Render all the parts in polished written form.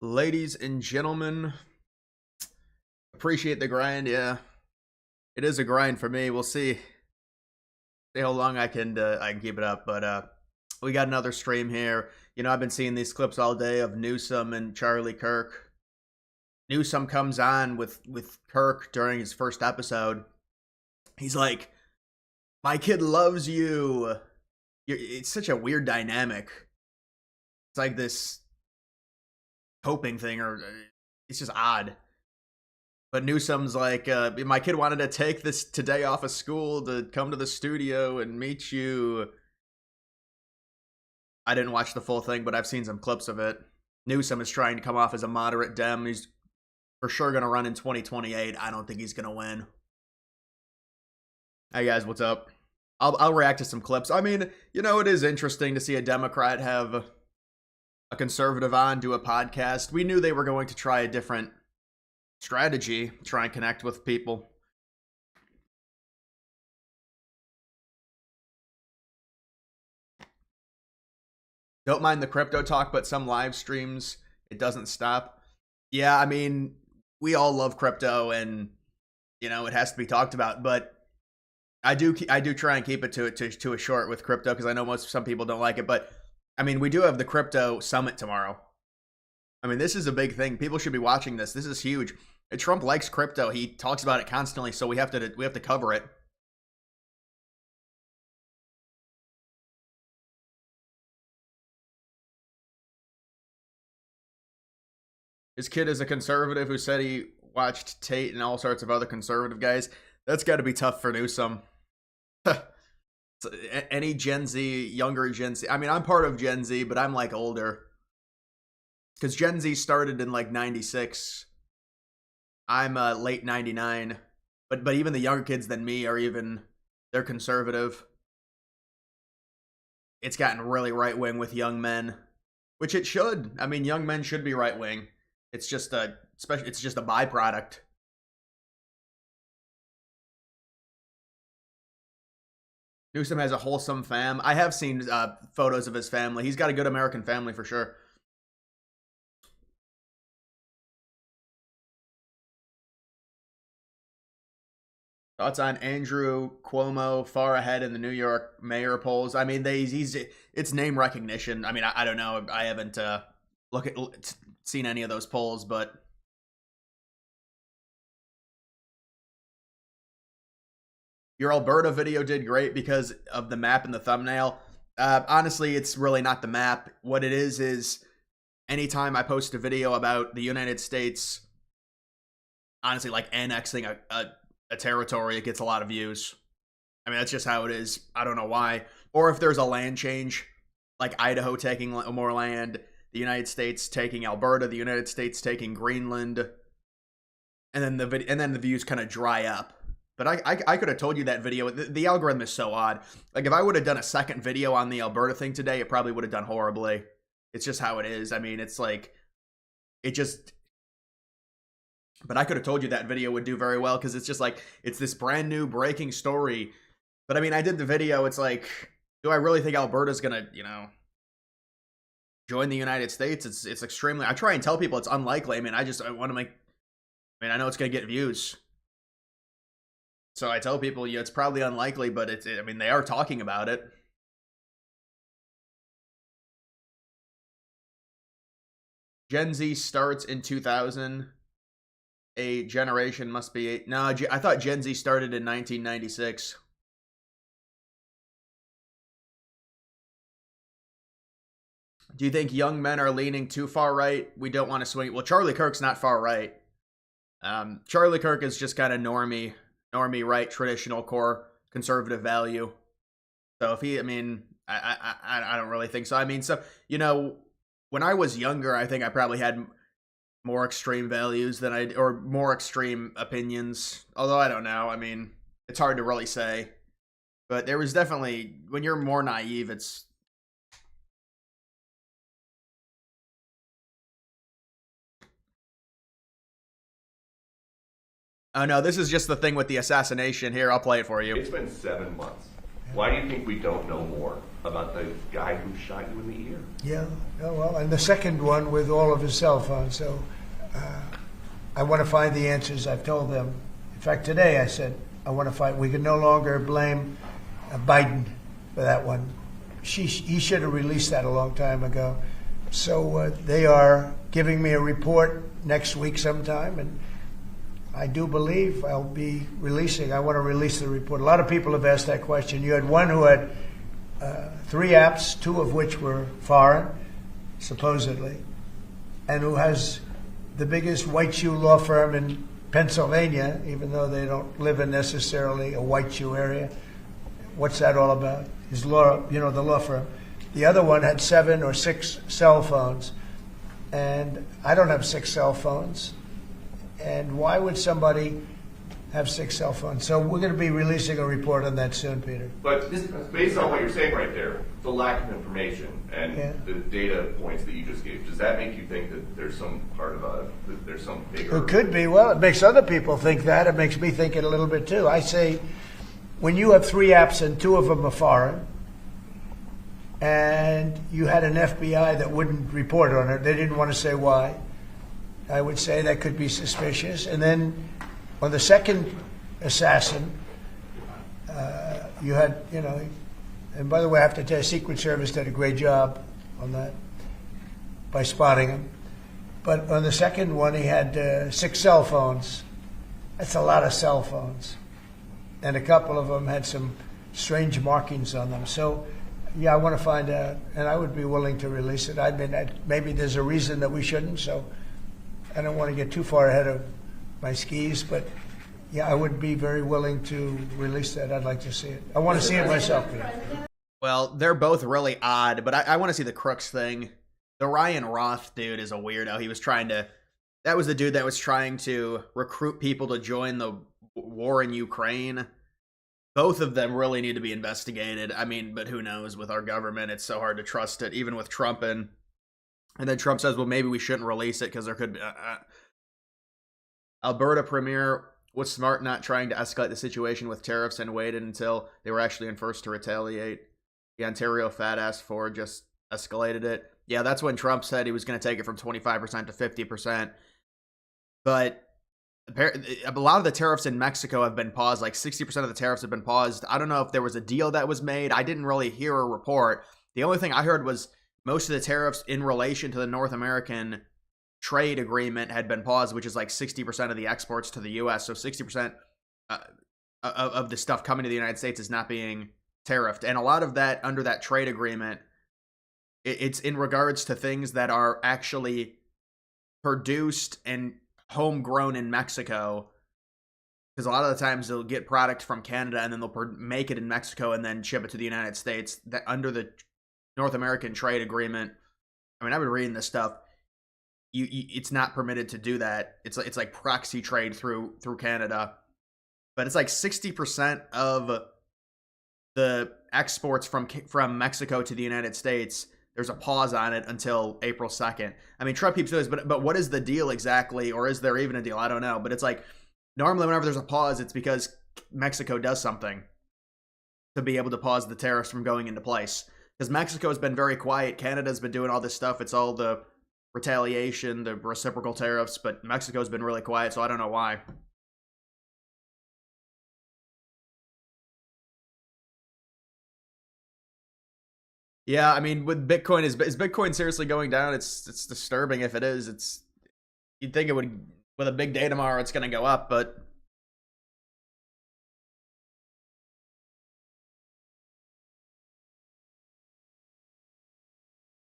Ladies and gentlemen, appreciate the grind. Yeah, it is a grind for me. We'll see how long I can keep it up. But we got another stream here. You know, I've been seeing these clips all day of Newsom and Charlie Kirk. Newsom comes on with Kirk during his first episode. He's like, "My kid loves you." It's such a weird dynamic. It's like this coping thing, or it's just odd. But Newsom's like, my kid wanted to take this today off of school to come to the studio and meet you. I didn't watch the full thing, but I've seen some clips of it. Newsom is trying to come off as a moderate Dem. He's for sure going to run in 2028. I don't think he's going to win. Hey guys, what's up? I'll react to some clips. I mean, you know, it is interesting to see a Democrat have a conservative on do a podcast. We knew they were going to try a different strategy, try and connect with people. Don't mind the crypto talk, but some live streams, it doesn't stop. Yeah, I mean, we all love crypto and, you know, it has to be talked about, but I do try and keep it to a short with crypto because I know some people don't like it, but I mean, we do have the crypto summit tomorrow. I mean, this is a big thing. People should be watching this. This is huge. Trump likes crypto. He talks about it constantly, so we have to cover it. His kid is a conservative who said he watched Tate and all sorts of other conservative guys. That's got to be tough for Newsom. Any Gen Z, younger Gen Z. I mean, I'm part of Gen Z, but I'm like older. Because Gen Z started in like 96. I'm late 99. But even the younger kids than me they're conservative. It's gotten really right-wing with young men. Which it should. I mean, young men should be right-wing. It's just a byproduct. Newsom has a wholesome fam. I have seen photos of his family. He's got a good American family for sure. Thoughts on Andrew Cuomo far ahead in the New York mayor polls? I mean, it's name recognition. I mean, I don't know. I haven't seen any of those polls, but your Alberta video did great because of the map and the thumbnail. Honestly, it's really not the map. What it is anytime I post a video about the United States, honestly, like annexing a territory, it gets a lot of views. I mean, that's just how it is. I don't know why. Or if there's a land change, like Idaho taking more land, the United States taking Alberta, the United States taking Greenland, and then the views kind of dry up. But I could have told you that video. The algorithm is so odd. Like, if I would have done a second video on the Alberta thing today, it probably would have done horribly. It's just how it is. I mean, it's like, but I could have told you that video would do very well because it's just like, it's this brand new breaking story. But I mean, I did the video. It's like, do I really think Alberta's going to, you know, join the United States? It's extremely, I try and tell people it's unlikely. I mean, I want to I know it's going to get views. So I tell people, yeah, it's probably unlikely, but I mean, they are talking about it. Gen Z starts in 2000. A generation must be no, I thought Gen Z started in 1996. Do you think young men are leaning too far right? We don't want to swing. Well, Charlie Kirk's not far right. Charlie Kirk is just kind of normie right, traditional core conservative value. So if I mean, I don't really think so. I mean, so, you know, when I was younger, I think I probably had more extreme values or more extreme opinions. Although I don't know. I mean, it's hard to really say. But there was definitely, when you're more naive, it's... Oh no, this is just the thing with the assassination. Here, I'll play it for you. It's been 7 months. Why do you think we don't know more about the guy who shot you in the ear? Yeah, oh, well, and the second one with all of his cell phones. So I want to find the answers. I've told them. In fact, today I said, I want to find, we can no longer blame Biden for that one. He should have released that a long time ago. So they are giving me a report next week sometime, and I do believe I'll be releasing. I want to release the report. A lot of people have asked that question. You had one who had 3 apps, 2 of which were foreign, supposedly, and who has the biggest white shoe law firm in Pennsylvania, even though they don't live in necessarily a white shoe area. What's that all about? His law, the law firm. The other one had 7 or 6 cell phones, and I don't have 6 cell phones. And why would somebody have 6 cell phones? So we're going to be releasing a report on that soon, Peter. But based on what you're saying right there, the lack of information and the data points that you just gave, does that make you think that there's some part of that there's some bigger? It could be. Well, it makes other people think that. It makes me think it a little bit too. I say, when you have 3 apps and 2 of them are foreign, and you had an FBI that wouldn't report on it, they didn't want to say why, I would say that could be suspicious. And then on the second assassin, you had, and by the way, I have to tell you, Secret Service did a great job on that by spotting him. But on the second one, he had 6 cell phones. That's a lot of cell phones. And a couple of them had some strange markings on them. So, yeah, I want to find out, and I would be willing to release it. I mean, maybe there's a reason that we shouldn't, so I don't want to get too far ahead of my skis, but yeah, I would be very willing to release that. I'd like to see it. I want to see it myself, Peter. Well, they're both really odd, but I want to see the Crooks thing. The Ryan Roth dude is a weirdo. He was that was the dude that was trying to recruit people to join the war in Ukraine. Both of them really need to be investigated. I mean, but who knows? With our government, it's so hard to trust it, even with Trump and then Trump says, well, maybe we shouldn't release it because there could be... Alberta Premier was smart not trying to escalate the situation with tariffs and waited until they were actually enforced to retaliate. The Ontario fat-ass Ford just escalated it. Yeah, that's when Trump said he was going to take it from 25% to 50%. But a lot of the tariffs in Mexico have been paused. Like 60% of the tariffs have been paused. I don't know if there was a deal that was made. I didn't really hear a report. The only thing I heard was most of the tariffs in relation to the North American trade agreement had been paused, which is like 60% of the exports to the U.S. So 60% of the stuff coming to the United States is not being tariffed. And a lot of that under that trade agreement, it's in regards to things that are actually produced and homegrown in Mexico. Because a lot of the times they'll get product from Canada and then they'll make it in Mexico and then ship it to the United States. That under the North American trade agreement, I mean, I've been reading this stuff. It's not permitted to do that. It's like proxy trade through Canada, but it's like 60% of the exports from Mexico to the United States. There's a pause on it until April 2nd. I mean, Trump keeps doing this, but what is the deal exactly, or is there even a deal? I don't know. But it's like normally whenever there's a pause, it's because Mexico does something to be able to pause the tariffs from going into place. Because Mexico has been very quiet. Canada's been doing all this stuff. It's all the retaliation, the reciprocal tariffs, but Mexico's been really quiet, so I don't know why. Yeah, I mean, with Bitcoin, is Bitcoin seriously going down? It's disturbing if it is. You'd think it would, with a big day tomorrow, it's going to go up, but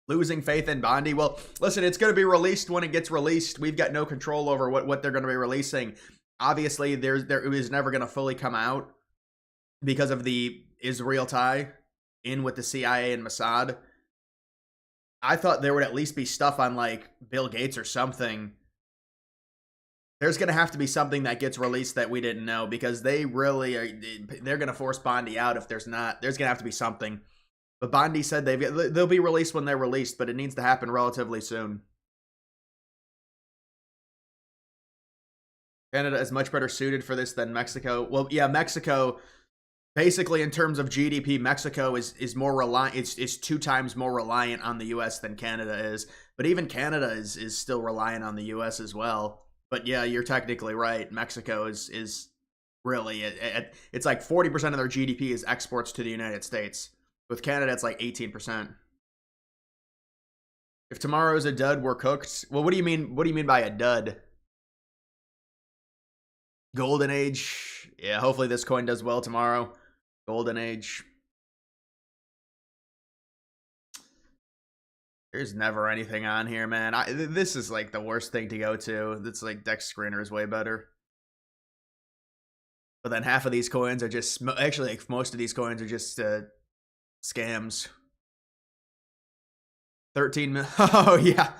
losing faith in Bondi. Well, listen, it's going to be released when it gets released. We've got no control over what they're going to be releasing. Obviously, it was never going to fully come out because of the Israel tie in with the CIA and Mossad. I thought there would at least be stuff on like Bill Gates or something. There's going to have to be something that gets released that we didn't know, because they're going to force Bondi out if there's not. There's going to have to be something. But Bondi said they'll be released when they're released, but it needs to happen relatively soon. Canada is much better suited for this than Mexico. Well, yeah, Mexico, Basically, in terms of GDP, Mexico is more reliant. It's 2 times more reliant on the U.S. than Canada is. But even Canada is still reliant on the U.S. as well. But yeah, you're technically right. Mexico is really it's like 40% of their GDP is exports to the United States. With Canada, it's like 18%. If tomorrow's a dud, we're cooked. Well, what do you mean? What do you mean by a dud? Golden Age. Yeah, hopefully this coin does well tomorrow. Golden Age. There's never anything on here, man. This is like the worst thing to go to. It's like Dex Screener is way better. But then half of these coins are just, actually, like most of these coins are just scams. 13 million. Oh yeah,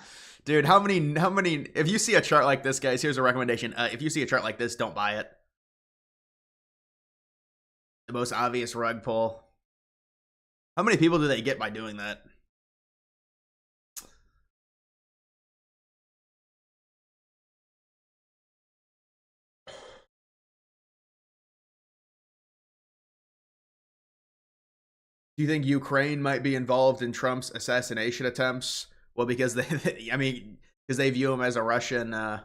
dude. How many? If you see a chart like this, guys, here's a recommendation. If you see a chart like this, don't buy it. The most obvious rug pull. How many people do they get by doing that? Do you think Ukraine might be involved in Trump's assassination attempts? Well, because I mean, because they view him as a Russian. I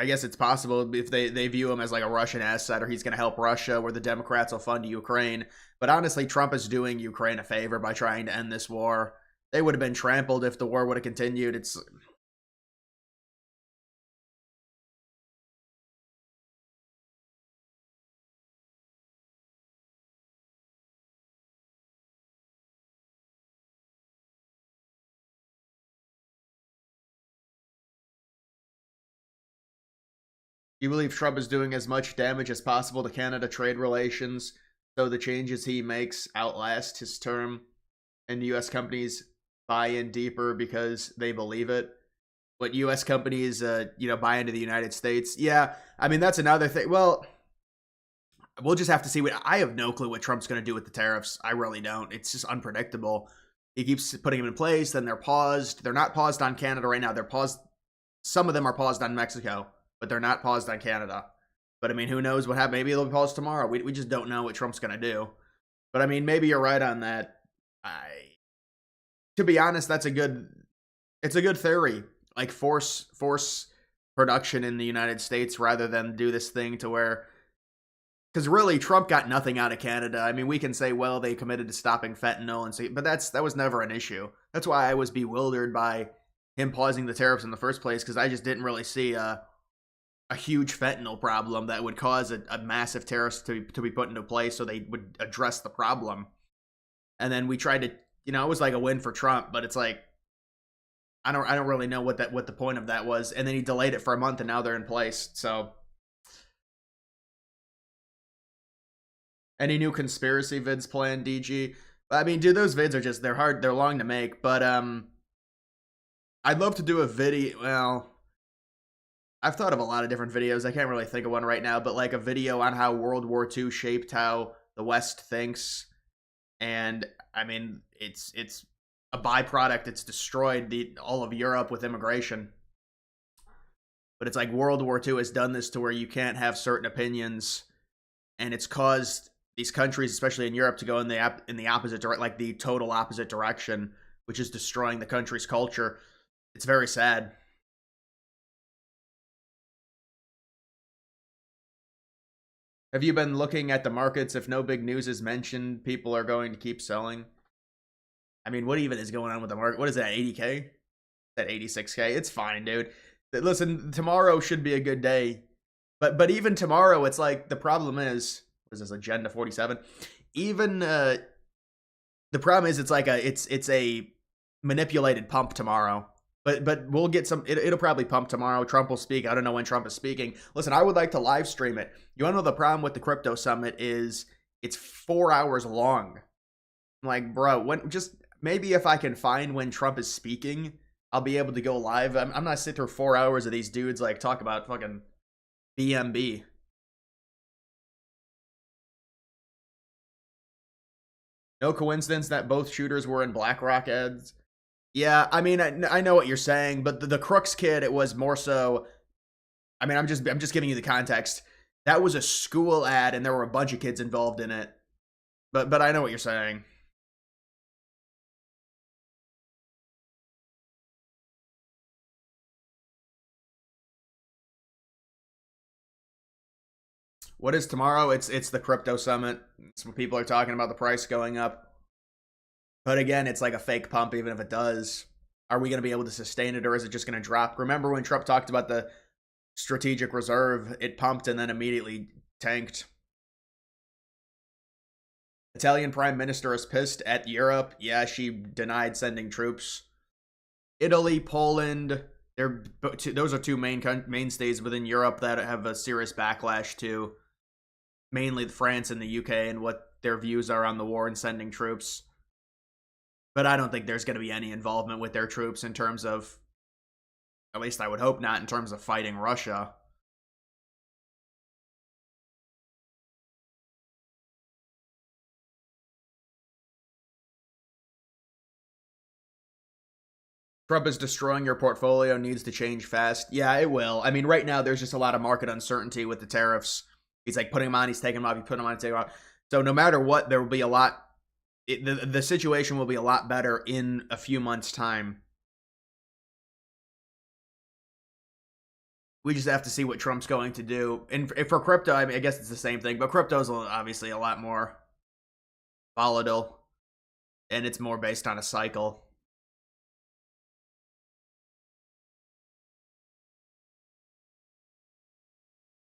guess it's possible if they view him as like a Russian asset, or he's going to help Russia, where the Democrats will fund Ukraine. But honestly, Trump is doing Ukraine a favor by trying to end this war. They would have been trampled if the war would have continued. It's. Do you believe Trump is doing as much damage as possible to Canada trade relations, so the changes he makes outlast his term, and U.S. companies buy in deeper because they believe it? What U.S. companies, buy into the United States? Yeah, I mean, that's another thing. Well, we'll just have to see. I have no clue what Trump's going to do with the tariffs. I really don't. It's just unpredictable. He keeps putting them in place, then they're paused. They're not paused on Canada right now. They're paused. Some of them are paused on Mexico, but they're not paused on Canada. But I mean, who knows what happens? Maybe they'll be paused tomorrow. We just don't know what Trump's going to do. But I mean, maybe you're right on that. To be honest, it's a good theory. Like force production in the United States rather than do this thing to where, because really Trump got nothing out of Canada. I mean, we can say, well, they committed to stopping fentanyl and say, but that was never an issue. That's why I was bewildered by him pausing the tariffs in the first place, because I just didn't really see a huge fentanyl problem that would cause a massive tariffs to be put into place so they would address the problem. And then we tried to, it was like a win for Trump, but it's like, I don't really know what the point of that was. And then he delayed it for a month, and now they're in place. So, any new conspiracy vids planned, DG? I mean, dude, those vids are they're long to make, but I'd love to do a video. Well, I've thought of a lot of different videos. I can't really think of one right now, but like a video on how World War II shaped how the West thinks. And I mean, it's a byproduct. It's destroyed all of Europe with immigration. But it's like World War II has done this to where you can't have certain opinions, and it's caused these countries, especially in Europe, to go in the opposite direction, like the total opposite direction, which is destroying the country's culture. It's very sad. Have you been looking at the markets? If no big news is mentioned, people are going to keep selling. I mean, what even is going on with the market? What is that, 80K? That 86K? It's fine, dude. Listen, tomorrow should be a good day. But even tomorrow, it's like, the problem is, what is this, Agenda 47? Even, the problem is, it's like it's a manipulated pump tomorrow. But we'll get some, it'll probably pump tomorrow. Trump will speak. I don't know when Trump is speaking. Listen, I would like to live stream it. You want to know the problem with the crypto summit is it's 4 hours long. I'm like, bro, maybe if I can find when Trump is speaking, I'll be able to go live. I'm not sitting through 4 hours of these dudes like talk about fucking BMB. No coincidence that both shooters were in BlackRock ads. Yeah, I mean, I know what you're saying, but the Crooks kid, it was more so. I mean, I'm just giving you the context. That was a school ad, and there were a bunch of kids involved in it. But I know what you're saying. What is tomorrow? It's the crypto summit. It's what people are talking about, the price going up. But again, it's like a fake pump, even if it does. Are we going to be able to sustain it, or is it just going to drop? Remember when Trump talked about the strategic reserve? It pumped and then immediately tanked. Italian prime minister is pissed at Europe. Yeah, she denied sending troops. Italy, Poland, those are two mainstays within Europe that have a serious backlash to. Mainly France and the UK and what their views are on the war and sending troops. But I don't think there's going to be any involvement with their troops in terms of, at least I would hope not, in terms of fighting Russia. Trump is destroying your portfolio, needs to change fast. Yeah, it will. I mean, right now there's just a lot of market uncertainty with the tariffs. He's like putting them on, he's taking them off, he's putting them on, taking them off. So no matter what, there will be a lot. The situation will be a lot better in a few months' time. We just have to see what Trump's going to do. And for crypto, I mean, I guess it's the same thing, but crypto is obviously a lot more volatile, and it's more based on a cycle.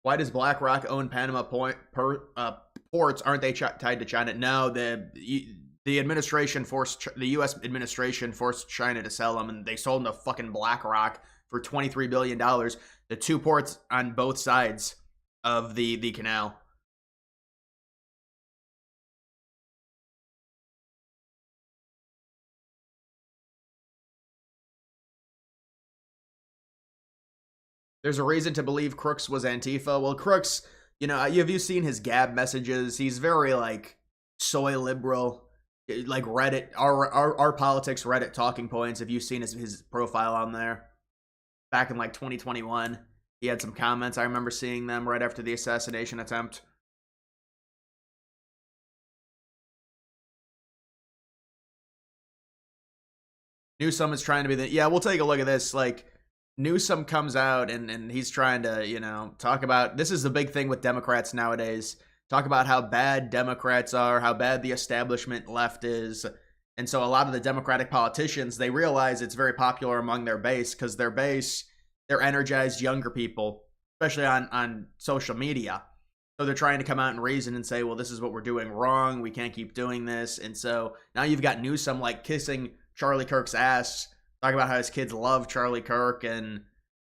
Why does BlackRock own Panama ports? Aren't they tied to China? No, the administration the U.S. administration forced China to sell them, and they sold them to fucking BlackRock for $23 billion. The two ports on both sides of the canal. There's a reason to believe Crooks was Antifa. Well, Crooks, you know, have you seen his Gab messages? He's very, like, soy liberal, like Reddit, our politics Reddit talking points. Have you seen his profile on there? Back in, like, 2021, he had some comments. I remember seeing them right after the assassination attempt. Newsom is trying to be the... Yeah, we'll take a look at this, like... Newsom comes out and he's trying to, you know, talk about, this is the big thing with Democrats nowadays, talk about how bad Democrats are, how bad the establishment left is. And so a lot of the Democratic politicians, they realize it's very popular among their base because their base, they're energized younger people, especially on social media. So they're trying to come out and reason and say, well, this is what we're doing wrong. We can't keep doing this. And so now you've got Newsom like kissing Charlie Kirk's ass, talking about how his kids love Charlie Kirk, and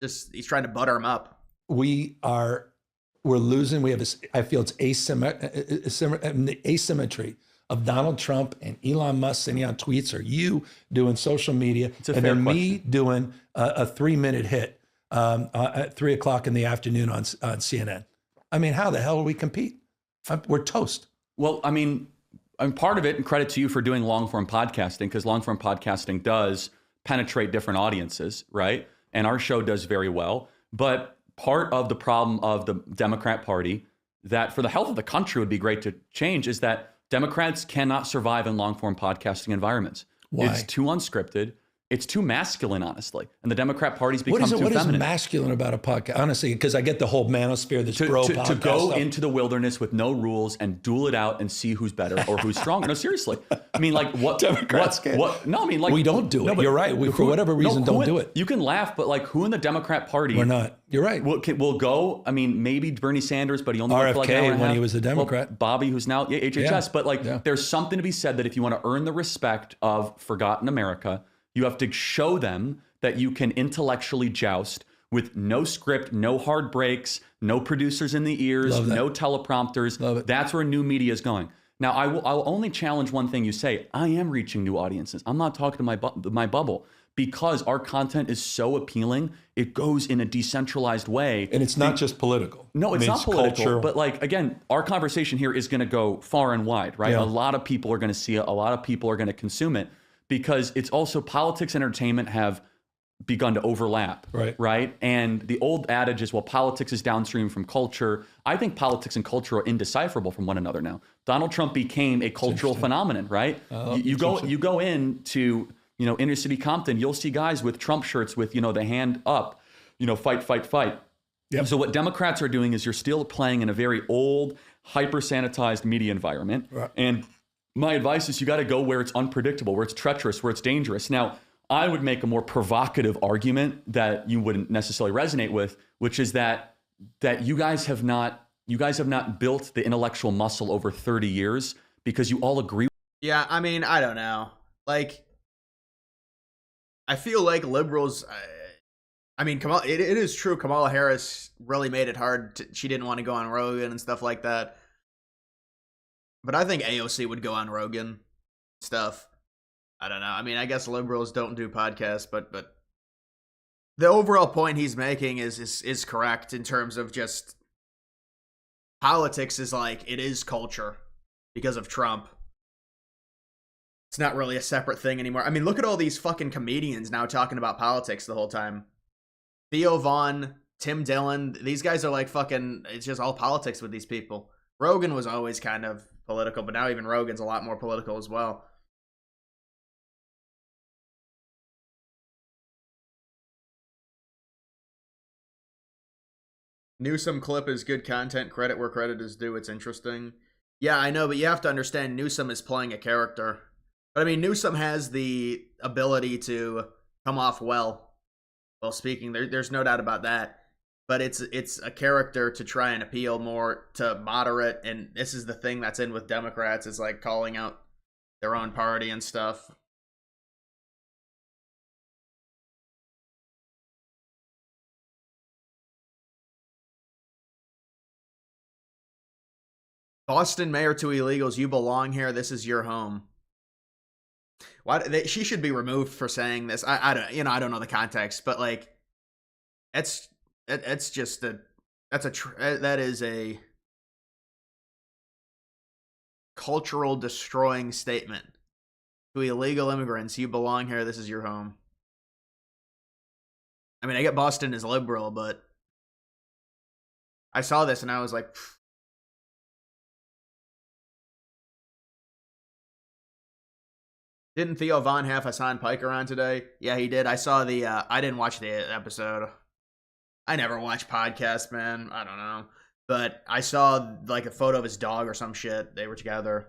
just he's trying to butter him up. We're losing. We have I feel it's asymmetry of Donald Trump and Elon Musk sending out tweets, or you doing social media, and then me doing a 3-minute hit at 3:00 in the afternoon on CNN. I mean, how the hell do we compete? We're toast. Well, I mean, part of it, and credit to you for doing long form podcasting, because long form podcasting does penetrate different audiences, right? And our show does very well. But part of the problem of the Democrat Party that for the health of the country would be great to change is that Democrats cannot survive in long form podcasting environments. Why? It's too unscripted. It's too masculine, honestly. And the Democrat Party's become too feminine. What is masculine about a podcast? Honestly, because I get the whole manosphere, this bro podcast. To go stuff. into the wilderness with no rules and duel it out and see who's better or who's stronger. No, seriously. I mean, like, what? Democrats can't. No, I mean, like... We don't do it. No, you're right. We, for whatever reason, don't do it. You can laugh, but like, who in the Democrat Party... We're not. You're right. Will go, I mean, maybe Bernie Sanders, but he only worked for like an hour and a half. when he was a Democrat. Well, Bobby, who's now HHS. But like, there's something to be said that if you want to earn the respect of forgotten America, you have to show them that you can intellectually joust with no script, no hard breaks, no producers in the ears, no teleprompters. Love it. That's where new media is going. Now, I'll only challenge one thing you say. I am reaching new audiences. I'm not talking to my bubble, because our content is so appealing. It goes in a decentralized way. And it's not just political. No, it's not political. Cultural. But like, again, our conversation here is going to go far and wide, right? Yeah. A lot of people are going to see it. A lot of people are going to consume it, because it's also politics and entertainment have begun to overlap, right? And the old adage is, well, politics is downstream from culture. I think politics and culture are indecipherable from one another now. Donald Trump became a cultural phenomenon, right? You go into, you know, inner city Compton, you'll see guys with Trump shirts with, you know, the hand up, you know, fight, fight, fight. Yep. So what Democrats are doing is you're still playing in a very old, hyper-sanitized media environment. Right. And my advice is you got to go where it's unpredictable, where it's treacherous, where it's dangerous. Now, I would make a more provocative argument that you wouldn't necessarily resonate with, which is that you guys have not built the intellectual muscle over 30 years because you all agree. Yeah, I mean, I don't know. Like, I feel like liberals. I mean, it is true. Kamala Harris really made it hard. She didn't want to go on Rogan and stuff like that. But I think AOC would go on Rogan stuff. I don't know. I mean, I guess liberals don't do podcasts, but the overall point he's making is correct in terms of just politics is like, it is culture because of Trump. It's not really a separate thing anymore. I mean, look at all these fucking comedians now talking about politics the whole time. Theo Vaughn, Tim Dillon, these guys are like fucking, it's just all politics with these people. Rogan was always kind of political, but now even Rogan's a lot more political as well. Newsom clip is good content. Credit where credit is due. It's interesting. Yeah, I know, but you have to understand Newsom is playing a character. But I mean, Newsom has the ability to come off well speaking. There's no doubt about that. But it's a character to try and appeal more to moderate, and this is the thing that's in with Democrats. It's like calling out their own party and stuff. Boston mayor to illegals, you belong here. This is your home. She should be removed for saying this. I don't know the context, but like, that is a cultural destroying statement. To illegal immigrants, you belong here. This is your home. I mean, I get Boston is liberal, but I saw this and I was like, pfft. Didn't Theo Vaughn have Hassan Piker on today? Yeah, he did. I saw the, I didn't watch the episode. I never watch podcasts, man. I don't know. But I saw, like, a photo of his dog or some shit. They were together.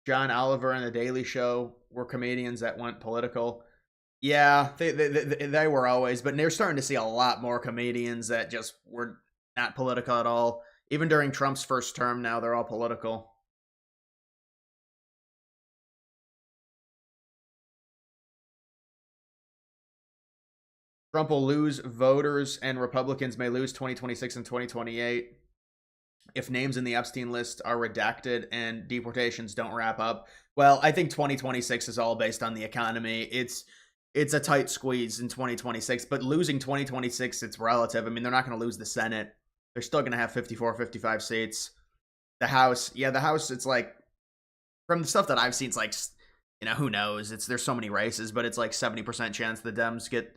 John Oliver and The Daily Show were comedians that went political. Yeah, they were always, but they're starting to see a lot more comedians that just were not political at all. Even during Trump's first term now, they're all political. Trump will lose voters and Republicans may lose 2026 and 2028 if names in the Epstein list are redacted and deportations don't wrap up. Well, I think 2026 is all based on the economy. It's a tight squeeze in 2026, but losing 2026, it's relative. I mean, they're not going to lose the Senate. They're still going to have 54, 55 seats. The House, it's like, from the stuff that I've seen, it's like, you know, who knows? There's so many races, but it's like 70% chance the Dems get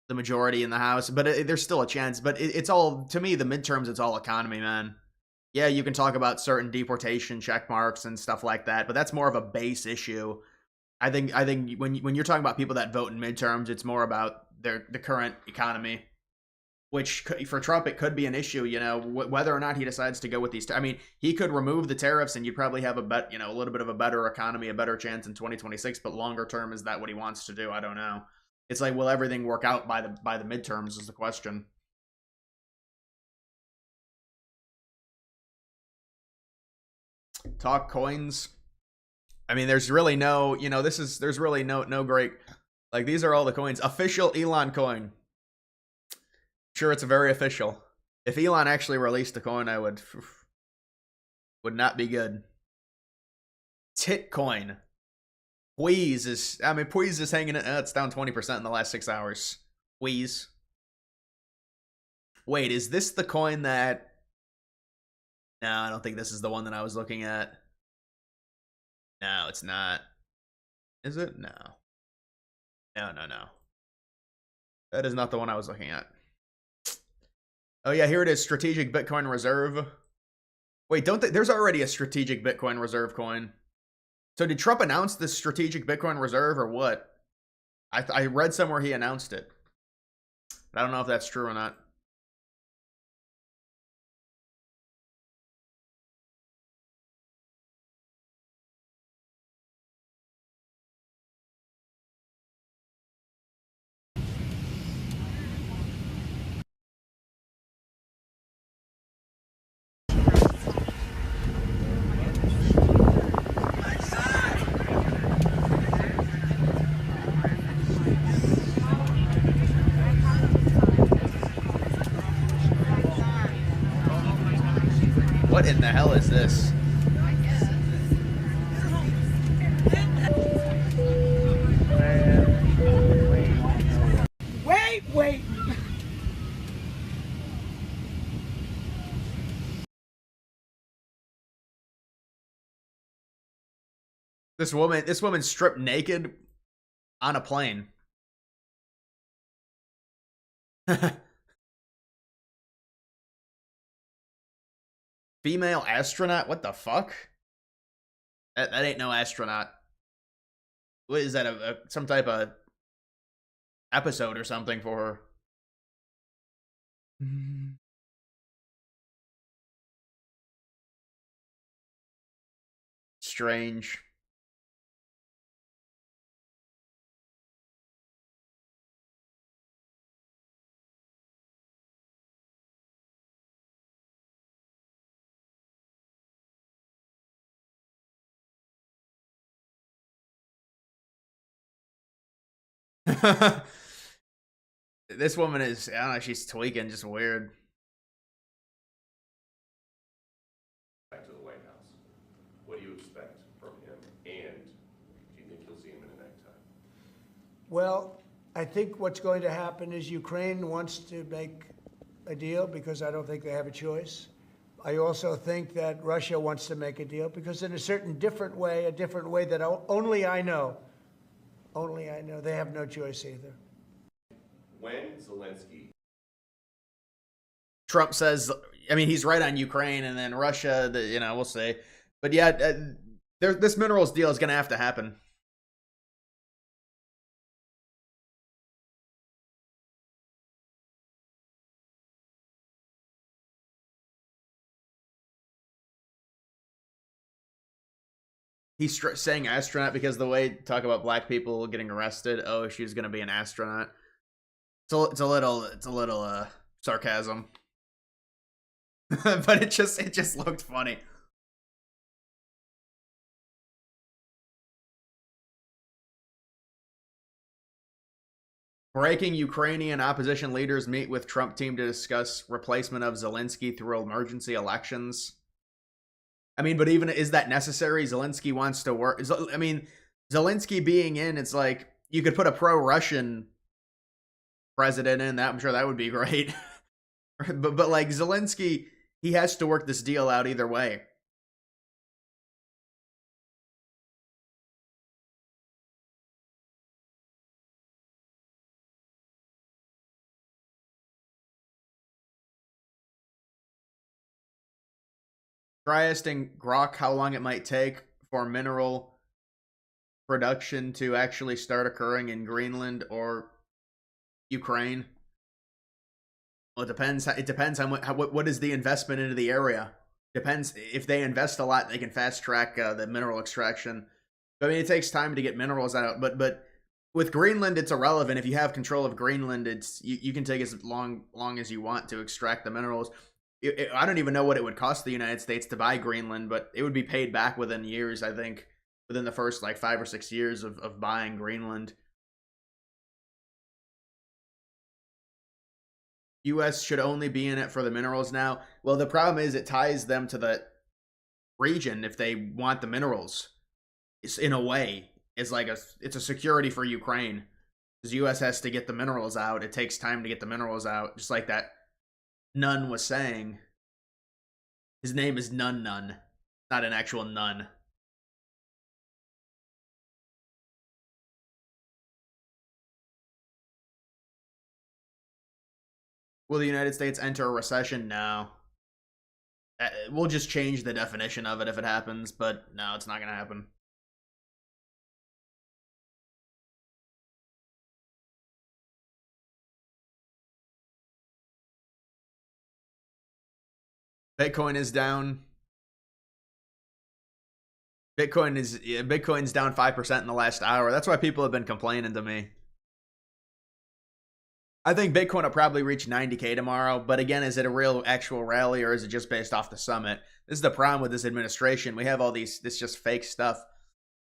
the majority in the House. But there's still a chance. But it's all, to me, the midterms, it's all economy, man. Yeah, you can talk about certain deportation check marks and stuff like that, but that's more of a base issue. I think when you're talking about people that vote in midterms, it's more about the current economy, which for Trump it could be an issue. You know, whether or not he decides to go with these. I mean, he could remove the tariffs, and you'd probably have a little bit of a better economy, a better chance in 2026. But longer term, is that what he wants to do? I don't know. It's like, will everything work out by the midterms? Is the question. Talk coins. I mean, there's really no, there's really no great, like, these are all the coins. Official Elon coin. Sure, it's very official. If Elon actually released a coin, I would not be good. Titcoin. Wheeze is hanging in, it's down 20% in the last 6 hours. Wheeze. Wait, is this the coin that No, I don't think this is the one that I was looking at. No, it's not. Is it? No. No. That is not the one I was looking at. Oh yeah, here it is. Strategic Bitcoin Reserve. Wait, there's already a strategic Bitcoin Reserve coin. So did Trump announce this strategic Bitcoin Reserve or what? I read somewhere he announced it. But I don't know if that's true or not. What in the hell is this? Wait. This woman stripped naked on a plane. Female astronaut? What the fuck? That ain't no astronaut. What is that? Some type of episode or something for her? Strange. This woman is, I don't know, she's tweaking, just weird. Back to the White House. What do you expect from him? And do you think you'll see him in a necktie? Well, I think what's going to happen is Ukraine wants to make a deal because I don't think they have a choice. I also think that Russia wants to make a deal because in a different way that only I know. Only I know. They have no choice either. When Zelensky... Trump says, I mean, he's right on Ukraine, and then Russia, we'll see. But yeah, this minerals deal is going to have to happen. He's saying astronaut because the way talk about black people getting arrested. Oh, she's going to be an astronaut. It's a little sarcasm. But it just looked funny. Breaking: Ukrainian opposition leaders meet with Trump team to discuss replacement of Zelensky through emergency elections. I mean, but even, is that necessary? Zelensky wants to work. I mean, Zelensky being in, it's like, you could put a pro-Russian president in that. I'm sure that would be great. but like, Zelensky, he has to work this deal out either way. Try asking Grok how long it might take for mineral production to actually start occurring in Greenland or Ukraine. Well, it depends. It depends on what is the investment into the area. Depends. If they invest a lot, they can fast track the mineral extraction. But I mean, it takes time to get minerals out. But with Greenland, it's irrelevant. If you have control of Greenland, it's you can take as long as you want to extract the minerals. I don't even know what it would cost the United States to buy Greenland, but it would be paid back within years, I think, within the first like 5 or 6 years of buying Greenland. US should only be in it for the minerals now. Well, the problem is it ties them to the region if they want the minerals. It's, in a way, it's a security for Ukraine. Because US has to get the minerals out. It takes time to get the minerals out, just like that Nunn was saying. His name is Nun Nun, not an actual nun. Will the United States enter a recession? No. We'll just change the definition of it if it happens, but no, it's not going to happen. Bitcoin is down. Bitcoin's down 5% in the last hour. That's why people have been complaining to me. I think Bitcoin will probably reach 90K tomorrow, but again, is it a real actual rally or is it just based off the summit? This is the problem with this administration. We have all this just fake stuff.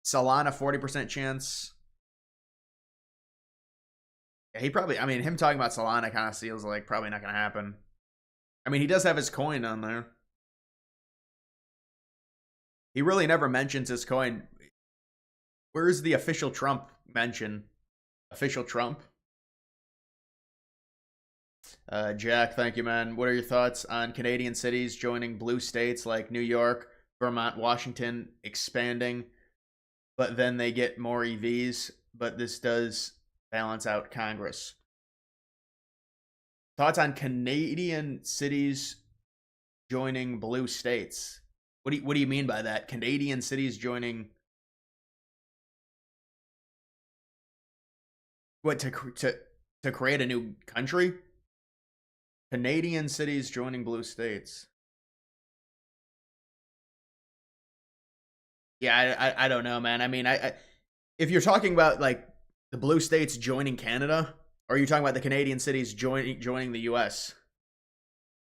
Solana, 40% chance. Yeah, him talking about Solana kind of feels like probably not going to happen. I mean, he does have his coin on there. He really never mentions his coin. Where's the official Trump mention? Official Trump? Jack, thank you, man. What are your thoughts on Canadian cities joining blue states like New York, Vermont, Washington expanding, but then they get more EVs, but this does balance out Congress? Thoughts on Canadian cities joining blue states? What do you mean by that? Canadian cities joining what, to create a new country? Canadian cities joining blue states. Yeah, I don't know, man. I mean, if you're talking about like the blue states joining Canada, or are you talking about the Canadian cities joining the US?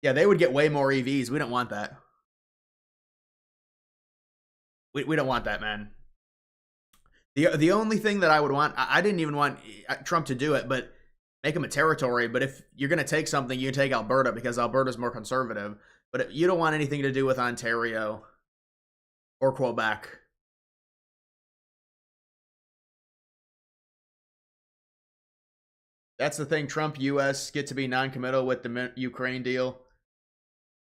Yeah, they would get way more EVs. We don't want that. We don't want that, man. The only thing that I would want, I didn't even want Trump to do it, but make him a territory. But if you're going to take something, you take Alberta because Alberta's more conservative. But you don't want anything to do with Ontario or Quebec. That's the thing. Trump, U.S. get to be non-committal with the Ukraine deal.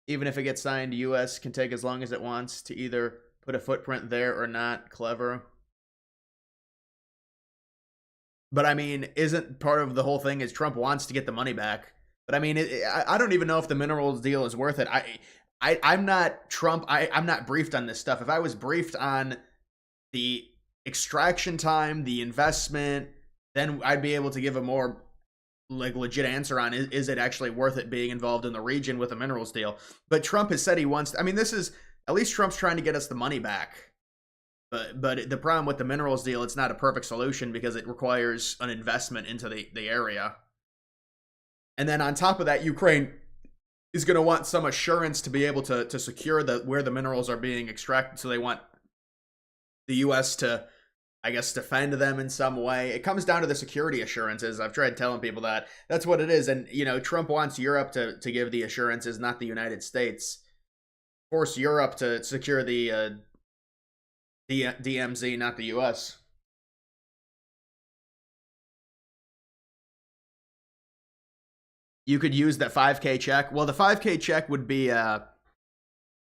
Even if it gets signed, U.S. can take as long as it wants to either put a footprint there or not. Clever. But I mean, isn't part of the whole thing is Trump wants to get the money back. But I mean, I don't even know if the minerals deal is worth it. I'm not Trump. I'm not briefed on this stuff. If I was briefed on the extraction time, the investment, then I'd be able to give a more like legit answer on is it actually worth it being involved in the region with a minerals deal. But Trump has said he wants. I mean, this is at least Trump's trying to get us the money back. But the problem with the minerals deal, it's not a perfect solution because it requires an investment into the area. And then on top of that, Ukraine is going to want some assurance to be able to secure where the minerals are being extracted. So they want the U.S. to, I guess, defend them in some way. It comes down to the security assurances. I've tried telling people that. That's what it is. And, you know, Trump wants Europe to give the assurances, not the United States. Force Europe to secure the DMZ, not the U.S. You could use that 5K check. Well, the 5K check would be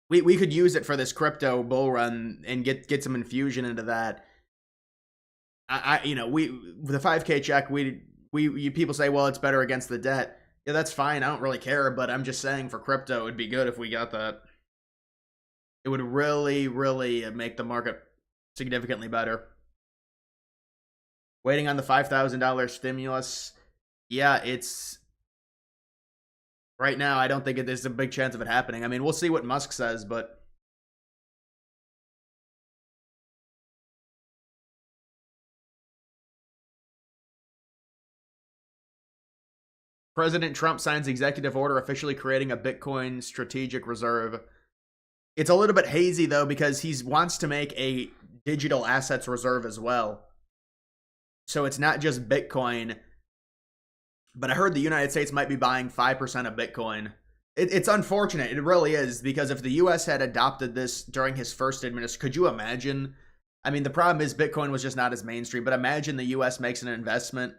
we could use it for this crypto bull run and get some infusion into that. The 5K check, people say, well, it's better against the debt. Yeah, that's fine. I don't really care, but I'm just saying for crypto, it'd be good if we got that. It would really, really make the market significantly better. Waiting on the $5,000 stimulus. Yeah, it's right now. I don't think there's a big chance of it happening. I mean, we'll see what Musk says, but President Trump signs executive order officially creating a Bitcoin strategic reserve. It's a little bit hazy though because he wants to make a digital assets reserve as well. So it's not just Bitcoin, but I heard the United States might be buying 5% of Bitcoin. It's unfortunate. It really is, because if the U.S. had adopted this during his first administration, could you imagine? I mean, the problem is Bitcoin was just not as mainstream, but imagine the U.S. makes an investment.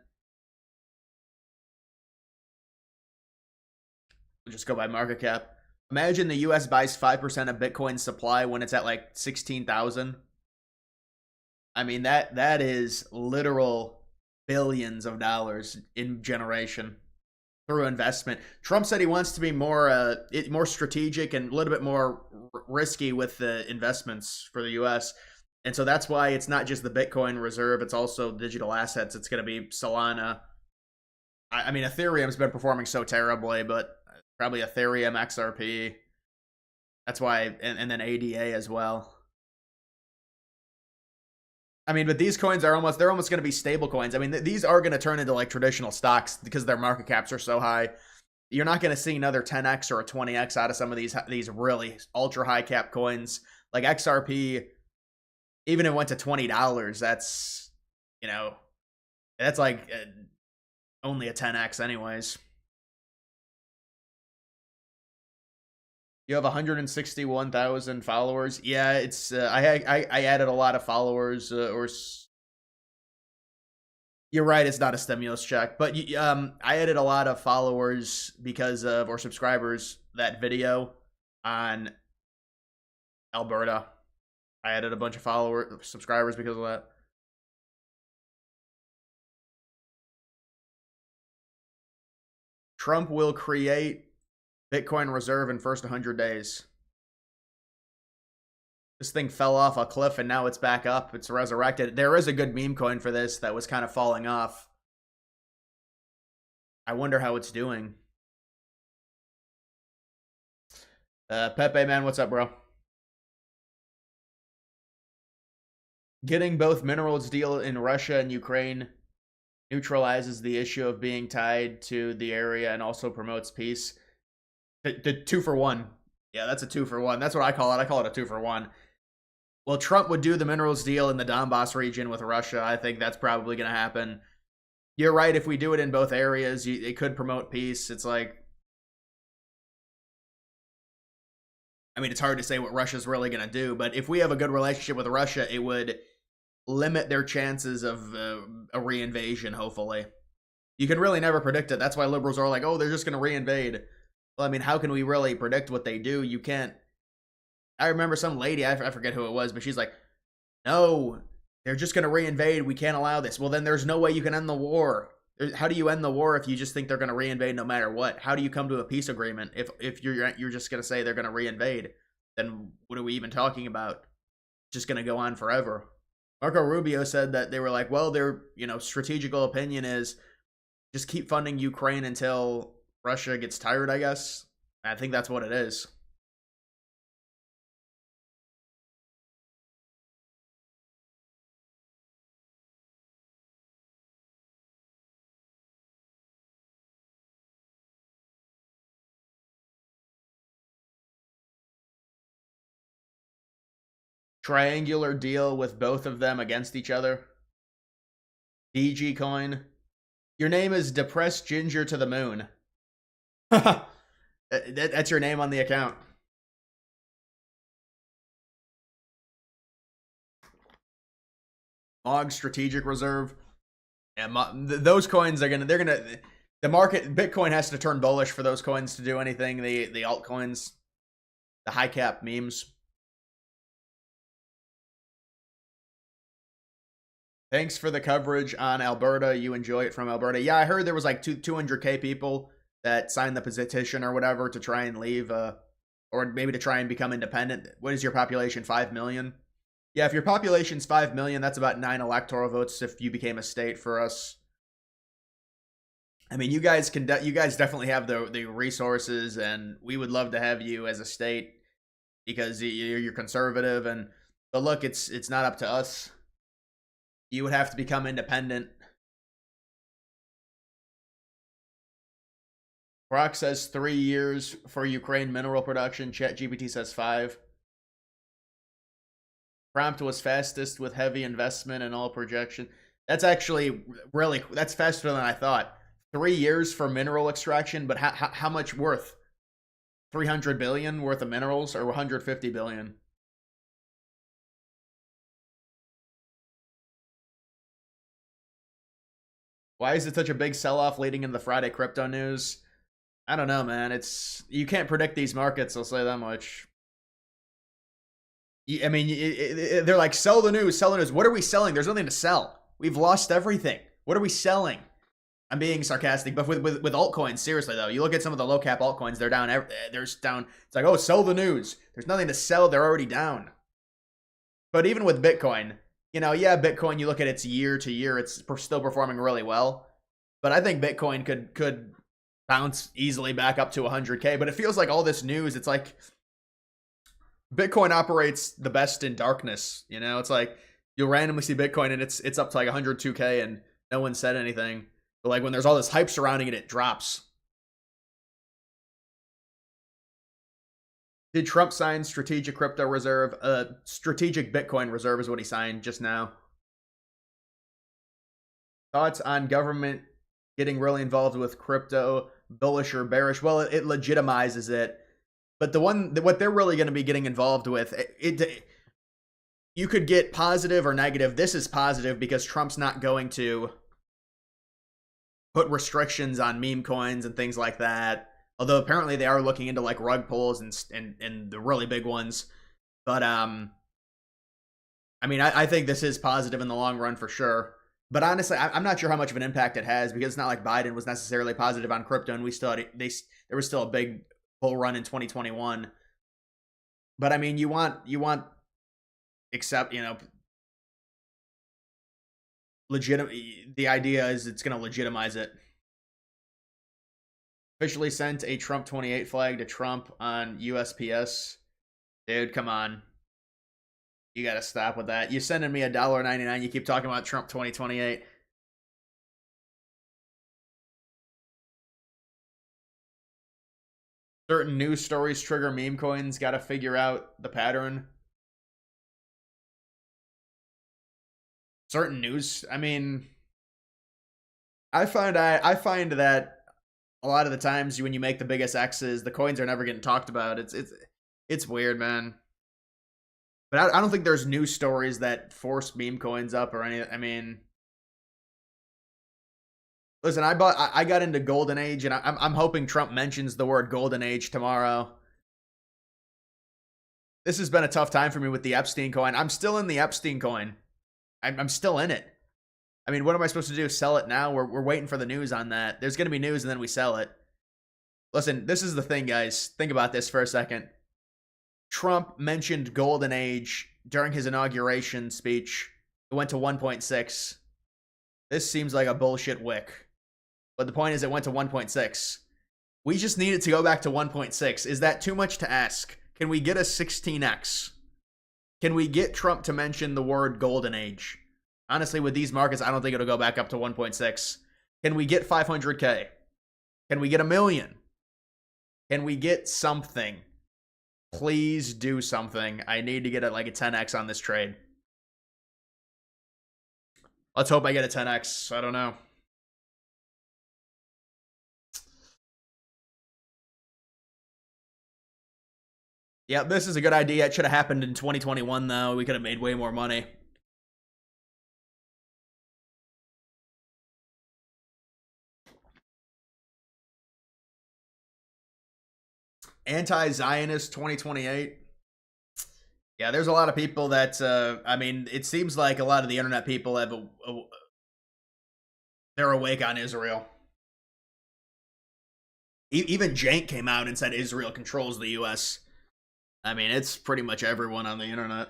We'll just go by market cap Imagine the US buys 5% of Bitcoin's supply when it's at like 16,000. I mean, that is literal billions of dollars in generation through investment. Trump said he wants to be more strategic and a little bit more risky with the investments for the US. And so that's why it's not just the Bitcoin reserve, it's also digital assets. It's going to be Solana. I mean, Ethereum's been performing so terribly, but probably Ethereum, XRP. That's why, and then ADA as well. I mean, but these coins are almost going to be stable coins. I mean, these are going to turn into like traditional stocks because their market caps are so high. You're not going to see another 10x or a 20x out of some of these really ultra high cap coins. Like XRP, even if it went to $20, that's, you know, that's like only a 10x anyways. You have 161,000 followers. Yeah, it's I added a lot of followers. You're right, it's not a stimulus check, but I added a lot of followers because of, or subscribers, that video on Alberta. I added a bunch of subscribers because of that. Trump will create Bitcoin reserve in first 100 days. This thing fell off a cliff and now it's back up. It's resurrected. There is a good meme coin for this that was kind of falling off. I wonder how it's doing. Pepe, man, what's up, bro? Getting both minerals deal in Russia and Ukraine neutralizes the issue of being tied to the area and also promotes peace. The 2-for-1. Yeah, that's a 2-for-1. That's what I call it. I call it a 2-for-1. Well, Trump would do the minerals deal in the Donbass region with Russia. I think that's probably going to happen. You're right. If we do it in both areas, it could promote peace. It's like, I mean, it's hard to say what Russia's really going to do, but if we have a good relationship with Russia, it would limit their chances of a reinvasion, hopefully. You can really never predict it. That's why liberals are like, oh, they're just going to reinvade. Well, I mean, how can we really predict what they do? You can't. I remember some lady, I forget who it was, but she's like, no, they're just going to reinvade. We can't allow this. Well, then there's no way you can end the war. How do you end the war if you just think they're going to reinvade no matter what? How do you come to a peace agreement if you're just going to say they're going to reinvade? Then what are we even talking about? Just going to go on forever. Marco Rubio said that they were like, well, their strategical opinion is just keep funding Ukraine until Russia gets tired, I guess. I think that's what it is. Triangular deal with both of them against each other. DG coin. Your name is Depressed Ginger to the Moon. That's your name on the account. Mog Strategic Reserve. And those coins are the market, Bitcoin has to turn bullish for those coins to do anything. The altcoins, the high cap memes. Thanks for the coverage on Alberta. You enjoy it from Alberta. Yeah, I heard there was like 200K people that signed the petition or whatever to try and leave, or maybe to try and become independent. What is your population? 5 million? Yeah, if your population's 5 million, that's about 9 electoral votes if you became a state for us. I mean, you guys definitely have the resources, and we would love to have you as a state because you're conservative. But look, it's not up to us. You would have to become independent. Brock says 3 years for Ukraine mineral production. ChatGPT says 5. Prompt was fastest with heavy investment and all projection. That's actually that's faster than I thought. 3 years for mineral extraction, but how much worth? 300 billion worth of minerals or 150 billion? Why is it such a big sell-off leading into the Friday crypto news? I don't know, man. You can't predict these markets. I'll say that much. I mean, they're like, sell the news, sell the news. What are we selling? There's nothing to sell. We've lost everything. What are we selling? I'm being sarcastic, but with altcoins, seriously though, you look at some of the low cap altcoins, they're down. They're down. It's like, oh, sell the news. There's nothing to sell. They're already down. But even with Bitcoin, yeah, Bitcoin. You look at its year to year, it's still performing really well. But I think Bitcoin could bounce easily back up to 100K. But it feels like all this news, it's like Bitcoin operates the best in darkness. It's like you'll randomly see Bitcoin and it's up to like 102K and no one said anything. But like when there's all this hype surrounding it, it drops. Did Trump sign strategic crypto reserve? Strategic Bitcoin reserve is what he signed just now. Thoughts on government getting really involved with crypto, bullish or bearish? Well, it legitimizes it. But what they're really going to be getting involved with, you could get positive or negative. This is positive because Trump's not going to put restrictions on meme coins and things like that. Although apparently they are looking into like rug pulls and the really big ones. But I mean, I think this is positive in the long run for sure. But honestly, I'm not sure how much of an impact it has because it's not like Biden was necessarily positive on crypto, and there was still a big bull run in 2021. But I mean, you want the idea is it's going to legitimize it. Officially sent a Trump 28 flag to Trump on USPS. Dude, come on. You got to stop with that. You're sending me $1.99. You keep talking about Trump 2028. Certain news stories trigger meme coins. Got to figure out the pattern. Certain news. I mean, I find that a lot of the times when you make the biggest X's, the coins are never getting talked about. It's weird, man. But I don't think there's news stories that force meme coins up or anything. I mean, listen, I got into Golden Age, and I'm hoping Trump mentions the word Golden Age tomorrow. This has been a tough time for me with the Epstein coin. I'm still in the Epstein coin. I'm still in it. I mean, what am I supposed to do? Sell it now? We're waiting for the news on that. There's going to be news and then we sell it. Listen, this is the thing, guys. Think about this for a second. Trump mentioned Golden Age during his inauguration speech. It went to 1.6. This seems like a bullshit wick. But the point is it went to 1.6. We just need it to go back to 1.6. Is that too much to ask? Can we get a 16x? Can we get Trump to mention the word Golden Age? Honestly, with these markets, I don't think it'll go back up to 1.6. Can we get 500K? Can we get 1 million? Can we get something? Please do something. I need to get like a 10x on this trade. Let's hope I get a 10x. I don't know. Yeah, this is a good idea. It should have happened in 2021, though. We could have made way more money. Anti-Zionist 2028. Yeah, there's a lot of people that, I mean, it seems like a lot of the internet people have they're awake on Israel. Even Jank came out and said Israel controls the U.S. I mean, it's pretty much everyone on the internet.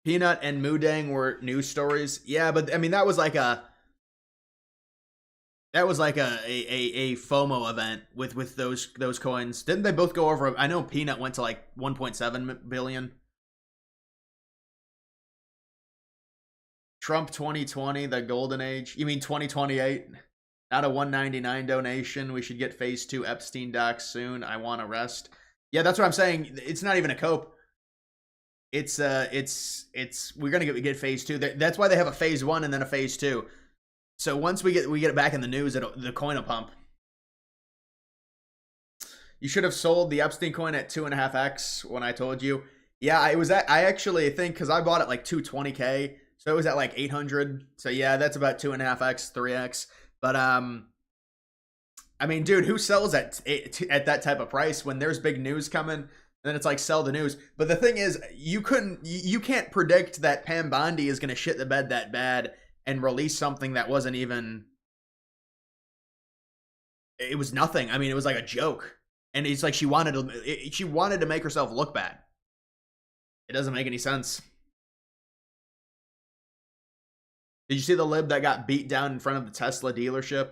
Peanut and Moodang were news stories. Yeah, but I mean that was like a FOMO event with those coins. Didn't they both go over? I know Peanut went to like 1.7 billion. Trump 2020, the golden age. You mean 2028? Not a 199 donation. We should get phase 2 Epstein docs soon. I want to rest. Yeah, that's what I'm saying. It's not even a cope. It's we're gonna get phase 2. That's why they have a phase 1 and then a phase 2. So once we get it back in the news, the coin will pump. You should have sold the Epstein coin at 2.5x when I told you. Yeah, I actually think, because I bought it like 220K, so it was at like 800. So yeah, that's about 2.5x, 3x. But I mean, dude, who sells at that type of price when there's big news coming? Then it's like, sell the news. But the thing is, you can't predict that Pam Bondi is going to shit the bed that bad and release something that wasn't even. It was nothing. I mean, it was like a joke, and it's like she wanted to make herself look bad. It doesn't make any sense. Did you see the lib that got beat down in front of the Tesla dealership?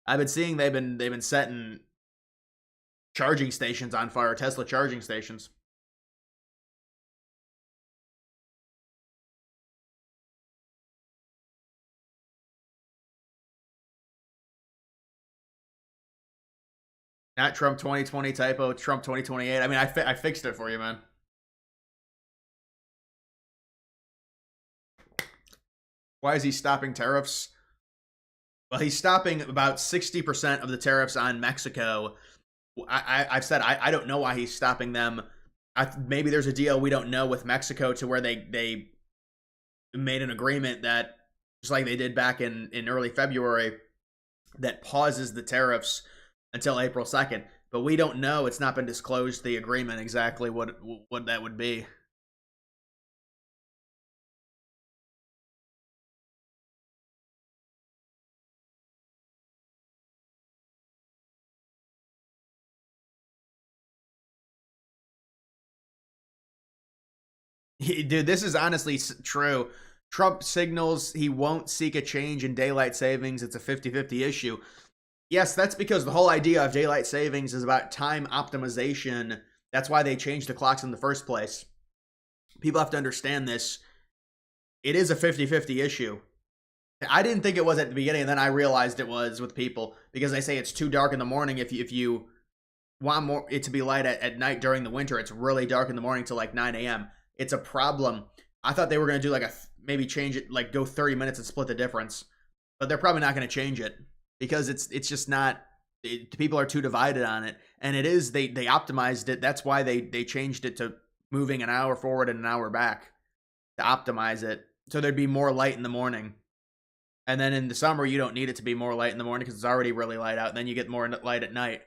I've been seeing they've been setting charging stations on fire, Tesla charging stations. Not Trump 2020 typo, Trump 2028. I mean, I fixed it for you, man. Why is he stopping tariffs? Well, he's stopping about 60% of the tariffs on Mexico. I've said I don't know why he's stopping them. Maybe there's a deal we don't know with Mexico to where they made an agreement that, just like they did back in early February, that pauses the tariffs until April 2nd. But we don't know. It's not been disclosed, the agreement, exactly what that would be. Dude, this is honestly true. Trump signals he won't seek a change in daylight savings. It's a 50-50 issue. Yes, that's because the whole idea of daylight savings is about time optimization. That's why they changed the clocks in the first place. People have to understand this. It is a 50-50 issue. I didn't think it was at the beginning, and then I realized it was with people, because they say it's too dark in the morning. If you want it to be light at night during the winter, it's really dark in the morning till like 9 a.m. It's a problem. I thought they were going to do maybe change it, like go 30 minutes and split the difference. But they're probably not going to change it, because it's just not, people are too divided on it. And it is, they optimized it. That's why they changed it to moving an hour forward and an hour back to optimize it. So there'd be more light in the morning. And then in the summer, you don't need it to be more light in the morning because it's already really light out. And then you get more light at night.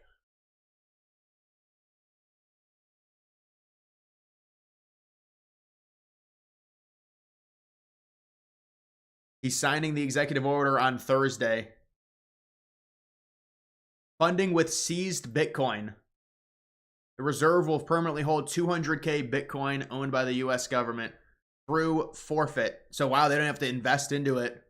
He's signing the executive order on Thursday. Funding with seized Bitcoin. The reserve will permanently hold 200K Bitcoin owned by the U.S. government through forfeit. So, wow, they don't have to invest into it.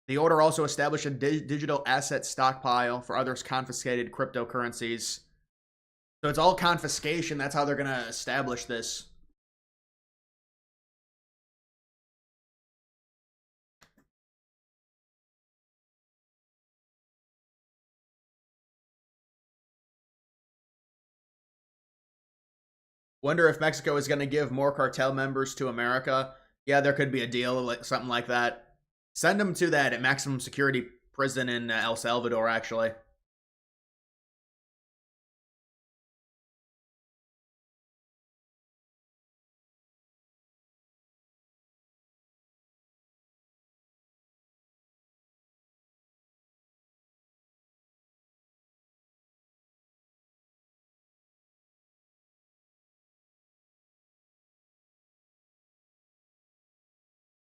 The order also established a digital asset stockpile for others confiscated cryptocurrencies. So it's all confiscation. That's how they're going to establish this. Wonder if Mexico is going to give more cartel members to America. Yeah, there could be a deal, something like that. Send them to that maximum security prison in El Salvador, actually.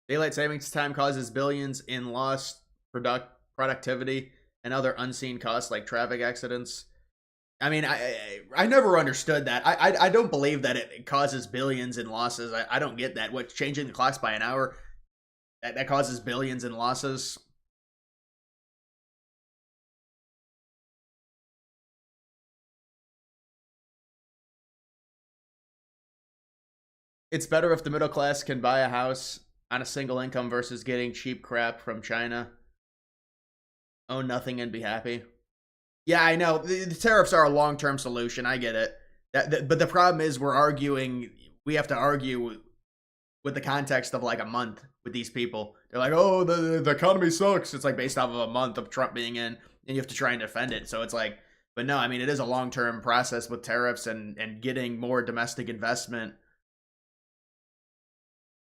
Daylight savings time causes billions in lost productivity and other unseen costs like traffic accidents. I mean, I never understood that. I don't believe that it causes billions in losses. I don't get that. What, changing the clocks by an hour, that causes billions in losses? It's better if the middle class can buy a house on a single income versus getting cheap crap from China. Own nothing and be happy. Yeah, I know. The tariffs are a long-term solution. I get it. But the problem is we have to argue with the context of like a month with these people. They're like, oh, the economy sucks. It's like based off of a month of Trump being in, and you have to try and defend it. So it's like, But no, I mean, it is a long-term process with tariffs and getting more domestic investment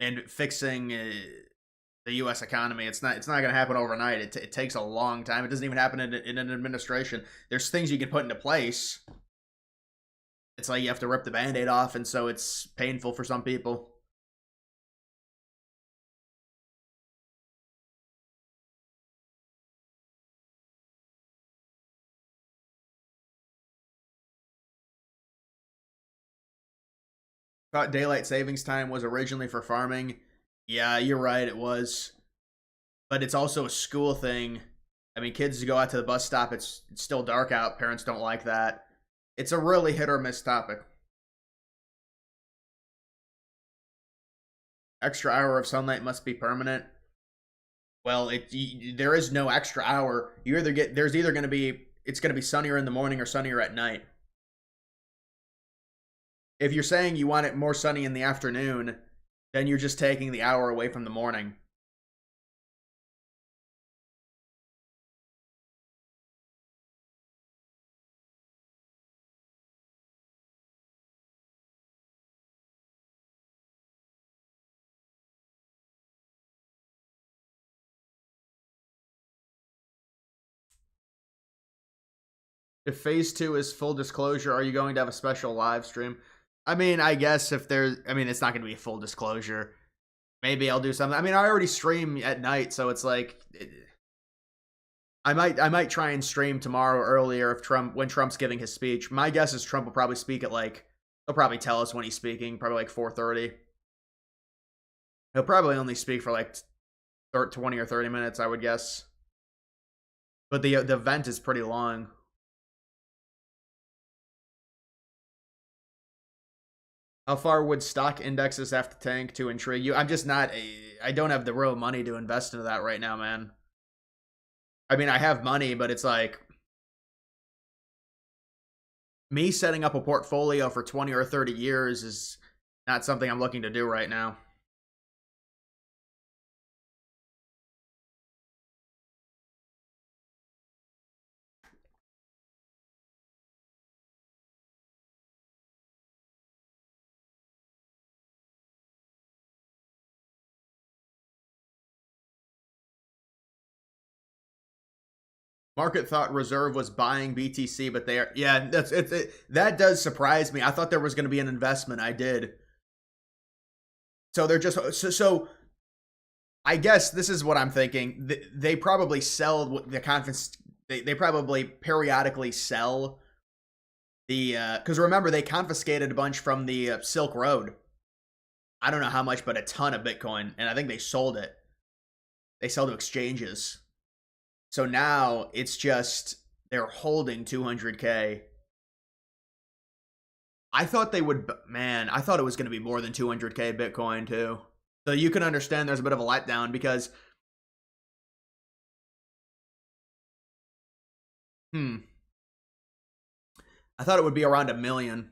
and fixing the U.S. economy. It's not going to happen overnight. It takes a long time. It doesn't even happen in an administration. There's things you can put into place. It's like you have to rip the Band-Aid off, and so it's painful for some people. Thought daylight savings time was originally for farming. Yeah, you're right, it was. But it's also a school thing. I mean, kids go out to the bus stop, it's still dark out. Parents don't like that. It's a really hit or miss topic. Extra hour of sunlight must be permanent. Well, there is no extra hour. You either get it's going to be sunnier in the morning or sunnier at night. If you're saying you want it more sunny in the afternoon, then you're just taking the hour away from the morning. If phase 2 is full disclosure, are you going to have a special live stream? I mean, I guess if there's, I mean, it's not going to be a full disclosure. Maybe I'll do something. I mean, I already stream at night, so it's like, I might try and stream tomorrow earlier if when Trump's giving his speech. My guess is Trump will probably speak at like, he'll probably tell us when he's speaking, probably like 4:30. He'll probably only speak for like 20 or 30 minutes, I would guess. But the event is pretty long. How far would stock indexes have to tank to intrigue you? I'm just not, I don't have the real money to invest into that right now, man. I mean, I have money, but it's like, me setting up a portfolio for 20 or 30 years is not something I'm looking to do right now. Market thought Reserve was buying BTC, but they are, yeah, that does surprise me. I thought there was going to be an investment. I did. So they're just, so I guess this is what I'm thinking. They probably sell the conference. They probably periodically sell the, because remember, they confiscated a bunch from the Silk Road. I don't know how much, but a ton of Bitcoin. And I think they sold it. They sell to exchanges. So now it's just, they're holding 200K. I thought they would, man, I thought it was going to be more than 200K Bitcoin too. So you can understand there's a bit of a letdown because, I thought it would be around 1 million.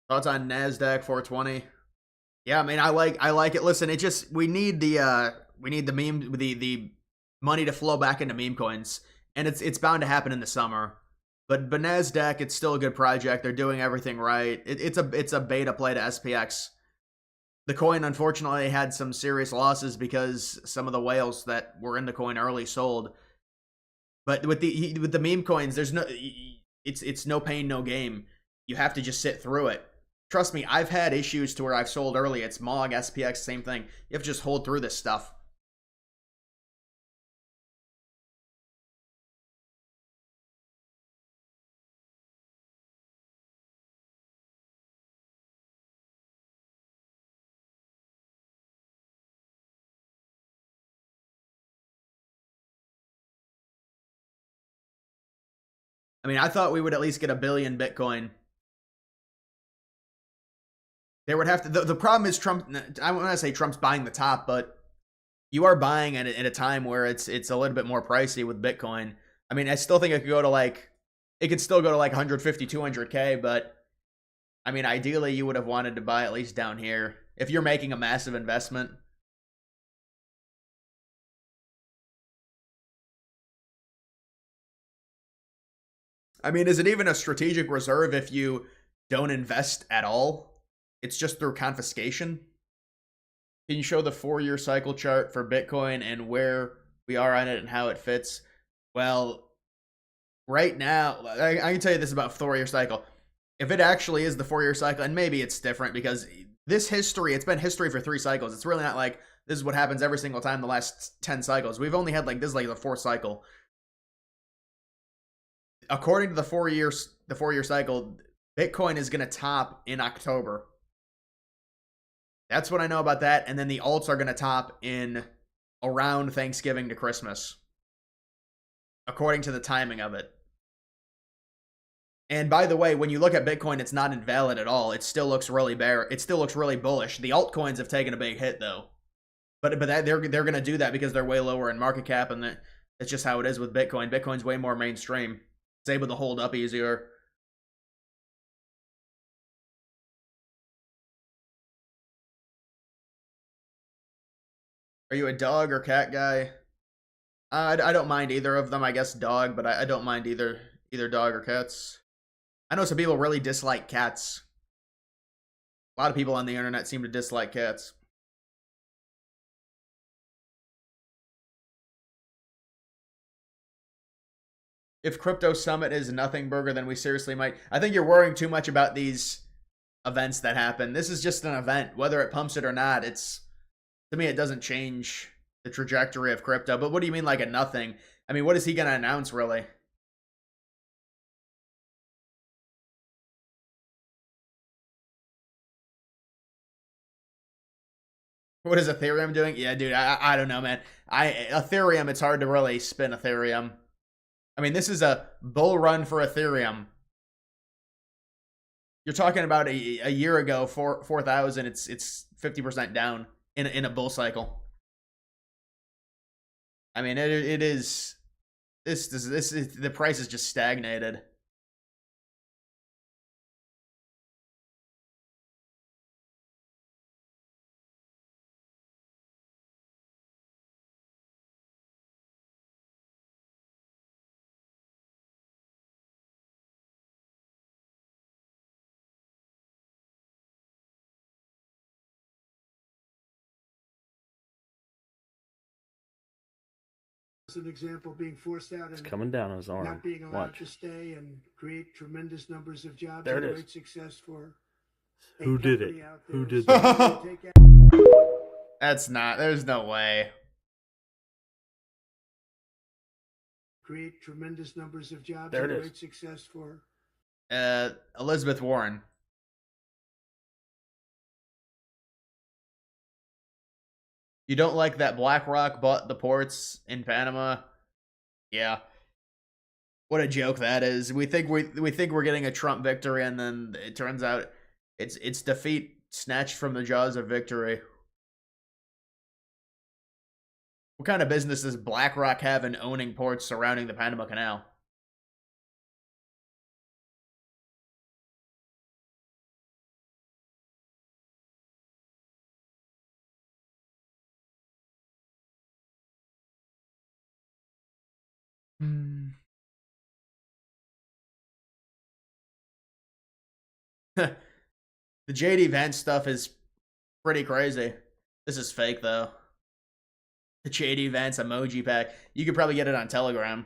Thoughts on NASDAQ 420? Yeah, I mean, I like it. Listen, it just, we need the money to flow back into meme coins, and it's bound to happen in the summer. But NASDAQ, it's still a good project. They're doing everything right. It's a beta play to SPX. The coin, unfortunately, had some serious losses because some of the whales that were in the coin early sold. But with the meme coins, there's no, it's no pain, no game. You have to just sit through it. Trust me, I've had issues to where I've sold early. It's MOG, SPX, same thing. You have to just hold through this stuff. I mean, I thought we would at least get 1 billion Bitcoin. They would have to, the problem is Trump, I want to say Trump's buying the top, but you are buying at a time where it's a little bit more pricey with Bitcoin. I mean, I still think it could go to like, it could still go to like 150, 200K, but I mean, ideally, you would have wanted to buy at least down here. If you're making a massive investment. I mean, is it even a strategic reserve if you don't invest at all? It's just through confiscation? Can you show the 4-year cycle chart for Bitcoin and where we are on it and how it fits? Well, right now, I can tell you this about 4-year cycle. If it actually is the 4-year cycle, and maybe it's different because this history, it's been history for 3 cycles. It's really not like this is what happens every single time the last 10 cycles. We've only had like this is like the 4th cycle. According to the 4-year cycle, Bitcoin is going to top in October. That's what I know about that. And then the alts are going to top in around Thanksgiving to Christmas, according to the timing of it. And by the way, when you look at Bitcoin, it's not invalid at all. It still looks really bear. It still looks really bullish. The altcoins have taken a big hit though, but they're going to do that because they're way lower in market cap, and it's just how it is with Bitcoin. Bitcoin's way more mainstream. It's able to hold up easier. Are you a dog or cat guy? I don't mind either of them. I guess dog, but I don't mind either dog or cats. I know some people really dislike cats. A lot of people on the internet seem to dislike cats. If Crypto Summit is nothing burger, then we seriously might. I think you're worrying too much about these events that happen. This is just an event. Whether it pumps it or not, to me, it doesn't change the trajectory of crypto. But what do you mean like a nothing? I mean, what is he going to announce, really? What is Ethereum doing? Yeah, dude, I don't know, man. Ethereum, it's hard to really spin Ethereum. I mean, this is a bull run for Ethereum. You're talking about a year ago, 4,000. It's 50% down in a bull cycle. I mean, it is. This is the price is just stagnated. As an example, being forced out and It's coming down on his arm. not being allowed Watch. to stay and create tremendous numbers of jobs. There it and is. great success for a Who did company it? out there. Who did So that? they take out- That's not. There's no way. create tremendous numbers of jobs There and it is. great success for Elizabeth Warren. You don't like that BlackRock bought the ports in Panama? Yeah. What a joke that is. We think we're getting a Trump victory, and then it turns out it's defeat snatched from the jaws of victory. What kind of business does BlackRock have in owning ports surrounding the Panama Canal? The JD Vance stuff is pretty crazy. This is fake, though. The JD Vance emoji pack. You could probably get it on Telegram.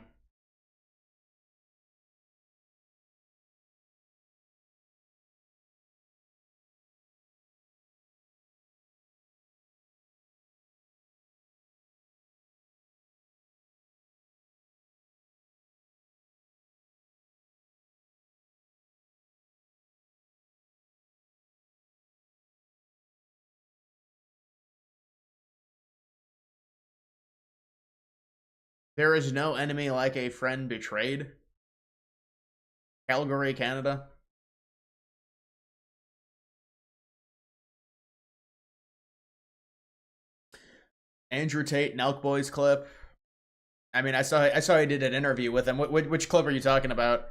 There is no enemy like a friend betrayed. Calgary, Canada. Andrew Tate, Nelk Boys clip. I mean, I saw he did an interview with him. Which clip are you talking about?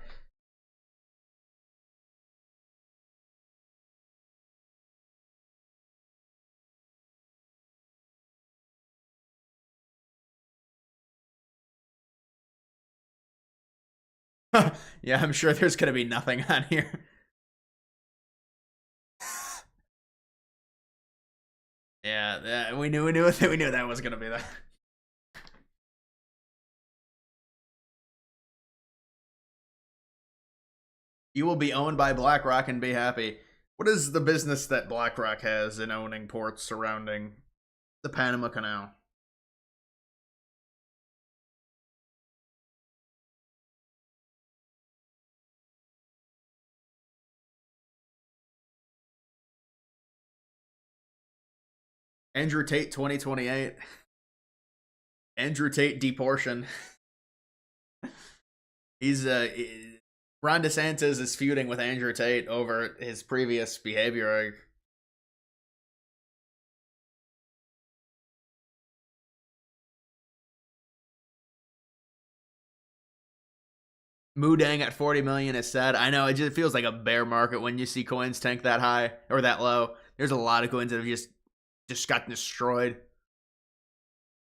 Yeah, I'm sure there's gonna be nothing on here. Yeah, we knew that was gonna be that. You will be owned by BlackRock and be happy. What is the business that BlackRock has in owning ports surrounding the Panama Canal? Andrew Tate 2028. Andrew Tate deportation. He's Ron DeSantis is feuding with Andrew Tate over his previous behavior. Moodang at 40 million is sad. I know, it just feels like a bear market when you see coins tank that high or that low. There's a lot of coins that have just got destroyed.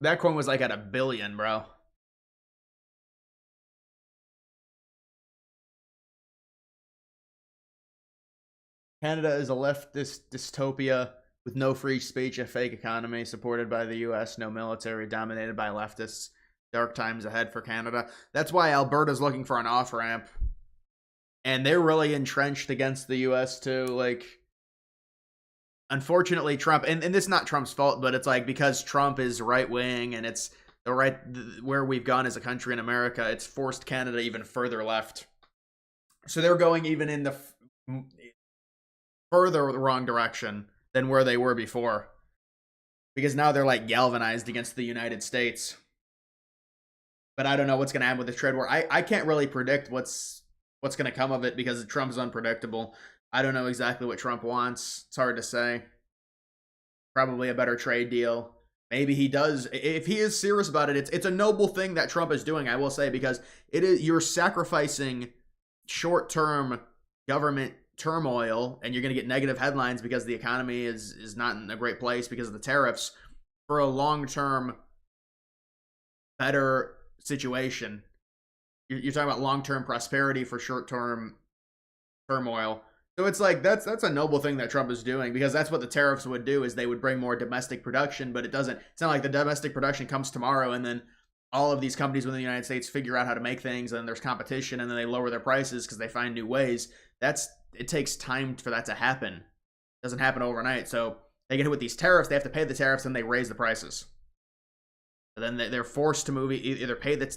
That coin was like at $1 billion, bro. Canada is a leftist dystopia with no free speech, a fake economy supported by the US, no military, dominated by leftists. Dark times ahead for Canada. That's why Alberta's looking for an off-ramp. And they're really entrenched against the US too. Like, unfortunately, Trump, and this is not Trump's fault, but it's like because Trump is right-wing and it's the right where we've gone as a country in America, it's forced Canada even further left. So they're going even in the further wrong direction than where they were before. Because now they're like galvanized against the United States. But I don't know what's going to happen with this trade war. I can't really predict what's going to come of it because Trump's unpredictable. I don't know exactly what Trump wants. It's hard to say. Probably a better trade deal. Maybe he does. If he is serious about it, it's a noble thing that Trump is doing, I will say, because you're sacrificing short-term government turmoil and you're going to get negative headlines because the economy is not in a great place because of the tariffs for a long-term better situation. You're talking about long-term prosperity for short-term turmoil. So it's like that's a noble thing that Trump is doing because that's what the tariffs would do is they would bring more domestic production, but it's not like the domestic production comes tomorrow and then all of these companies within the United States figure out how to make things and there's competition and then they lower their prices because they find new ways. It takes time for that to happen. It doesn't happen overnight. So they get hit with these tariffs, they have to pay the tariffs and they raise the prices. Then they're forced to move either pay the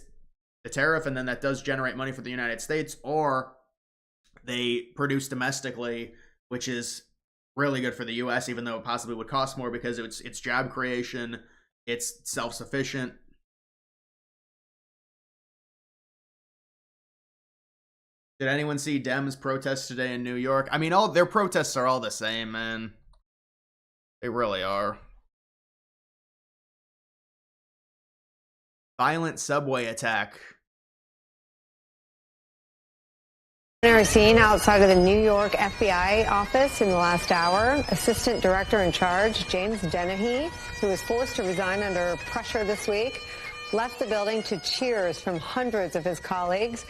tariff and then that does generate money for the United States, or they produce domestically, which is really good for the U.S., even though it possibly would cost more because it's job creation, it's self-sufficient. Did anyone see Dems protests today in New York? I mean, all their protests are all the same, man. They really are. Violent subway attack. Scene outside of the New York FBI office in the last hour. Assistant Director in Charge, James Dennehy, who was forced to resign under pressure this week, left the building to cheers from hundreds of his colleagues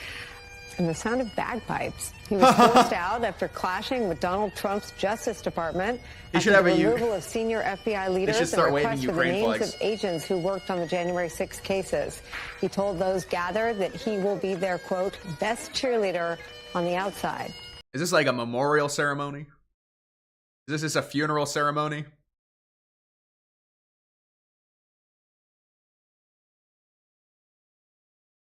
and the sound of bagpipes. He was forced out after clashing with Donald Trump's Justice Department. He should have the removal of senior FBI leaders and request for the names of agents who worked on the January 6 cases. He told those gathered that he will be their, quote, best cheerleader on the outside. Is this like a memorial ceremony? Is this a funeral ceremony?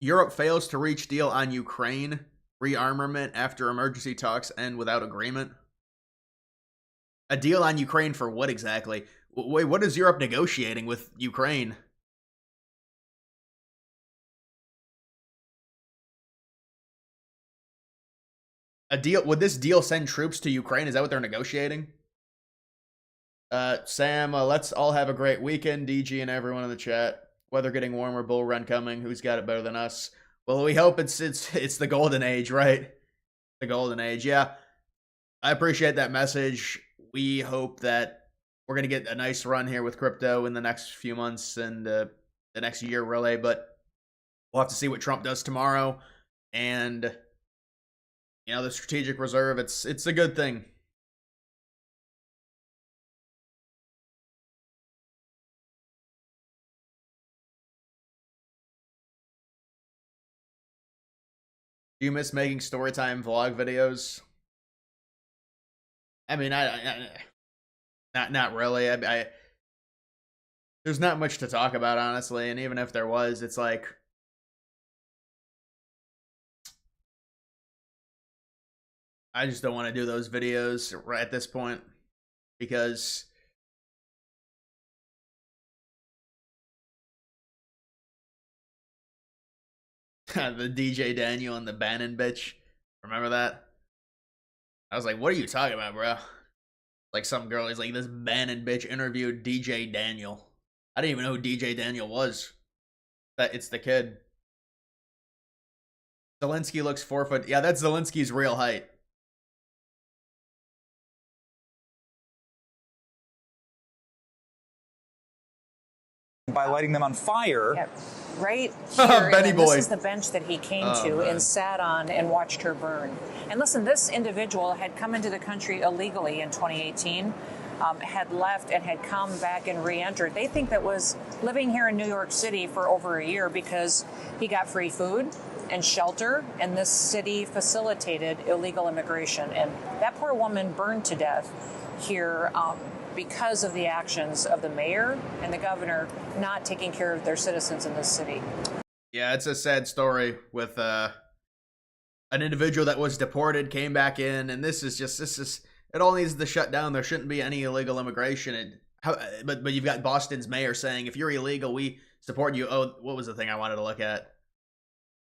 Europe fails to reach deal on Ukraine rearmament after emergency talks end without agreement. A deal on Ukraine for what exactly? Wait, what is Europe negotiating with Ukraine? A deal? Would this deal send troops to Ukraine? Is that what they're negotiating? Sam, let's all have a great weekend. DG and everyone in the chat. Weather getting warmer, bull run coming. Who's got it better than us? Well, we hope it's the golden age, right? The golden age, yeah. I appreciate that message. We hope that we're gonna get a nice run here with crypto in the next few months and the next year, really. But we'll have to see what Trump does tomorrow. And you know, the strategic reserve, it's a good thing. Do you miss making storytime vlog videos? I mean, not really. There's not much to talk about, honestly, and even if there was, it's like, I just don't want to do those videos right at this point, because the DJ Daniel and the Bannon bitch, remember that? I was like, what are you talking about, bro? Like, some girl is like, this Bannon bitch interviewed DJ Daniel. I didn't even know who DJ Daniel was. That it's the kid. Zelensky looks 4 foot. Yeah, that's Zelensky's real height. By lighting them on fire. Yep. Right here, Benny boy. This is the bench that he came to and sat on and watched her burn. And listen, this individual had come into the country illegally in 2018, had left and had come back and re-entered. They think that was living here in New York City for over a year because he got free food and shelter, and this city facilitated illegal immigration. And that poor woman burned to death here because of the actions of the mayor and the governor not taking care of their citizens in this city. Yeah, it's a sad story with an individual that was deported, came back in, and this is it all needs to shut down. There shouldn't be any illegal immigration. But you've got Boston's mayor saying, if you're illegal, we support you. Oh, what was the thing I wanted to look at?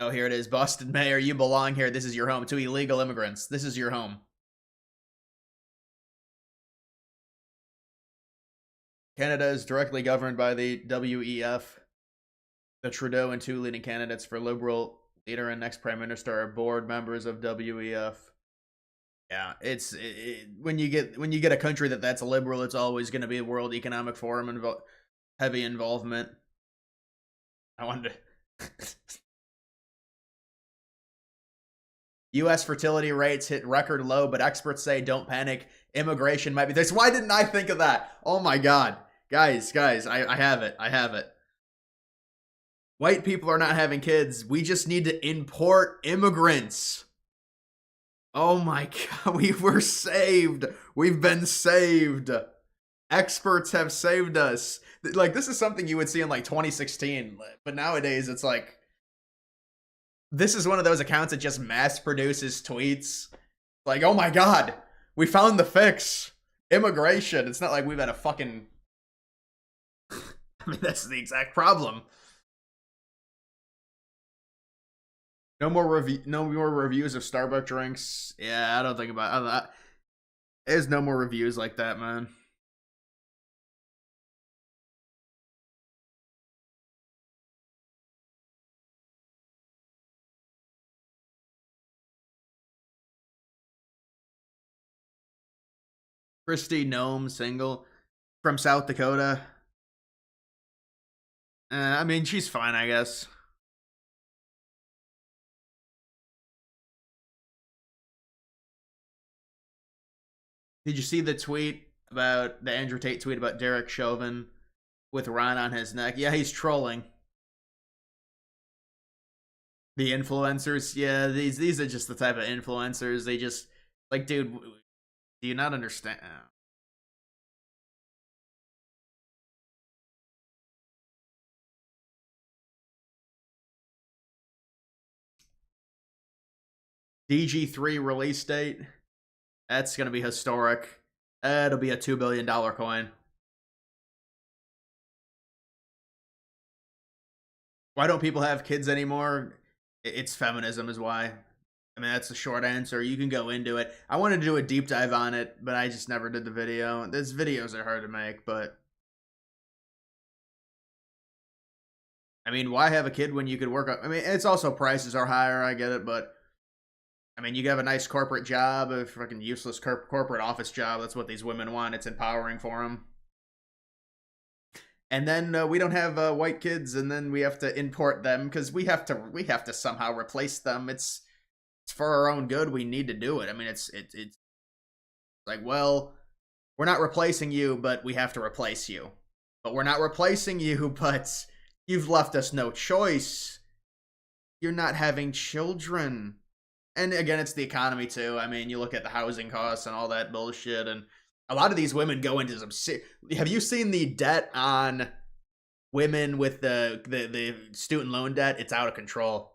Oh, here it is. Boston mayor, you belong here. This is your home. To illegal immigrants, this is your home. Canada is directly governed by the WEF. The Trudeau and 2 leading candidates for Liberal leader and next prime minister are board members of WEF. Yeah, when you get a country that's liberal, it's always going to be a World Economic Forum heavy involvement. I wanted to. U.S. fertility rates hit record low, but experts say don't panic. Immigration might be this. Why didn't I think of that? Oh my God. Guys, I have it. White people are not having kids. We just need to import immigrants. Oh my God, we were saved. We've been saved. Experts have saved us. Like, this is something you would see in like 2016, but nowadays it's like, this is one of those accounts that just mass produces tweets. Like, oh my God, we found the fix. Immigration. It's not like we've had a fucking... I mean, that's the exact problem. No more reviews of Starbucks drinks. Yeah, I don't think about that. There's no more reviews like that, man. Christy Nome, single, from South Dakota. I mean, she's fine, I guess. Did you see the tweet about the Andrew Tate tweet about Derek Chauvin with Ron on his neck? Yeah, he's trolling. The influencers, yeah, these are just the type of influencers. They just, like, dude, do you not understand? DG3 release date. That's going to be historic. It'll be a $2 billion coin. Why don't people have kids anymore? It's feminism is why. I mean, that's the short answer. You can go into it. I wanted to do a deep dive on it, but I just never did the video. These videos are hard to make, but... I mean, why have a kid when you could work on... I mean, it's also prices are higher, I get it, but... I mean, you have a nice corporate job, a fucking useless corporate office job. That's what these women want. It's empowering for them. and then we don't have white kids, and then we have to import them because we have to somehow replace them. It's for our own good. We need to do it. I mean, it's like, well, we're not replacing you, but we have to replace you. But we're not replacing you, but you've left us no choice. You're not having children. And again, it's the economy too. I mean, you look at the housing costs and all that bullshit, and a lot of these women go into some. Have you seen the debt on women with the student loan debt? It's out of control.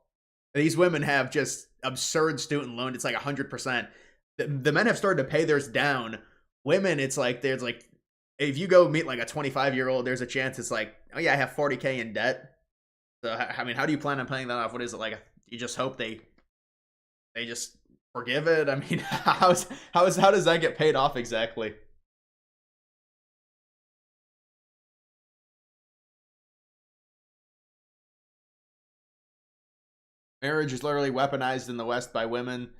These women have just absurd student loan. It's like 100%. The men have started to pay theirs down. Women, it's like there's like, if you go meet like a 25-year-old, there's a chance it's like, oh yeah, I have 40K in debt. So I mean, how do you plan on paying that off? What is it like? You just hope they just forgive it? I mean, how does that get paid off exactly? Marriage is literally weaponized in the West by women.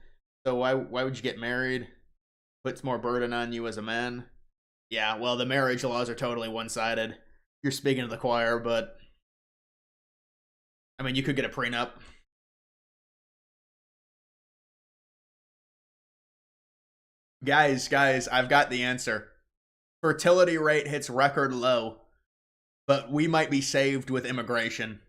So why would you get married? Puts more burden on you as a man. Yeah, well, the marriage laws are totally one-sided. You're speaking to the choir, but I mean, you could get a prenup. Guys, I've got the answer. Fertility rate hits record low, but we might be saved with immigration.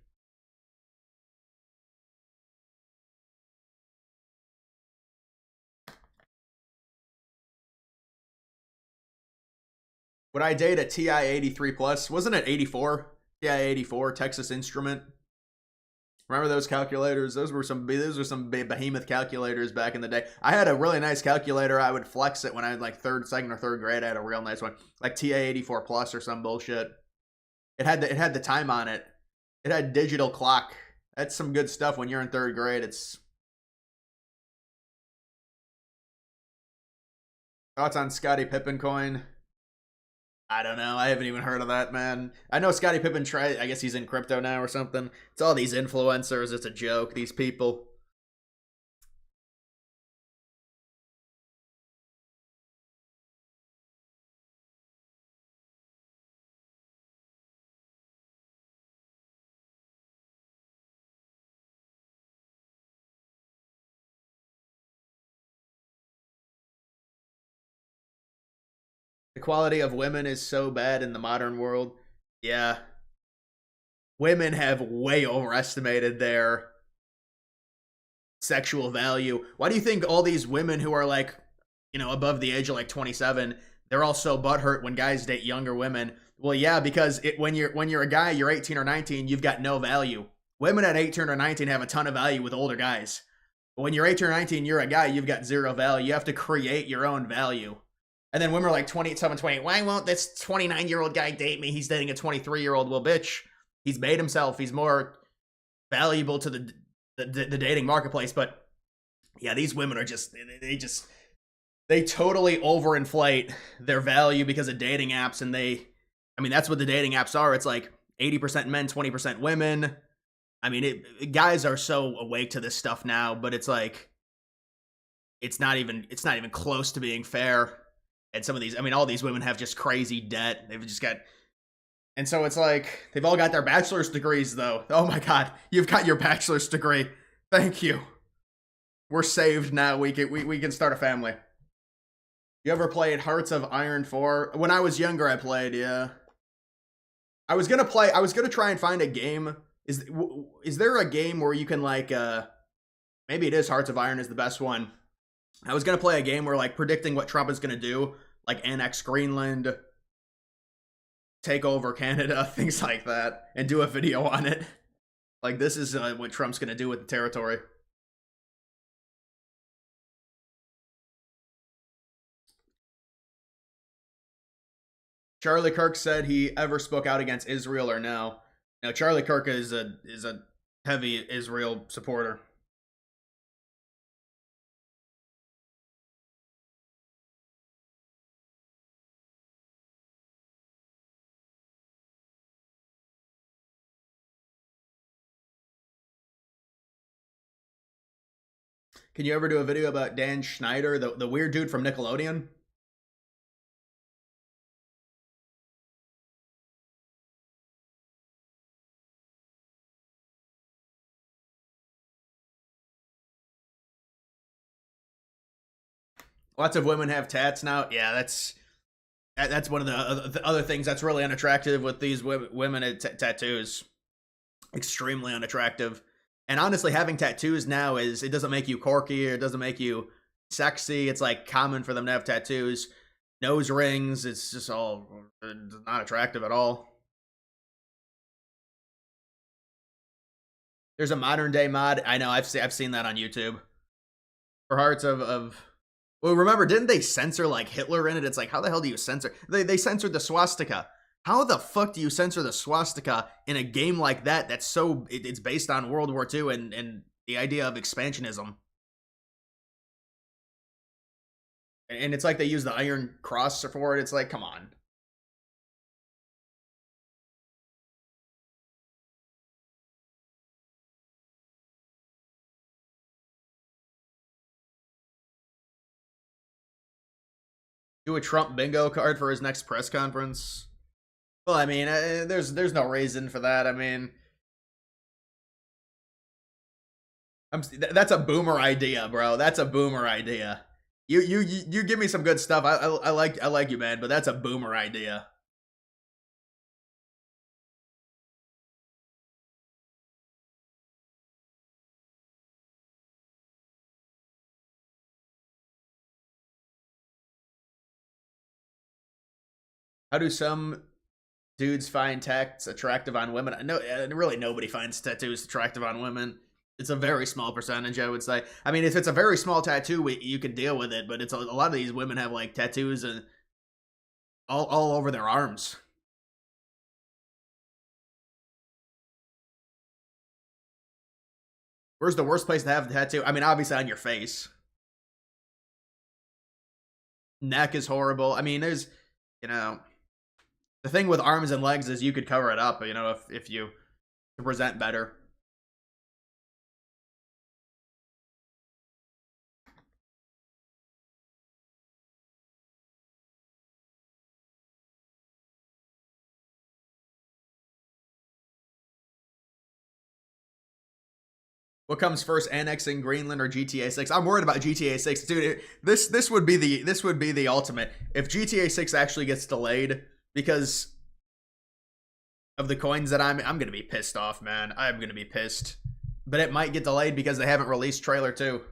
Would I date a TI-83 Plus? Wasn't it 84? TI-84 Texas Instrument. Remember those calculators? Those were some behemoth calculators back in the day. I had a really nice calculator. I would flex it when I had like second or third grade. I had a real nice one, like TI-84 Plus or some bullshit. It had the time on it. It had digital clock. That's some good stuff when you're in third grade. It's thoughts on Scottie Pippen coin. I don't know. I haven't even heard of that, man. I know Scottie Pippen tried. I guess he's in crypto now or something. It's all these influencers. It's a joke. These people. The quality of women is so bad in the modern world. Yeah. Women have way overestimated their sexual value. Why do you think all these women who are like, above the age of like 27, they're all so butthurt when guys date younger women? Well, yeah, because when you're a guy, you're 18 or 19, you've got no value. Women at 18 or 19 have a ton of value with older guys. But when you're 18 or 19, you're a guy, you've got zero value. You have to create your own value. And then women are like 27, 28. Why won't this 29-year-old guy date me? He's dating a 23-year-old. Well, bitch, he's made himself. He's more valuable to the dating marketplace. But yeah, these women are they totally overinflate their value because of dating apps. And that's what the dating apps are. It's like 80% men, 20% women. I mean, guys are so awake to this stuff now, but it's like, it's not even close to being fair. And some of these, all these women have just crazy debt. They've just got, and so it's like, they've all got their bachelor's degrees though. Oh my God, you've got your bachelor's degree. Thank you. We're saved now. We can start a family. You ever played Hearts of Iron 4? When I was younger, I played, yeah. I was gonna try and find a game. Is there a game where you can like, maybe it is Hearts of Iron is the best one. I was going to play a game where, like, predicting what Trump is going to do, like annex Greenland, take over Canada, things like that, and do a video on it. Like, this is what Trump's going to do with the territory. Charlie Kirk said he ever spoke out against Israel or no. Now, Charlie Kirk is a heavy Israel supporter. Can you ever do a video about Dan Schneider, the weird dude from Nickelodeon? Lots of women have tats now. Yeah, that's one of the other things that's really unattractive with these women at tattoos. Extremely unattractive. And honestly, having tattoos now it doesn't make you quirky, or it doesn't make you sexy. It's like common for them to have tattoos. Nose rings, it's just all not attractive at all. There's a modern day mod. I know, I've seen that on YouTube. For hearts of well, remember, didn't they censor like Hitler in it? It's like, how the hell do you censor? They censored the swastika. How the fuck do you censor the swastika in a game like that? That's so it's based on World War II and the idea of expansionism. And it's like they use the Iron Cross for it. It's like, come on. Do a Trump bingo card for his next press conference. Well, I mean, there's no reason for that. I mean, that's a boomer idea, bro. That's a boomer idea. You give me some good stuff. I like you, man, but that's a boomer idea. How do some dudes find tats attractive on women? No, really nobody finds tattoos attractive on women. It's a very small percentage, I would say. I mean, if it's a very small tattoo, you can deal with it, but it's a lot of these women have like tattoos and all over their arms. Where's the worst place to have a tattoo? I mean, obviously on your face. Neck is horrible. I mean, there's, you know, the thing with arms and legs is you could cover it up, you know, if you present better. What comes first, annexing Greenland or GTA 6? I'm worried about GTA 6, dude. This would be the ultimate if GTA 6 actually gets delayed because of the coins that I'm gonna be pissed off, man. I'm gonna be pissed, but it might get delayed because they haven't released trailer 2.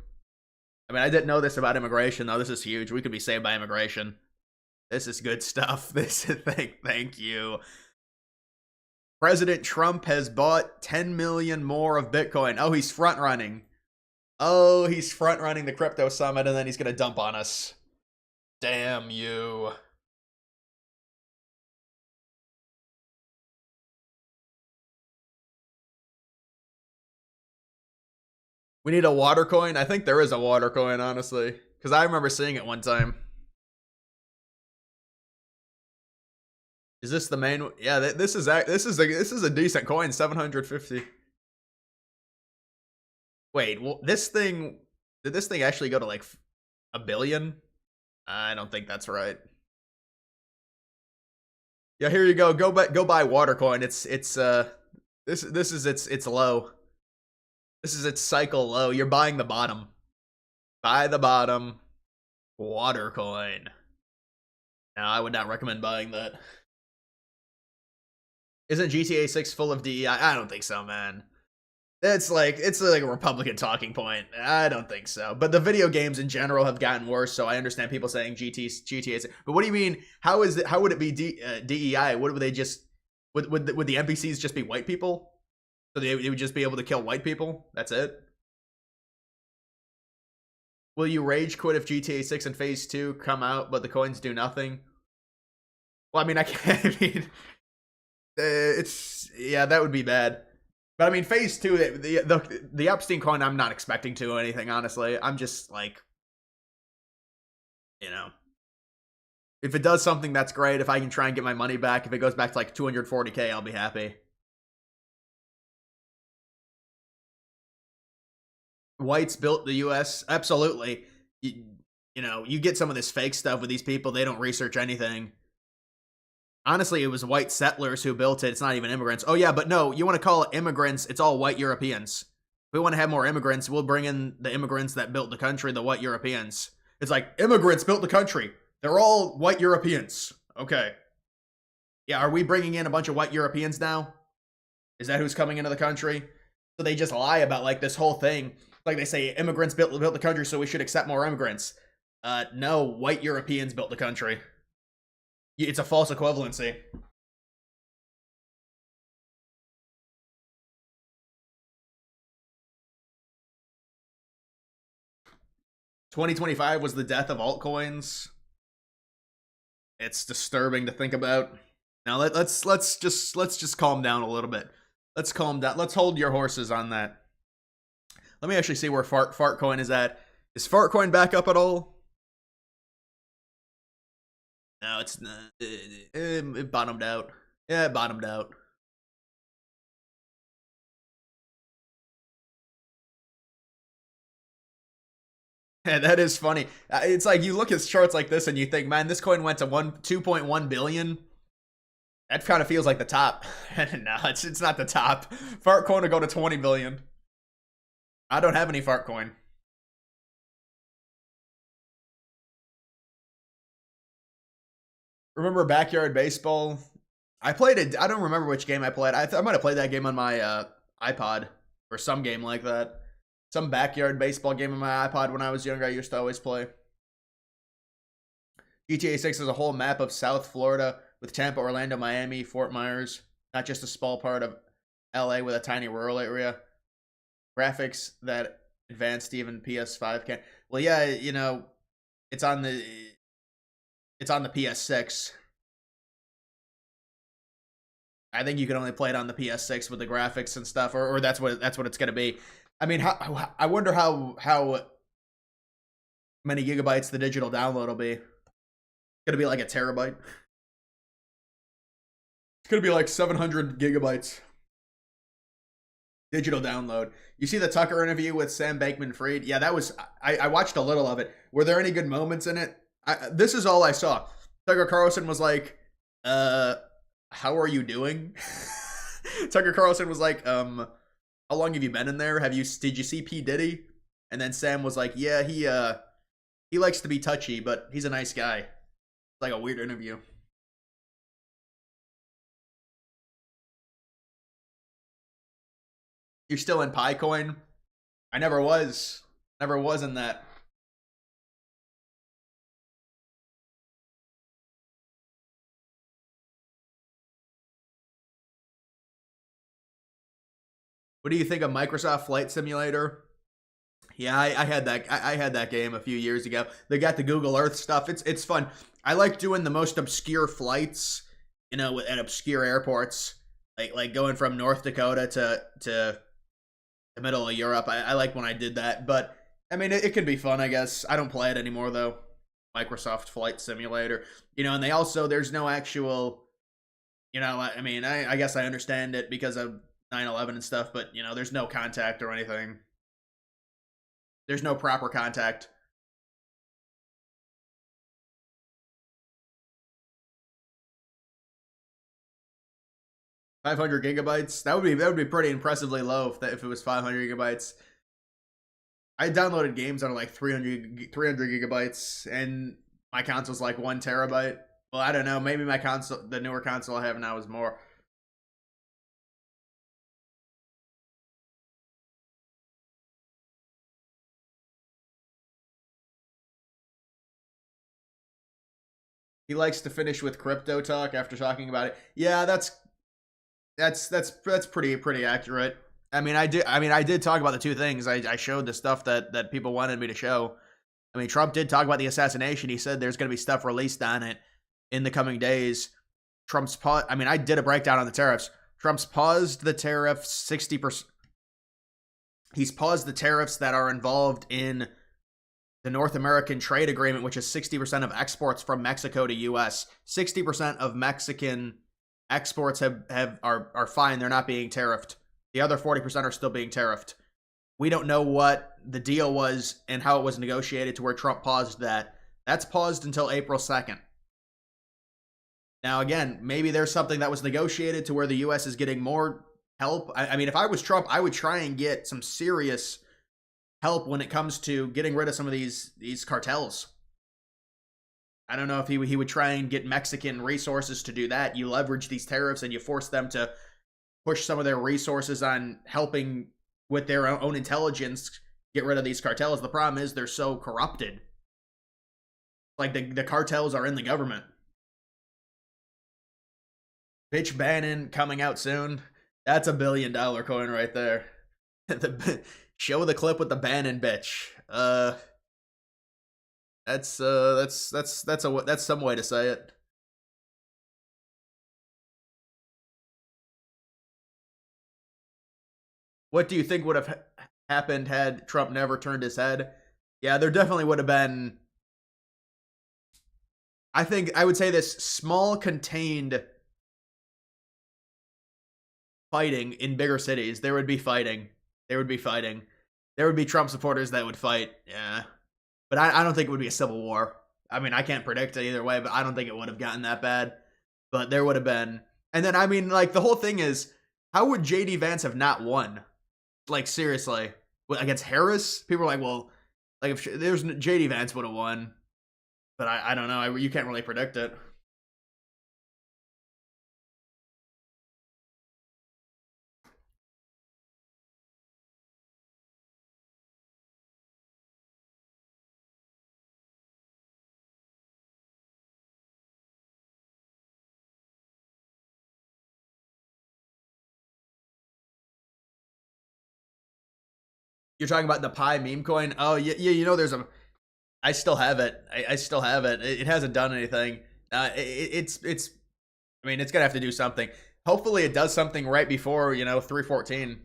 I mean, I didn't know this about immigration though. This is huge. We could be saved by immigration. This is good stuff. Thank you. President Trump has bought 10 million more of Bitcoin. Oh, he's front running. Oh, he's front running the crypto summit and then he's going to dump on us. Damn you. We need a water coin. I think there is a water coin, honestly, because I remember seeing it one time. Is this the main? Yeah, this is a decent coin, 750. Wait, well, did this thing actually go to like a billion? I don't think that's right. Yeah, here you go. Go buy Watercoin. This is its low. This is its cycle low. You're buying the bottom. Buy the bottom. Watercoin. No, I would not recommend buying that. Isn't GTA 6 full of DEI? I don't think so, man. It's like a Republican talking point. I don't think so. But the video games in general have gotten worse, so I understand people saying GTA 6. But what do you mean? How would it be DEI? What would they just would the NPCs just be white people? So they would just be able to kill white people? That's it? Will you rage quit if GTA 6 and Phase 2 come out, but the coins do nothing? Well, I mean, yeah, that would be bad. But I mean, Phase 2, the Epstein coin, I'm not expecting to anything, honestly. I'm just like, you know, if it does something, that's great. If I can try and get my money back, if it goes back to like 240K, I'll be happy. Whites built the US, absolutely. You know, you get some of this fake stuff with these people, they don't research anything. Honestly, it was white settlers who built it. It's not even immigrants. Oh yeah, but no, you want to call it immigrants, it's all white Europeans. If we want to have more immigrants, we'll bring in the immigrants that built the country, the white Europeans. It's like immigrants built the country. They're all white Europeans. Okay. Yeah, are we bringing in a bunch of white Europeans now? Is that who's coming into the country? So they just lie about like this whole thing. Like they say immigrants built the country, so we should accept more immigrants. No, white Europeans built the country. It's a false equivalency. $2025 was the death of altcoins. It's disturbing to think about. Now let's just calm down a little bit. Let's calm down. Let's hold your horses on that. Let me actually see where Fartcoin is at. Is Fartcoin back up at all? No, it's not. It bottomed out. Yeah, it bottomed out. Yeah, that is funny. It's like you look at charts like this and you think, man, this coin went to 2.1 billion. That kind of feels like the top. No, it's not the top. Fartcoin will go to 20 billion. I don't have any Fartcoin. Remember Backyard Baseball? I played it. I don't remember which game I played. I might have played that game on my iPod or some game like that. Some Backyard Baseball game on my iPod when I was younger. I used to always play. GTA 6 is a whole map of South Florida with Tampa, Orlando, Miami, Fort Myers. Not just a small part of LA with a tiny rural area. Graphics that advanced even PS5 can. Well, yeah, you know, it's on the PS6. I think you can only play it on the PS6 with the graphics and stuff, or that's what it's gonna be. I mean, I wonder how many gigabytes the digital download will be. It's gonna be like a terabyte. It's gonna be like 700 gigabytes. Digital download. You see the Tucker interview with Sam Bankman-Fried? Yeah, that was. I watched a little of it. Were there any good moments in it? This is all I saw. Tucker Carlson was like, how are you doing? Tucker Carlson was like, how long have you been in there? Did you see P. Diddy? And then Sam was like, yeah, he likes to be touchy, but he's a nice guy. It's like a weird interview. You're still in Picoin? I never was. Never was in that. What do you think of Microsoft Flight Simulator? Yeah, I had that. I had that game a few years ago. They got the Google Earth stuff. It's fun. I like doing the most obscure flights, you know, at obscure airports, like going from North Dakota to the middle of Europe. I like when I did that, but I mean, it can be fun, I guess. I don't play it anymore though. Microsoft Flight Simulator, you know, and they also there's no actual, you know, I mean, I guess I understand it because of 9/11 and stuff, but you know, there's no contact or anything. There's no proper contact. $500 gigabytes. That would be pretty impressively low if it was 500 gigabytes. I downloaded games that are like 300 gigabytes, and my console's like 1 terabyte. Well, I don't know. Maybe my console, the newer console I have now, is more. He likes to finish with crypto talk after talking about it. Yeah, that's pretty accurate. I mean, I did talk about the two things. I showed the stuff that people wanted me to show. I mean, Trump did talk about the assassination. He said there's going to be stuff released on it in the coming days. I did a breakdown on the tariffs. Trump's paused the tariffs 60%. He's paused the tariffs that are involved in the North American trade agreement, which is 60% of exports from Mexico to U.S. 60% of Mexican exports are fine. They're not being tariffed. The other 40% are still being tariffed. We don't know what the deal was and how it was negotiated to where Trump paused that. That's paused until April 2nd. Now, again, maybe there's something that was negotiated to where the U.S. is getting more help. I mean, if I was Trump, I would try and get some serious help when it comes to getting rid of some of these cartels. I don't know if he would try and get Mexican resources to do that. You leverage these tariffs and you force them to push some of their resources on helping with their own intelligence get rid of these cartels. The problem is they're so corrupted. Like the cartels are in the government. Bitch Bannon coming out soon. That's $1 billion coin right there. Show the clip with the Bannon bitch. That's some way to say it. What do you think would have happened had Trump never turned his head? Yeah, there definitely would have been. I would say this: small, contained fighting in bigger cities. There would be fighting. There would be Trump supporters that would fight. Yeah. But I don't think it would be a civil war. I mean, I can't predict it either way, but I don't think it would have gotten that bad. But there would have been. And then, I mean, like, the whole thing is, how would J.D. Vance have not won? Like, seriously. Against Harris? People are like, well, like, if there's J.D. Vance would have won. But I don't know. You can't really predict it. You're talking about the Pi meme coin? Oh, yeah, you know there's a... I still have it. I still have it. It hasn't done anything. It's I mean, it's going to have to do something. Hopefully it does something right before, 314.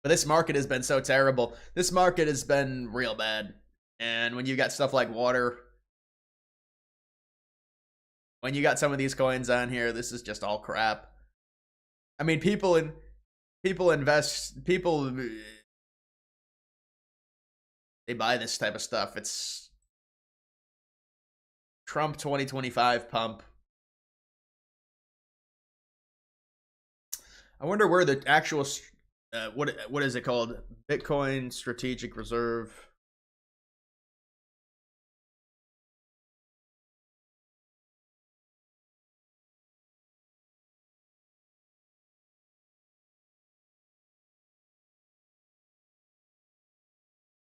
But this market has been so terrible. This market has been real bad. And when you got stuff like water... When you got some of these coins on here, this is just all crap. I mean, people invest... They buy this type of stuff. It's Trump 2025 pump. I wonder where the actual what is it called? Bitcoin Strategic Reserve.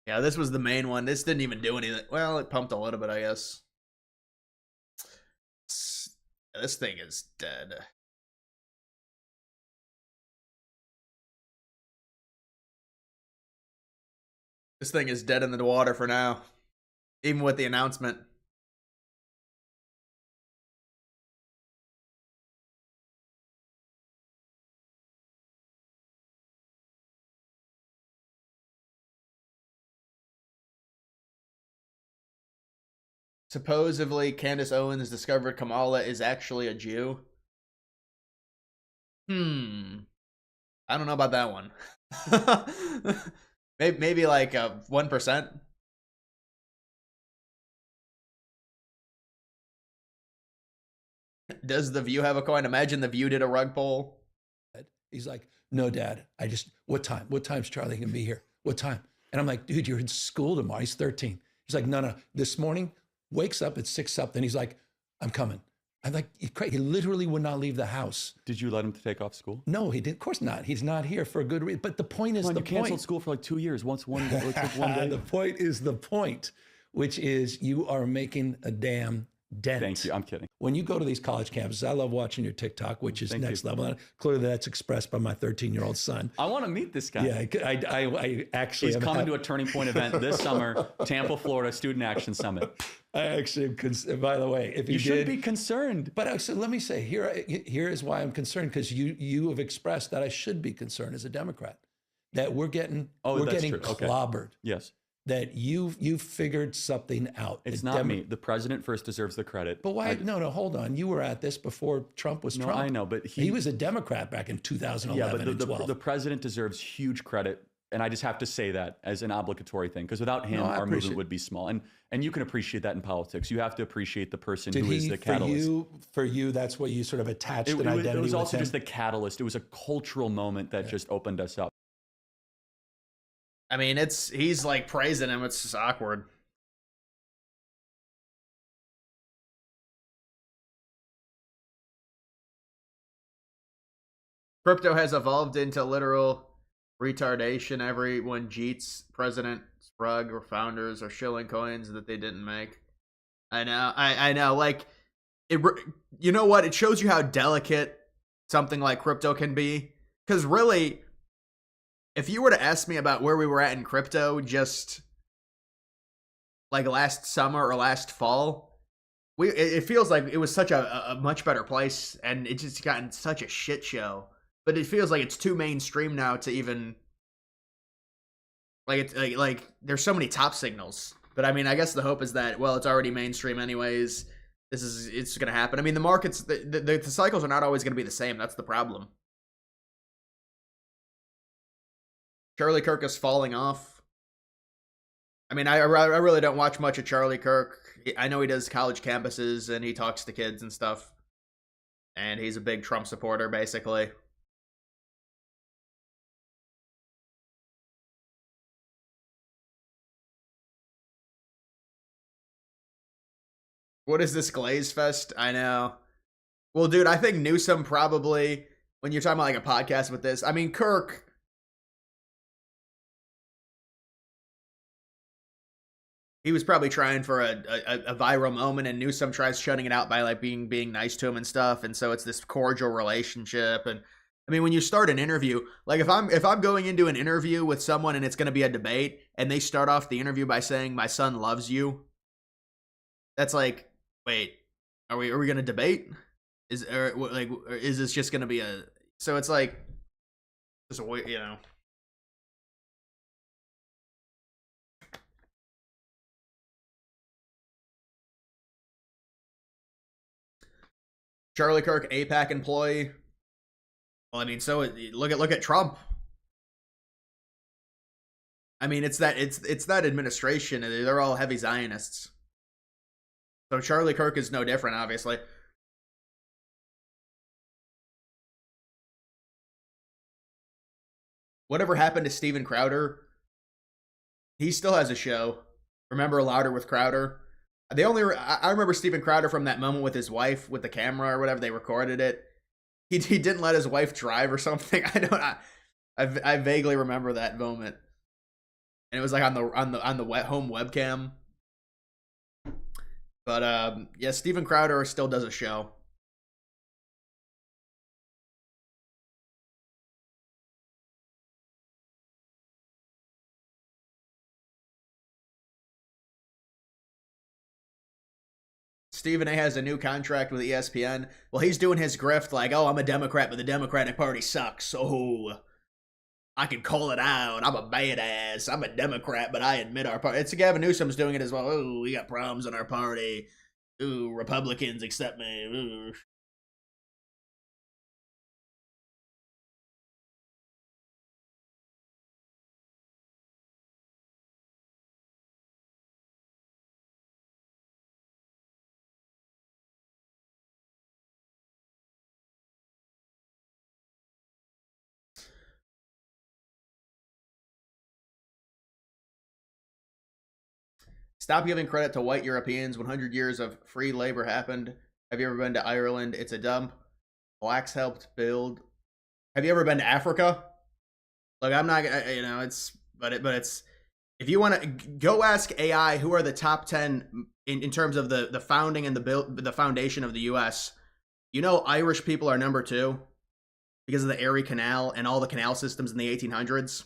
Yeah, this was the main one. This didn't even do anything. Well, it pumped a little bit, I guess. This thing is dead. This thing is dead in the water for now. Even with the announcement. Supposedly, Candace Owens discovered Kamala is actually a Jew. I don't know about that one. maybe like 1%. Does The View have a coin? Imagine The View did a rug pull. He's like, no, Dad, what time? What time's Charlie gonna be here? What time? And I'm like, dude, you're in school tomorrow. He's 13. He's like, no, this morning, wakes up at 6 something. He's like, I'm coming. I'm like, he literally would not leave the house. Did you let him take off school? No, he did. Of course not. He's not here for a good reason. But the point is, you canceled school for like 2 years. One day. The point is the point, which is you are making a damn dent. Thank you. I'm kidding. When you go to these college campuses, I love watching your TikTok, which is next level. And clearly, that's expressed by my 13-year-old son. I want to meet this guy. Yeah, I actually. He's coming to a Turning Point event this summer, Tampa, Florida, Student Action Summit. I actually am by the way, if you should be concerned. But so let me say, here is why I'm concerned, because you have expressed that I should be concerned as a Democrat, that we're getting clobbered. Okay. Yes. That you've figured something out. It's not me. The president first deserves the credit. But why? No, hold on. You were at this before Trump was Trump. I know, but he was a Democrat back in 2011 and 12. The president deserves huge credit. And I just have to say that as an obligatory thing, because without him, our movement would be small. And you can appreciate that in politics. You have to appreciate the person who is the catalyst. For you, that's what you sort of attached an identity with. It was also just the catalyst. It was a cultural moment that just opened us up. I mean, he's like praising him. It's just awkward. Crypto has evolved into literal retardation. Everyone jeets President Sprague or founders are shilling coins that they didn't make. I know. I know. Like, you know what? It shows you how delicate something like crypto can be. Because really, if you were to ask me about where we were at in crypto just like last summer or last fall, it feels like it was such a much better place, and it just gotten such a shit show. But it feels like it's too mainstream now to even like it's like there's so many top signals. But I mean, I guess the hope is that, well, it's already mainstream anyways. It's going to happen. I mean, the markets, the cycles are not always going to be the same. That's the problem. Charlie Kirk is falling off. I mean, I really don't watch much of Charlie Kirk. I know he does college campuses and he talks to kids and stuff. And he's a big Trump supporter, basically. What is this Glaze Fest? I know. Well, dude, I think Newsom probably, when you're talking about like a podcast with this, I mean, Kirk, he was probably trying for a viral moment, and Newsom tries shutting it out by like being nice to him and stuff, and so it's this cordial relationship. And I mean, when you start an interview, like if I'm going into an interview with someone and it's going to be a debate, and they start off the interview by saying "My son loves you," that's like, wait, are we going to debate? Is this just going to be a? So it's like, just you know. Charlie Kirk, APAC employee. Well, I mean, so look at Trump. I mean, it's that administration. They're all heavy Zionists. So Charlie Kirk is no different, obviously. Whatever happened to Steven Crowder? He still has a show. Remember Louder with Crowder? I remember Steven Crowder from that moment with his wife with the camera or whatever. They recorded it. He didn't let his wife drive or something. I vaguely remember that moment, and it was like on the home webcam. But yeah, Steven Crowder still does a show. Stephen A has a new contract with ESPN. Well, he's doing his grift like, oh, I'm a Democrat, but the Democratic Party sucks. Oh, I can call it out. I'm a badass. I'm a Democrat, but I admit our party. It's Gavin Newsom's doing it as well. Oh, we got problems in our party. Ooh, Republicans accept me. Ooh. Stop giving credit to white Europeans. 100 years of free labor happened. Have you ever been to Ireland? It's a dump. Blacks helped build. Have you ever been to Africa? Look, I'm not, you know, but it's, if you want to go ask AI who are the top 10 in terms of the founding and the foundation of the US, you know, Irish people are number 2 because of the Erie Canal and all the canal systems in the 1800s.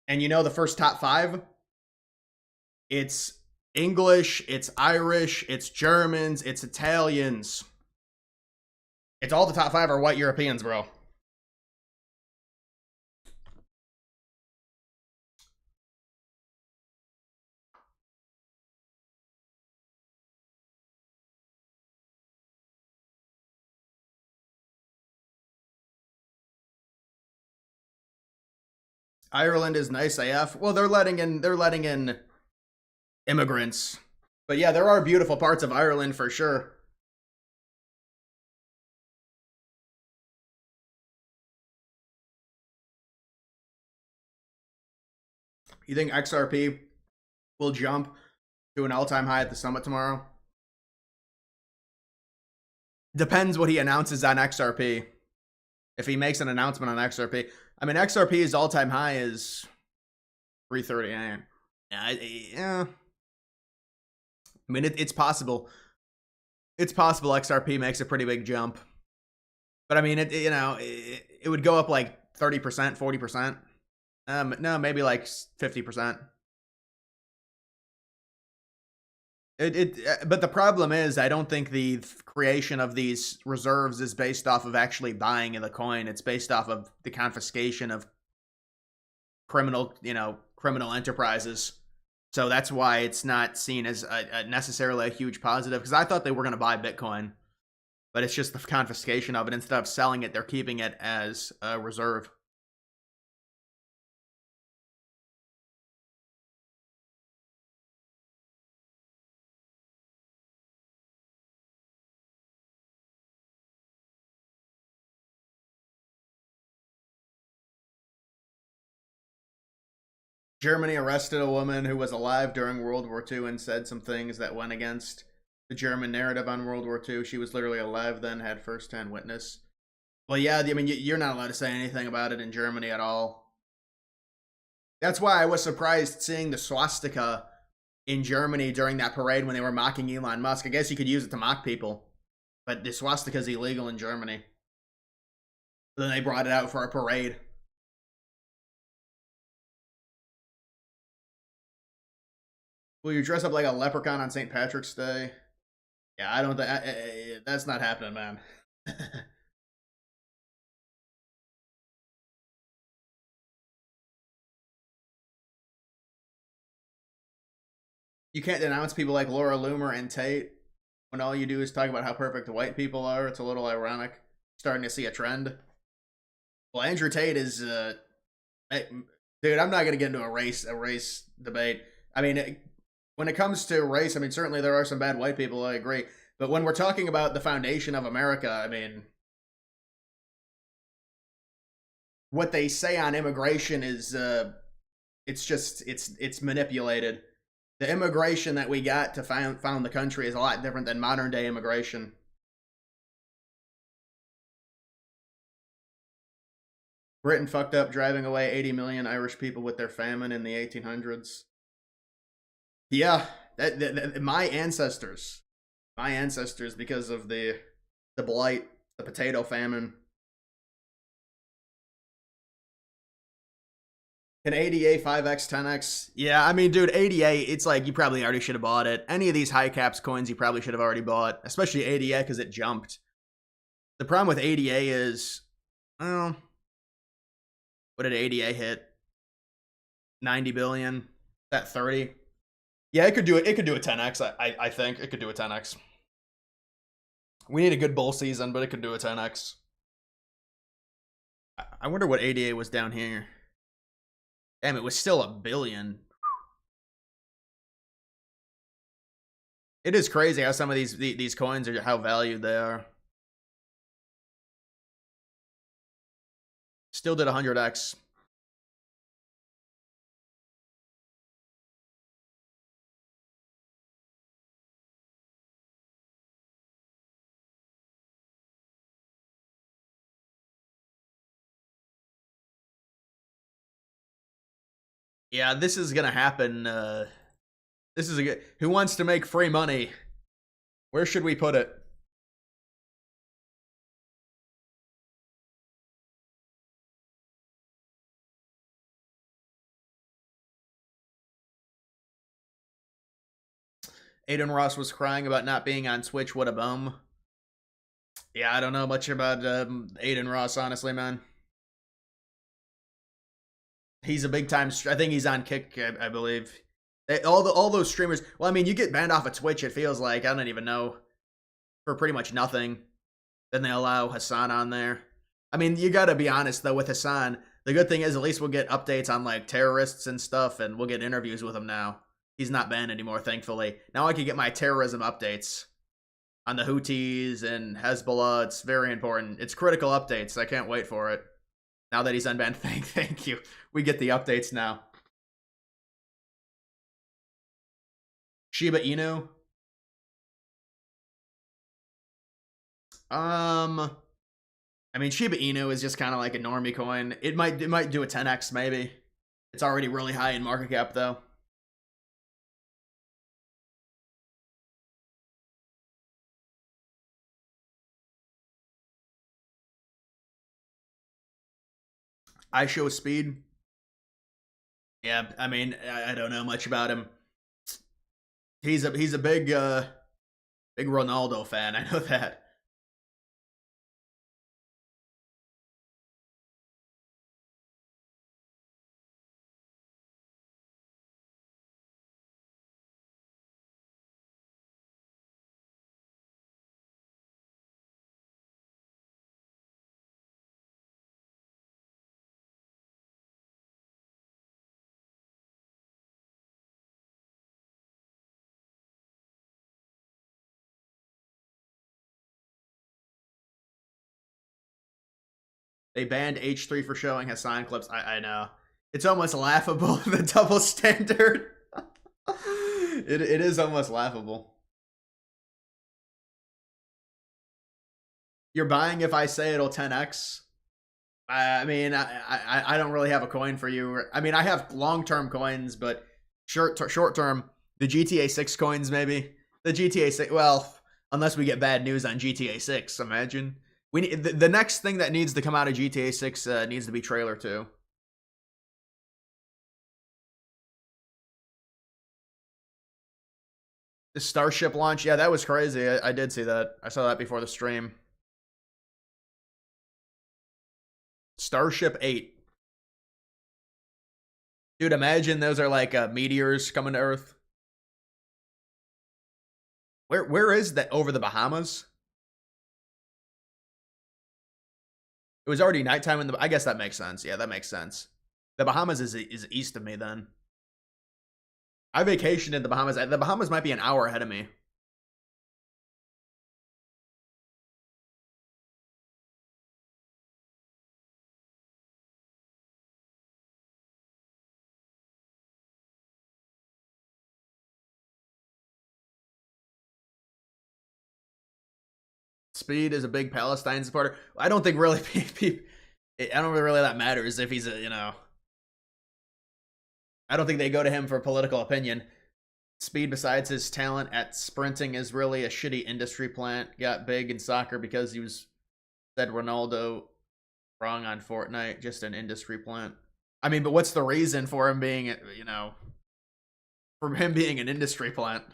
And you know the first top 5? It's English, it's Irish, it's Germans, it's Italians. It's all the top 5 are white Europeans, bro. Ireland is nice AF. Well, they're letting in immigrants. But yeah, there are beautiful parts of Ireland for sure. You think XRP will jump to an all-time high at the summit tomorrow? Depends what he announces on XRP. If he makes an announcement on XRP, I mean, XRP's all-time high is 338. Yeah. I mean, it's possible. It's possible XRP makes a pretty big jump, but I mean, it would go up like 30%, 40%. No, maybe like 50%. But the problem is, I don't think the creation of these reserves is based off of actually buying the coin. It's based off of the confiscation of criminal enterprises. So that's why it's not seen as necessarily a huge positive, because I thought they were going to buy Bitcoin, but it's just the confiscation of it. Instead of selling it, they're keeping it as a reserve. Germany arrested a woman who was alive during World War II and said some things that went against the German narrative on World War II. She was literally alive then, had first-hand witness. Well, yeah, I mean, you're not allowed to say anything about it in Germany at all. That's why I was surprised seeing the swastika in Germany during that parade when they were mocking Elon Musk. I guess you could use it to mock people, but the swastika is illegal in Germany. Then they brought it out for a parade. Will you dress up like a leprechaun on St. Patrick's Day? Yeah, I don't think that's not happening, man. You can't denounce people like Laura Loomer and Tate when all you do is talk about how perfect white people are. It's a little ironic. Starting to see a trend. Well, Andrew Tate is, dude, I'm not gonna get into a race debate. I mean, when it comes to race, I mean, certainly there are some bad white people, I agree. But when we're talking about the foundation of America, I mean, what they say on immigration is, it's manipulated. The immigration that we got to found the country is a lot different than modern day immigration. Britain fucked up driving away 80 million Irish people with their famine in the 1800s. Yeah, my ancestors, because of the blight, the potato famine. Can ADA 5x, 10x? Yeah, I mean, dude, ADA, it's like you probably already should have bought it. Any of these high caps coins you probably should have already bought, especially ADA because it jumped. The problem with ADA is, well, what did ADA hit? 90 billion? That 30? Yeah, it could do it. It could do a 10x. I think it could do a 10x. We need a good bull season, but it could do a 10x. I wonder what ADA was down here. Damn, it was still a billion. It is crazy how some of these coins are how valued they are. Still did 100x. Yeah, this is gonna happen. This is a good. Who wants to make free money? Where should we put it? Aiden Ross was crying about not being on Twitch. What a bum. Yeah, I don't know much about Aiden Ross, honestly, man. He's a big time. I think he's on Kick, I believe. All those streamers. Well, I mean, you get banned off of Twitch. It feels like I don't even know, for pretty much nothing. Then they allow Hassan on there. I mean, you gotta be honest though with Hassan. The good thing is at least we'll get updates on like terrorists and stuff, and we'll get interviews with him now. He's not banned anymore, thankfully. Now I can get my terrorism updates on the Houthis and Hezbollah. It's very important. It's critical updates. I can't wait for it. Now that he's unbanned, thank you. We get the updates now. Shiba Inu. I mean, Shiba Inu is just kind of like a normie coin. It might do a 10x maybe. It's already really high in market cap though. I show speed. Yeah, I mean, I don't know much about him. He's a big big Ronaldo fan. I know that. They banned H3 for showing Hassan clips. I know. It's almost laughable, the double standard. It is almost laughable. You're buying if I say it'll 10x? I mean, I don't really have a coin for you. I mean, I have long-term coins, but short-term, the GTA 6 coins maybe. The GTA 6, well, unless we get bad news on GTA 6, imagine. We need, the next thing that needs to come out of GTA 6 needs to be trailer 2. The Starship launch, yeah, that was crazy. I did see that. I saw that before the stream. Starship 8. Dude, imagine those are like meteors coming to Earth. Where is that? Over the Bahamas? It was already nighttime in the... I guess that makes sense. Yeah, that makes sense. The Bahamas is east of me then. I vacationed in the Bahamas. The Bahamas might be an hour ahead of me. Speed is a big Palestine supporter. I don't think really I don't really that matters if he's a, you know. I don't think they go to him for political opinion. Speed, besides his talent at sprinting, is really a shitty industry plant. Got big in soccer because he said Ronaldo wrong on Fortnite. Just an industry plant. I mean, but what's the reason for him being, you know, for him being an industry plant?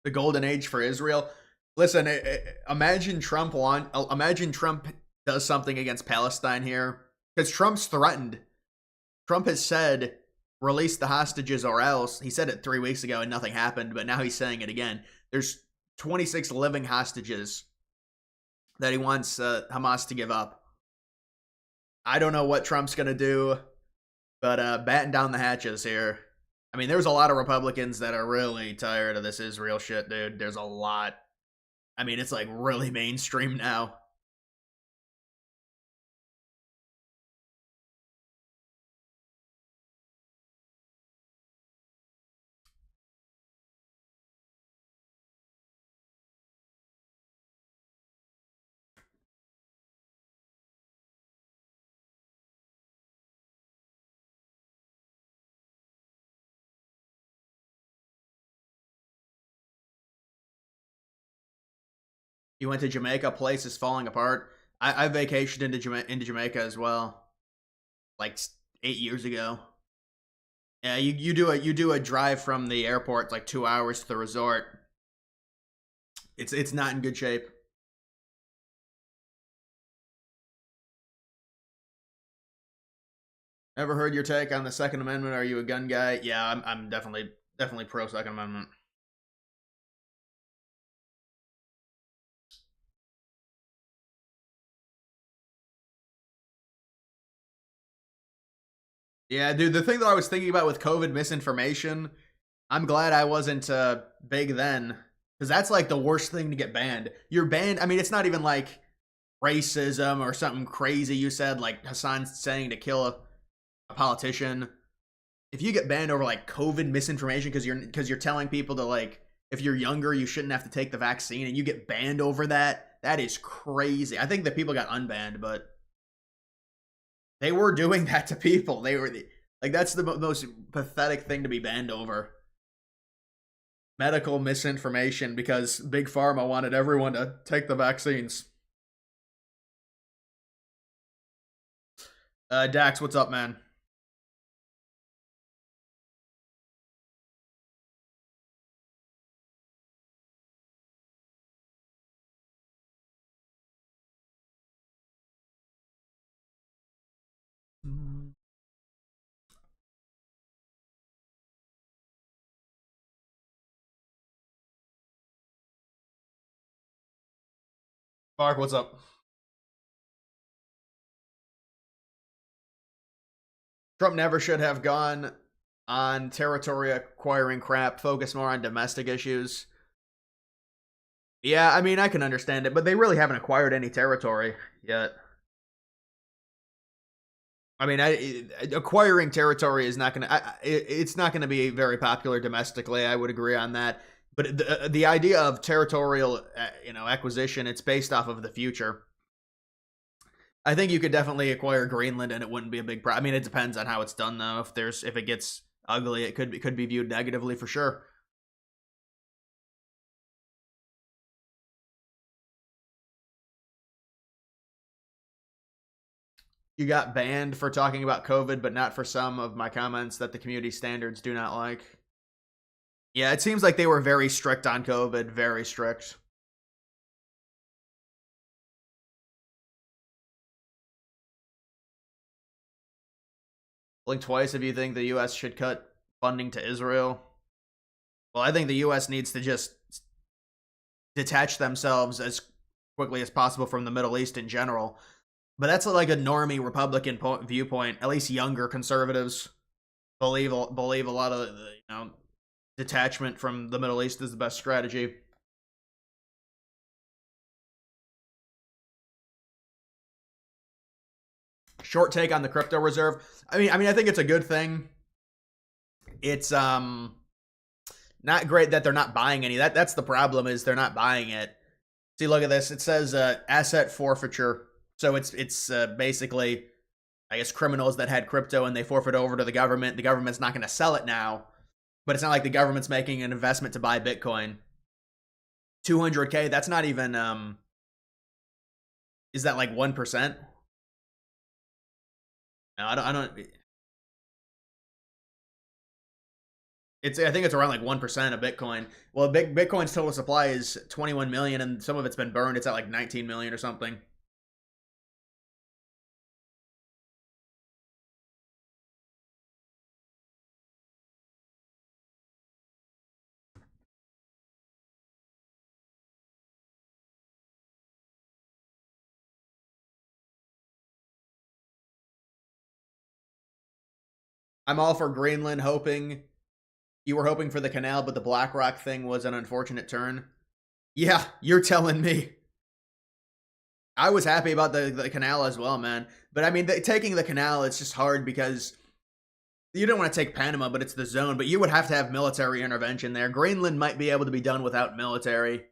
The golden age for Israel. Listen, imagine Trump does something against Palestine here, because Trump's threatened. Trump has said, release the hostages or else. He said it 3 weeks ago and nothing happened, but now he's saying it again. There's 26 living hostages that he wants Hamas to give up. I don't know what Trump's going to do, but batten down the hatches here. I mean, there's a lot of Republicans that are really tired of this Israel shit, dude. There's a lot. I mean, it's like really mainstream now. You went to Jamaica, place is falling apart. I vacationed into Jamaica as well, like 8 years ago. Yeah, you do a drive from the airport, like 2 hours to the resort. It's not in good shape. Ever heard your take on the Second Amendment? Are you a gun guy? Yeah, I'm definitely pro Second Amendment. Yeah, dude, the thing that I was thinking about with COVID misinformation, I'm glad I wasn't big then, because that's like the worst thing to get banned. You're banned. I mean, it's not even like racism or something crazy you said, like Hassan's saying to kill a politician. If you get banned over like COVID misinformation because you're telling people to, like, if you're younger you shouldn't have to take the vaccine, and you get banned over that, that is crazy. I think that people got unbanned, but they were doing that to people. They were like, that's the most pathetic thing to be banned over. Medical misinformation because Big Pharma wanted everyone to take the vaccines. Dax, what's up, man? Mark, what's up? Trump never should have gone on territory acquiring crap, focus more on domestic issues. Yeah, I mean, I can understand it, but they really haven't acquired any territory yet. I mean, acquiring territory is not going to, it's not going to be very popular domestically. I would agree on that. But the idea of territorial, acquisition, it's based off of the future. I think you could definitely acquire Greenland and it wouldn't be a big problem. I mean, it depends on how it's done though. If it gets ugly, it could be viewed negatively for sure. You got banned for talking about COVID, but not for some of my comments that the community standards do not like. Yeah, it seems like they were very strict on COVID, very strict. Blink twice if you think the U.S. should cut funding to Israel. Well, I think the U.S. needs to just detach themselves as quickly as possible from the Middle East in general. But that's like a normie Republican viewpoint. At least younger conservatives believe a lot of detachment from the Middle East is the best strategy. Short take on the crypto reserve. I mean, I think it's a good thing. It's not great that they're not buying any. That's the problem, is they're not buying it. See, look at this. It says asset forfeiture. So it's basically, I guess, criminals that had crypto and they forfeit over to the government. The government's not going to sell it now, but it's not like the government's making an investment to buy Bitcoin. 200K, that's not even, is that like 1%? No, I don't. I think it's around like 1% of Bitcoin. Well, Bitcoin's total supply is 21 million, and some of it's been burned. It's at like 19 million or something. I'm all for Greenland. You were hoping for the canal, but the BlackRock thing was an unfortunate turn. Yeah, you're telling me. I was happy about the canal as well, man. But I mean, taking the canal, it's just hard because you don't want to take Panama, but it's the zone. But you would have to have military intervention there. Greenland might be able to be done without military.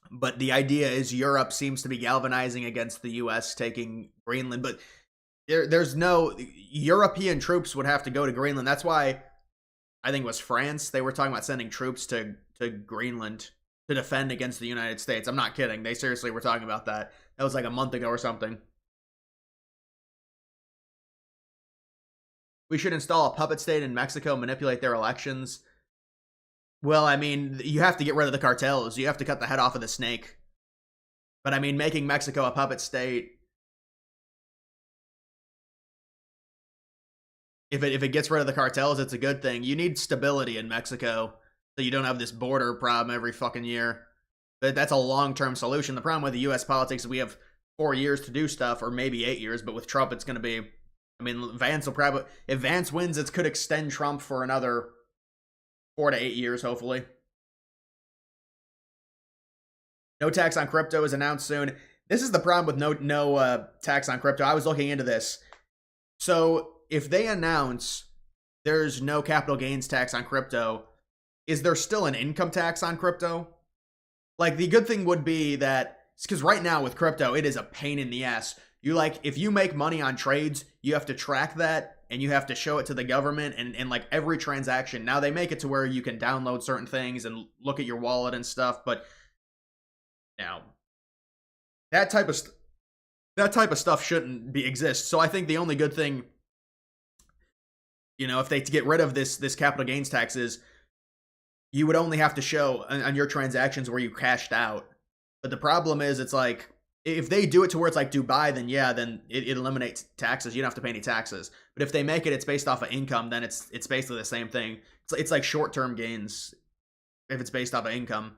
But the idea is Europe seems to be galvanizing against the U.S. taking Greenland. But there's no European troops would have to go to Greenland. That's why I think it was France. They were talking about sending troops to Greenland to defend against the United States. I'm not kidding. They seriously were talking about that. That was like a month ago or something. We should install a puppet state in Mexico, manipulate their elections. Well, I mean, you have to get rid of the cartels. You have to cut the head off of the snake. But I mean, making Mexico a puppet state, if it gets rid of the cartels, it's a good thing. You need stability in Mexico so you don't have this border problem every fucking year. But that's a long-term solution. The problem with the U.S. politics is we have 4 years to do stuff, or maybe 8 years, but with Trump, it's going to be I mean, Vance will probably, if Vance wins, it could extend Trump for another 4 to 8 years, hopefully. No tax on crypto is announced soon. This is the problem with no tax on crypto. I was looking into this. So if they announce there's no capital gains tax on crypto, is there still an income tax on crypto? Like, the good thing would be that, because right now with crypto, it is a pain in the ass. You like, if you make money on trades, you have to track that and you have to show it to the government and like every transaction. Now they make it to where you can download certain things and look at your wallet and stuff, but now that type of stuff shouldn't exist. So I think the only good thing, you know, if they get rid of this capital gains tax is you would only have to show on your transactions where you cashed out. But the problem is, it's like, if they do it to where it's like Dubai, then yeah, then it eliminates taxes. You don't have to pay any taxes. But if they make it's based off of income, then it's basically the same thing. It's like short-term gains if it's based off of income.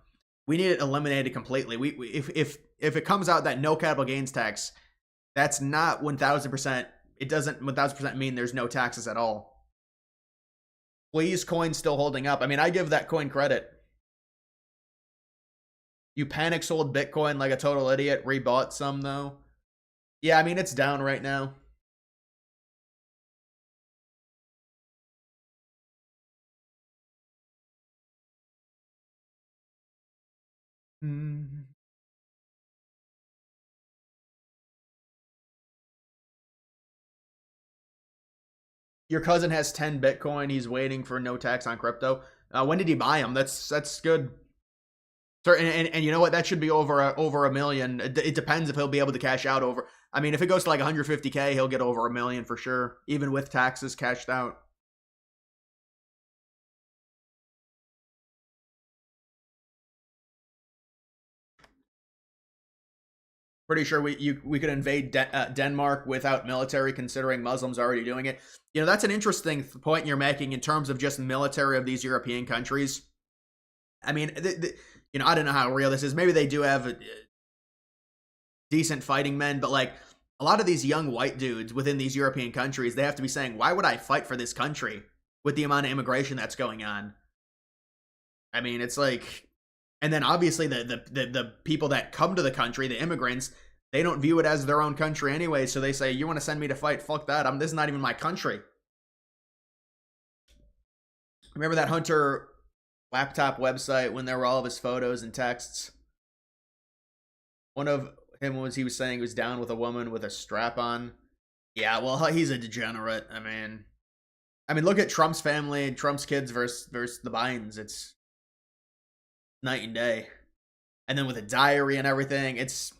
We need it eliminated completely. If it comes out that no capital gains tax, that's not 1,000%. It doesn't 1,000% mean there's no taxes at all. Please, coin's still holding up. I mean, I give that coin credit. You panic sold Bitcoin like a total idiot, rebought some though. Yeah, I mean, it's down right now. Your cousin has 10 Bitcoin. He's waiting for no tax on crypto. When did he buy them? That's good. And you know what? That should be over a million. It depends if he'll be able to cash out over. I mean, if it goes to like 150K, he'll get over $1 million for sure, even with taxes cashed out. Pretty sure we could invade Denmark without military, considering Muslims already doing it. You know, that's an interesting point you're making in terms of just military of these European countries. I mean, you know, I don't know how real this is. Maybe they do have decent fighting men, but like a lot of these young white dudes within these European countries, they have to be saying, why would I fight for this country with the amount of immigration that's going on? I mean, it's like, and then obviously the people that come to the country, the immigrants, they don't view it as their own country anyway. So they say, you want to send me to fight? Fuck that. This is not even my country. Remember that Hunter laptop website when there were all of his photos and texts? One of him was, he was saying he was down with a woman with a strap on. Yeah, well, he's a degenerate. I mean, look at Trump's family, Trump's kids versus the Bidens. It's night and day. And then with a diary and everything, it's,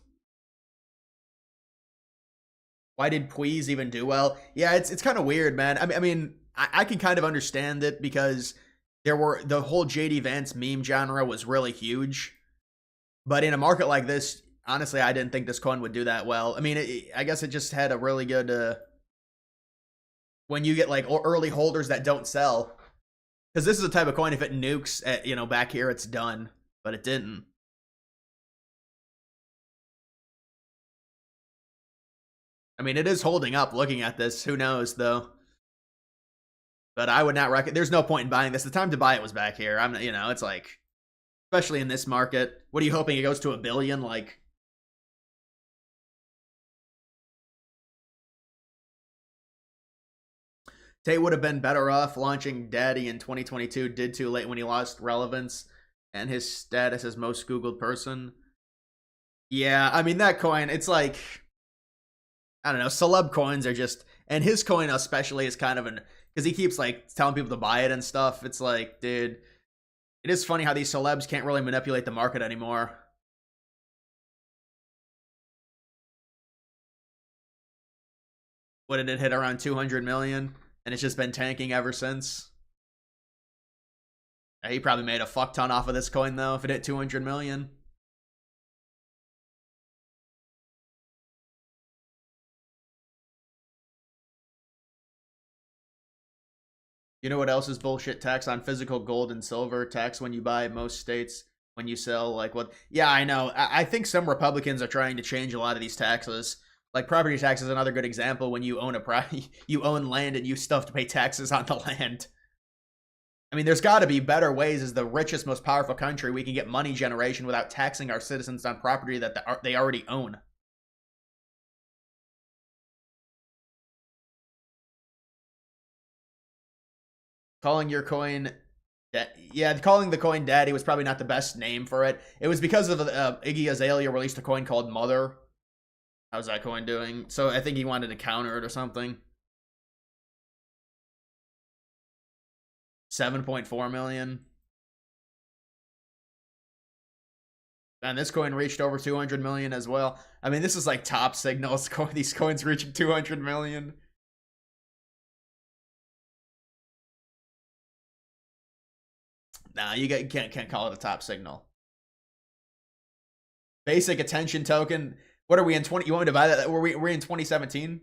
why did Please even do well? Yeah, it's kind of weird, man. I mean, I can kind of understand it because the whole JD Vance meme genre was really huge. But in a market like this, honestly, I didn't think this coin would do that well. I mean, I guess it just had a really good, when you get like early holders that don't sell. Because this is a type of coin, if it nukes at, you know, back here, it's done. But it didn't. I mean, it is holding up looking at this. Who knows, though? But I would not recommend. There's no point in buying this. The time to buy it was back here. I'm, you know, it's like, especially in this market. What are you hoping it goes to $1 billion? Like, Tate would have been better off launching Daddy in 2022. Did too late when he lost relevance and his status as most Googled person. Yeah, I mean, that coin, it's like, I don't know, celeb coins are just, and his coin especially is kind of an, because he keeps like telling people to buy it and stuff. It's like, dude, it is funny how these celebs can't really manipulate the market anymore. What did it hit, around 200 million? And it's just been tanking ever since. He probably made a fuck ton off of this coin though if it hit 200 million. You know what else is bullshit? Tax on physical gold and silver. Tax when you buy, most states. When you sell, like what? Yeah, I know. I think some Republicans are trying to change a lot of these taxes. Like property tax is another good example. When you own you own land and you still have to pay taxes on the land. I mean, there's got to be better ways. As the richest, most powerful country, we can get money generation without taxing our citizens on property that they already own. Calling your coin, yeah, calling the coin daddy was probably not the best name for it. It was because of Iggy Azalea released a coin called Mother. How's that coin doing? So I think he wanted to counter it or something. 7.4 million. And this coin reached over 200 million as well. I mean, this is like top signals. These coins reaching 200 million. Nah, you can't call it a top signal. Basic attention token. What are we in 20? You want me to buy that? We're in 2017.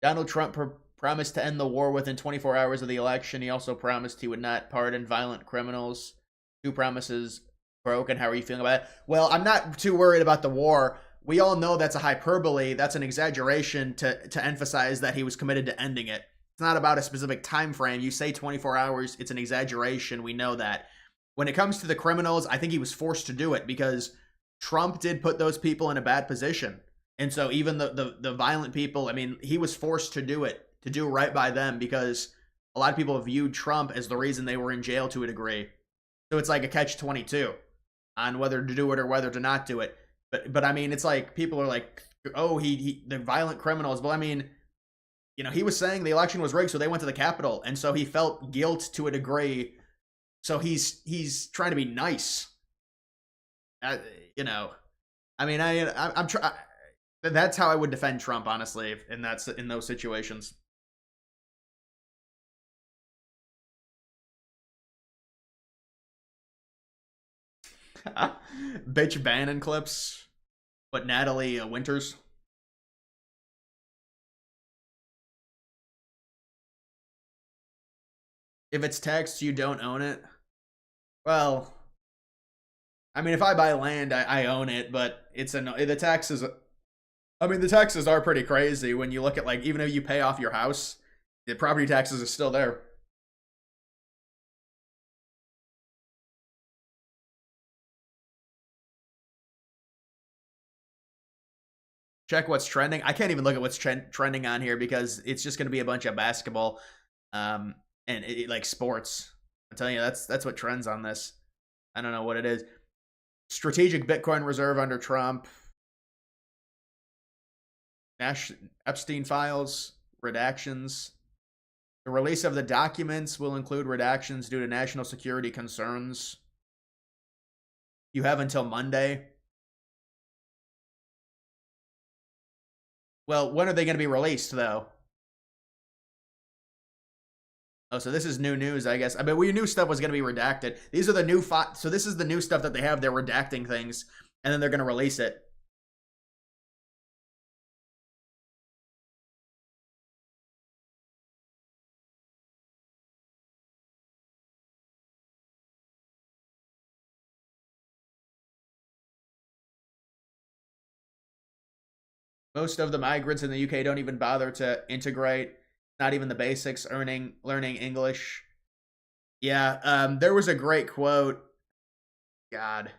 Donald Trump promised to end the war within 24 hours of the election. He also promised he would not pardon violent criminals. 2 promises broken. How are you feeling about it? Well, I'm not too worried about the war. We all know that's a hyperbole. That's an exaggeration to emphasize that he was committed to ending it. It's not about a specific time frame. You say 24 hours, it's an exaggeration. We know that. When it comes to the criminals, I think he was forced to do it because Trump did put those people in a bad position. And so even the violent people, I mean, he was forced to do it, to do right by them, because a lot of people viewed Trump as the reason they were in jail to a degree. So it's like a catch-22 on whether to do it or whether to not do it. But I mean, it's like people are like, oh, the violent criminals. Well, I mean, you know, he was saying the election was rigged, so they went to the Capitol, and so he felt guilt to a degree. So he's trying to be nice. You know, I mean, I'm trying. That's how I would defend Trump, honestly, in those situations. Bitch Bannon clips, but Natalie Winters. If it's text, you don't own it. Well, I mean, if I buy land, I own it, but the taxes. I mean, the taxes are pretty crazy when you look at, like, even if you pay off your house, the property taxes are still there. Check what's trending. I can't even look at what's trending on here because it's just going to be a bunch of basketball, and like sports. I'm telling you, that's what trends on this. I don't know what it is. Strategic Bitcoin reserve under Trump. Epstein files, redactions. The release of the documents will include redactions due to national security concerns. You have until Monday. Well, when are they going to be released, though? Oh, so this is new news, I guess. I mean, we knew stuff was going to be redacted. These are the new so this is the new stuff that they have. They're redacting things, and then they're going to release it. Most of the migrants in the UK don't even bother to integrate. Not even the basics, learning English. Yeah, there was a great quote. God.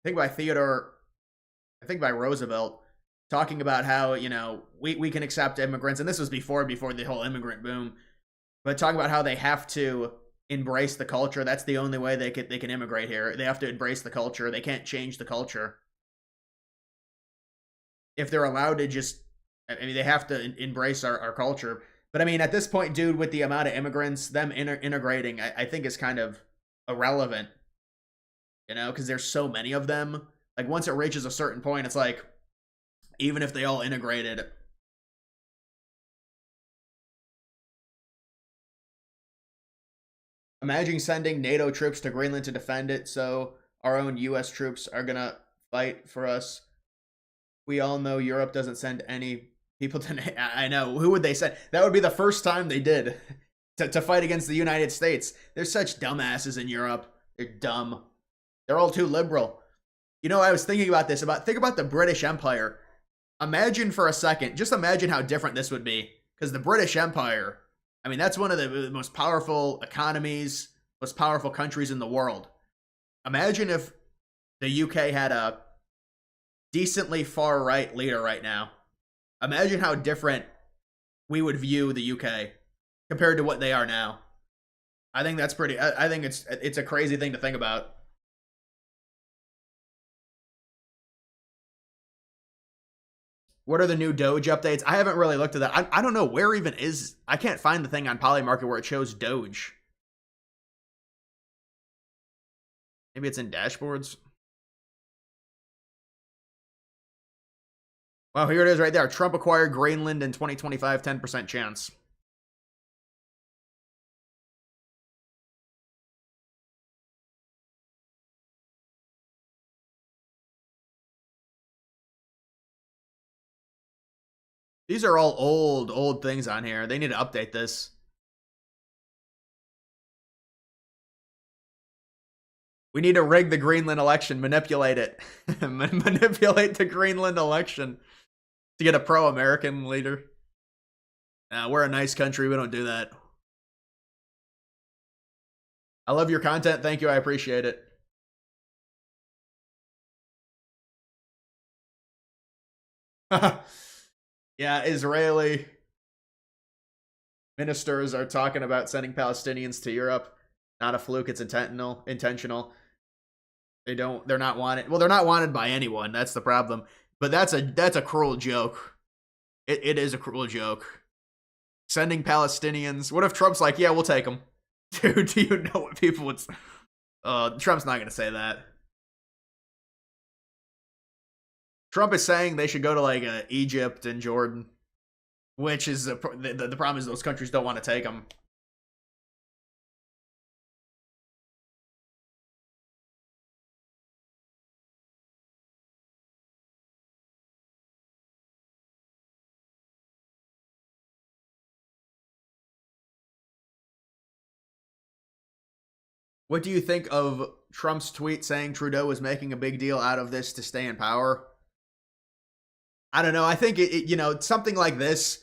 I think by Roosevelt, talking about how, you know, we can accept immigrants, and this was before the whole immigrant boom, but talking about how they have to embrace the culture. That's the only way they can immigrate here. They have to embrace the culture. They can't change the culture. If they're allowed to just, I mean, they have to embrace our culture. But I mean, at this point, dude, with the amount of immigrants, them integrating, I think is kind of irrelevant. You know, because there's so many of them. Like, once it reaches a certain point, it's like, even if they all integrated. Imagine sending NATO troops to Greenland to defend it, so our own US troops are gonna fight for us. We all know Europe doesn't send any People didn't. I know. Who would they send? That would be the first time they did to fight against the United States. They're such dumbasses in Europe. They're dumb. They're all too liberal. You know, I was thinking about this. Think about the British Empire. Imagine for a second. Just imagine how different this would be. Because the British Empire, I mean, that's one of the most powerful economies, most powerful countries in the world. Imagine if the UK had a decently far-right leader right now. Imagine how different we would view the UK compared to what they are now. I think that's pretty. I think it's a crazy thing to think about. What are the new Doge updates? I haven't really looked at that. I don't know where even is. I can't find the thing on Polymarket where it shows Doge. Maybe it's in dashboards. Well, here it is right there. Trump acquired Greenland in 2025, 10% chance. These are all old things on here. They need to update this. We need to rig the Greenland election, manipulate it. Manipulate the Greenland election to get a pro-American leader. We're a nice country. We don't do that. I love your content. Thank you. I appreciate it. Yeah, Israeli ministers are talking about sending Palestinians to Europe. Not a fluke. It's intentional. They're not wanted. Well, they're not wanted by anyone. That's the problem. But that's a cruel joke. It is a cruel joke. Sending Palestinians. What if Trump's like, yeah, we'll take them? Dude, do you know what people would... Trump's not going to say that. Trump is saying they should go to, like, Egypt and Jordan. Which is... the problem is those countries don't want to take them. What do you think of Trump's tweet saying Trudeau was making a big deal out of this to stay in power? I don't know. I think, something like this,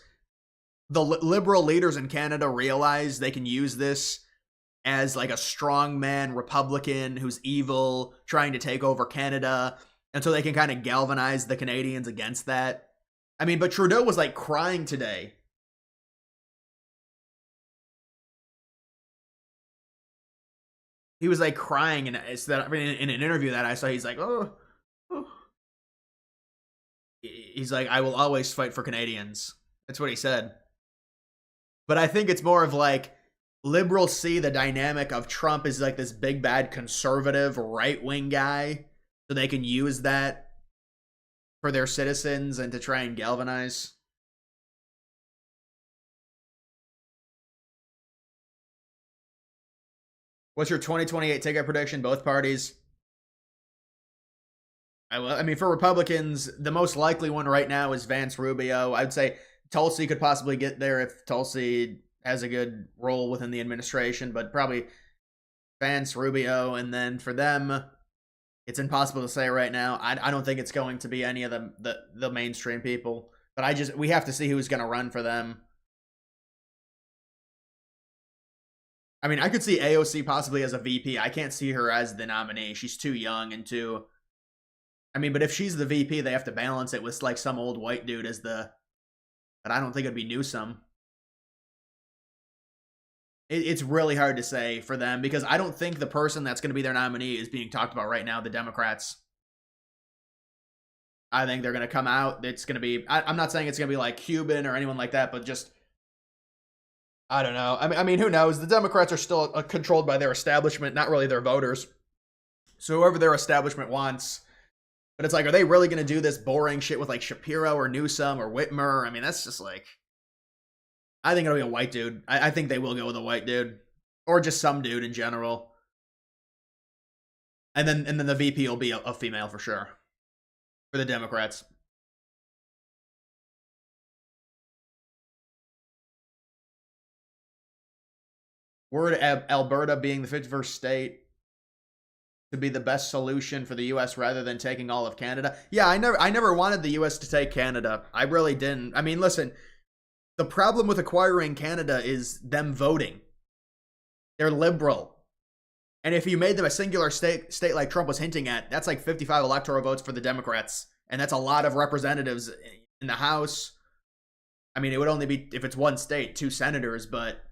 the liberal leaders in Canada realize they can use this as like a strongman Republican who's evil, trying to take over Canada, and so they can kind of galvanize the Canadians against that. I mean, but Trudeau was like crying today. He was like crying, and in an interview that I saw, he's like, oh. He's like, I will always fight for Canadians. That's what he said. But I think it's more of like, liberals see the dynamic of Trump as like this big bad conservative right-wing guy, so they can use that for their citizens and to try and galvanize. What's your 2028 ticket prediction? Both parties. I mean, for Republicans, the most likely one right now is Vance Rubio. I'd say Tulsi could possibly get there if Tulsi has a good role within the administration, but probably Vance Rubio. And then for them, it's impossible to say right now. I don't think it's going to be any of the mainstream people, but we have to see who's going to run for them. I mean, I could see AOC possibly as a VP. I can't see her as the nominee. She's too young and too... I mean, but if she's the VP, they have to balance it with like some old white dude as the... But I don't think it'd be Newsom. It's really hard to say for them because I don't think the person that's going to be their nominee is being talked about right now, the Democrats. I think they're going to come out. It's going to be... I'm not saying it's going to be like Cuban or anyone like that, but just... I don't know. I mean, who knows? The Democrats are still controlled by their establishment, not really their voters. So whoever their establishment wants... But it's like, are they really going to do this boring shit with like Shapiro or Newsom or Whitmer? I mean, that's just like... I think it'll be a white dude. I think they will go with a white dude. Or just some dude in general. And then the VP will be a female for sure. For the Democrats. were Alberta being the 51st state to be the best solution for the U.S. rather than taking all of Canada. Yeah, I never wanted the U.S. to take Canada. I really didn't. I mean, listen, the problem with acquiring Canada is them voting. They're liberal. And if you made them a singular state like Trump was hinting at, that's like 55 electoral votes for the Democrats. And that's a lot of representatives in the House. I mean, it would only be, if it's one state, 2 senators, but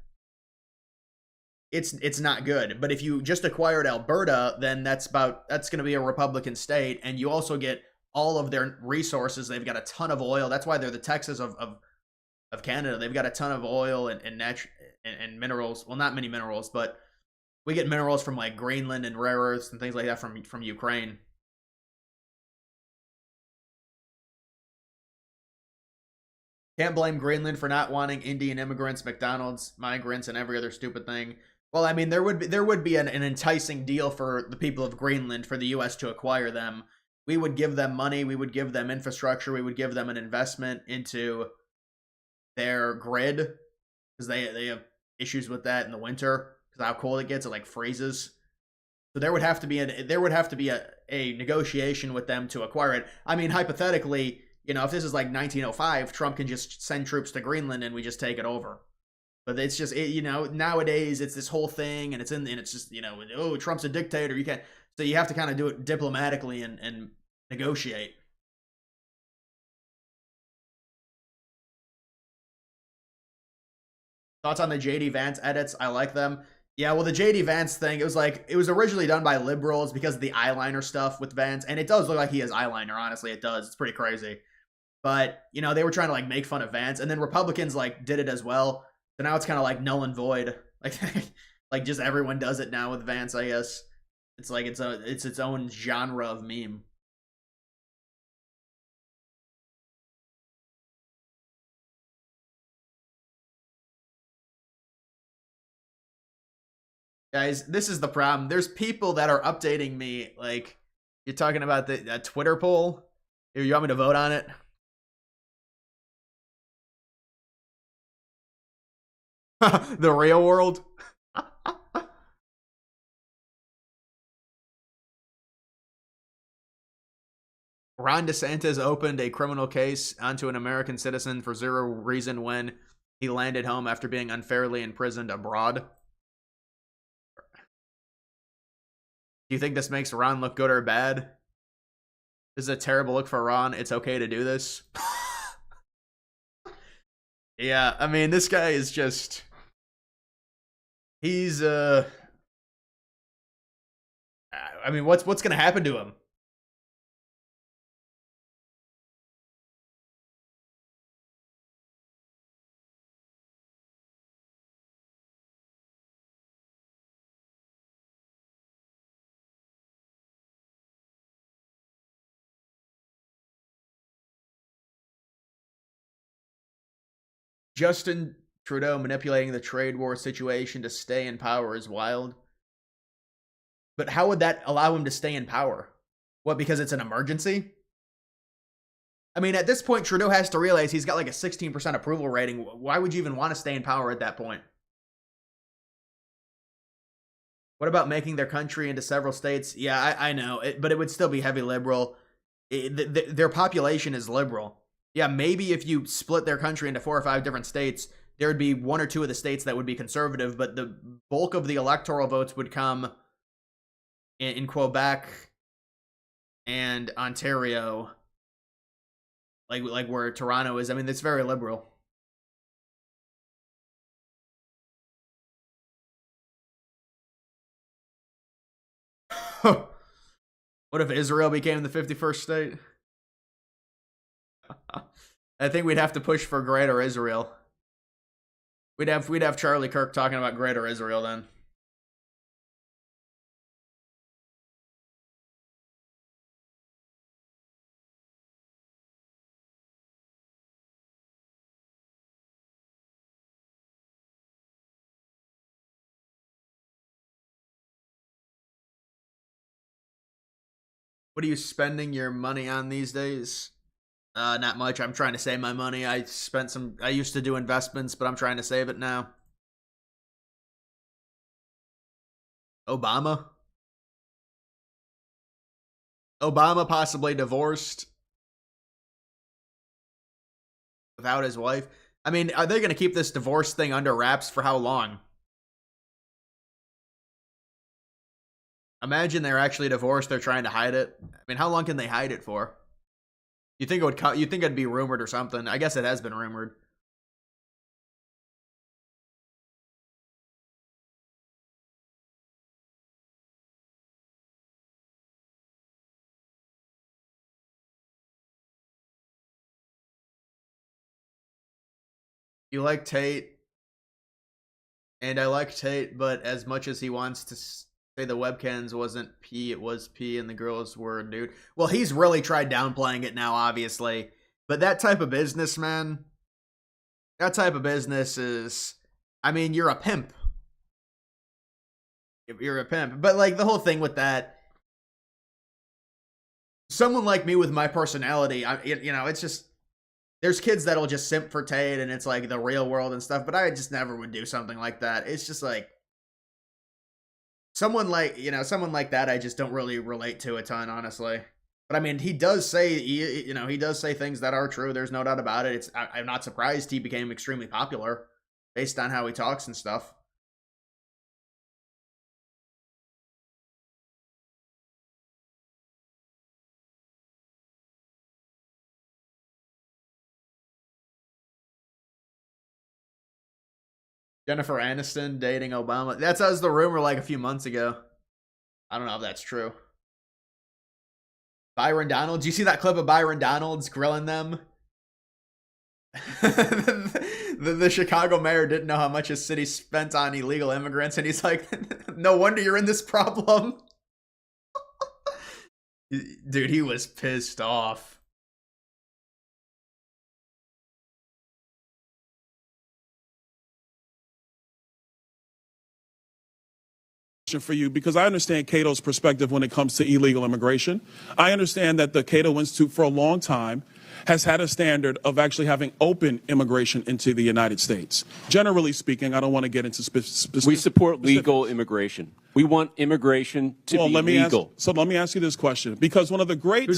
it's not good. But if you just acquired Alberta, then that's going to be a Republican state, and you also get all of their resources. They've got a ton of oil. That's why they're the Texas of Canada. They've got a ton of oil and minerals. Well, not many minerals, but we get minerals from like Greenland and rare earths and things like that from Ukraine. Can't blame Greenland for not wanting Indian immigrants, McDonald's, migrants, and every other stupid thing. Well, I mean, there would be an enticing deal for the people of Greenland for the U.S. to acquire them. We would give them money. We would give them infrastructure. We would give them an investment into their grid, because they have issues with that in the winter because how cold it gets. It like freezes. So there would have to be a negotiation with them to acquire it. I mean, hypothetically, if this is like 1905, Trump can just send troops to Greenland and we just take it over. But it's just, nowadays it's this whole thing, and it's just, oh, Trump's a dictator. You can't. So you have to kind of do it diplomatically and negotiate. Thoughts on the JD Vance edits? I like them. Yeah, well, the JD Vance thing, it was originally done by liberals because of the eyeliner stuff with Vance, and it does look like he has eyeliner, honestly, it does. It's pretty crazy. But, they were trying to, like, make fun of Vance, and then Republicans, like, did it as well. So now it's kind of like null and void. Like just everyone does it now with Vance, I guess. It's like it's its own genre of meme. Guys, this is the problem. There's people that are updating me. Like, you're talking about the Twitter poll. Here, you want me to vote on it? The real world. Ron DeSantis opened a criminal case onto an American citizen for zero reason when he landed home after being unfairly imprisoned abroad. Do you think this makes Ron look good or bad? This is a terrible look for Ron. It's okay to do this. Yeah, I mean, this guy is just... He's, I mean, what's going to happen to him? Justin Trudeau manipulating the trade war situation to stay in power is wild. But how would that allow him to stay in power? What, because it's an emergency? I mean, at this point, Trudeau has to realize he's got like a 16% approval rating. Why would you even want to stay in power at that point? What about making their country into several states? Yeah, I know, but it would still be heavy liberal. Their population is liberal. Yeah, maybe if you split their country into 4 or 5 different states, there would be 1 or 2 of the states that would be conservative, but the bulk of the electoral votes would come in Quebec and Ontario, like where Toronto is. I mean, it's very liberal. What if Israel became the 51st state? I think we'd have to push for Greater Israel. We'd have Charlie Kirk talking about Greater Israel then. What are you spending your money on these days? Not much. I'm trying to save my money. I used to do investments, but I'm trying to save it now. Obama possibly divorced without his wife. I mean, are they going to keep this divorce thing under wraps for how long? Imagine they're actually divorced. They're trying to hide it. I mean, how long can they hide it for? You think it would? You think it'd be rumored or something? I guess it has been rumored. You like Tate, and I like Tate, but as much as he wants to say the webcams wasn't P, it was P, and the girls were a dude. Well, he's really tried downplaying it now, obviously. But that type of business, man, that type of business is, I mean, you're a pimp. You're a pimp. But, like, the whole thing with that, someone like me with my personality, you know, it's just, there's kids that'll just simp for Tate, and it's like the real world and stuff, but I just never would do something like that. It's just like, someone like, you know, someone like that I just don't really relate to a ton, honestly. But I mean, he does say, you know, he does say things that are true. There's no doubt about it. I'm not surprised he became extremely popular based on how he talks and stuff. Jennifer Aniston dating Obama. That was the rumor like a few months ago. I don't know if that's true. Byron Donalds. You see that clip of Byron Donalds grilling them? the Chicago mayor didn't know how much his city spent on illegal immigrants, and he's like, no wonder you're in this problem. Dude, he was pissed off. For you, because I understand Cato's perspective when it comes to illegal immigration. I understand that the Cato Institute for a long time has had a standard of actually having open immigration into the United States. Generally speaking, I don't want to get into specifics. We support legal immigration. We want immigration to be legal. So let me ask you this question, because one of the great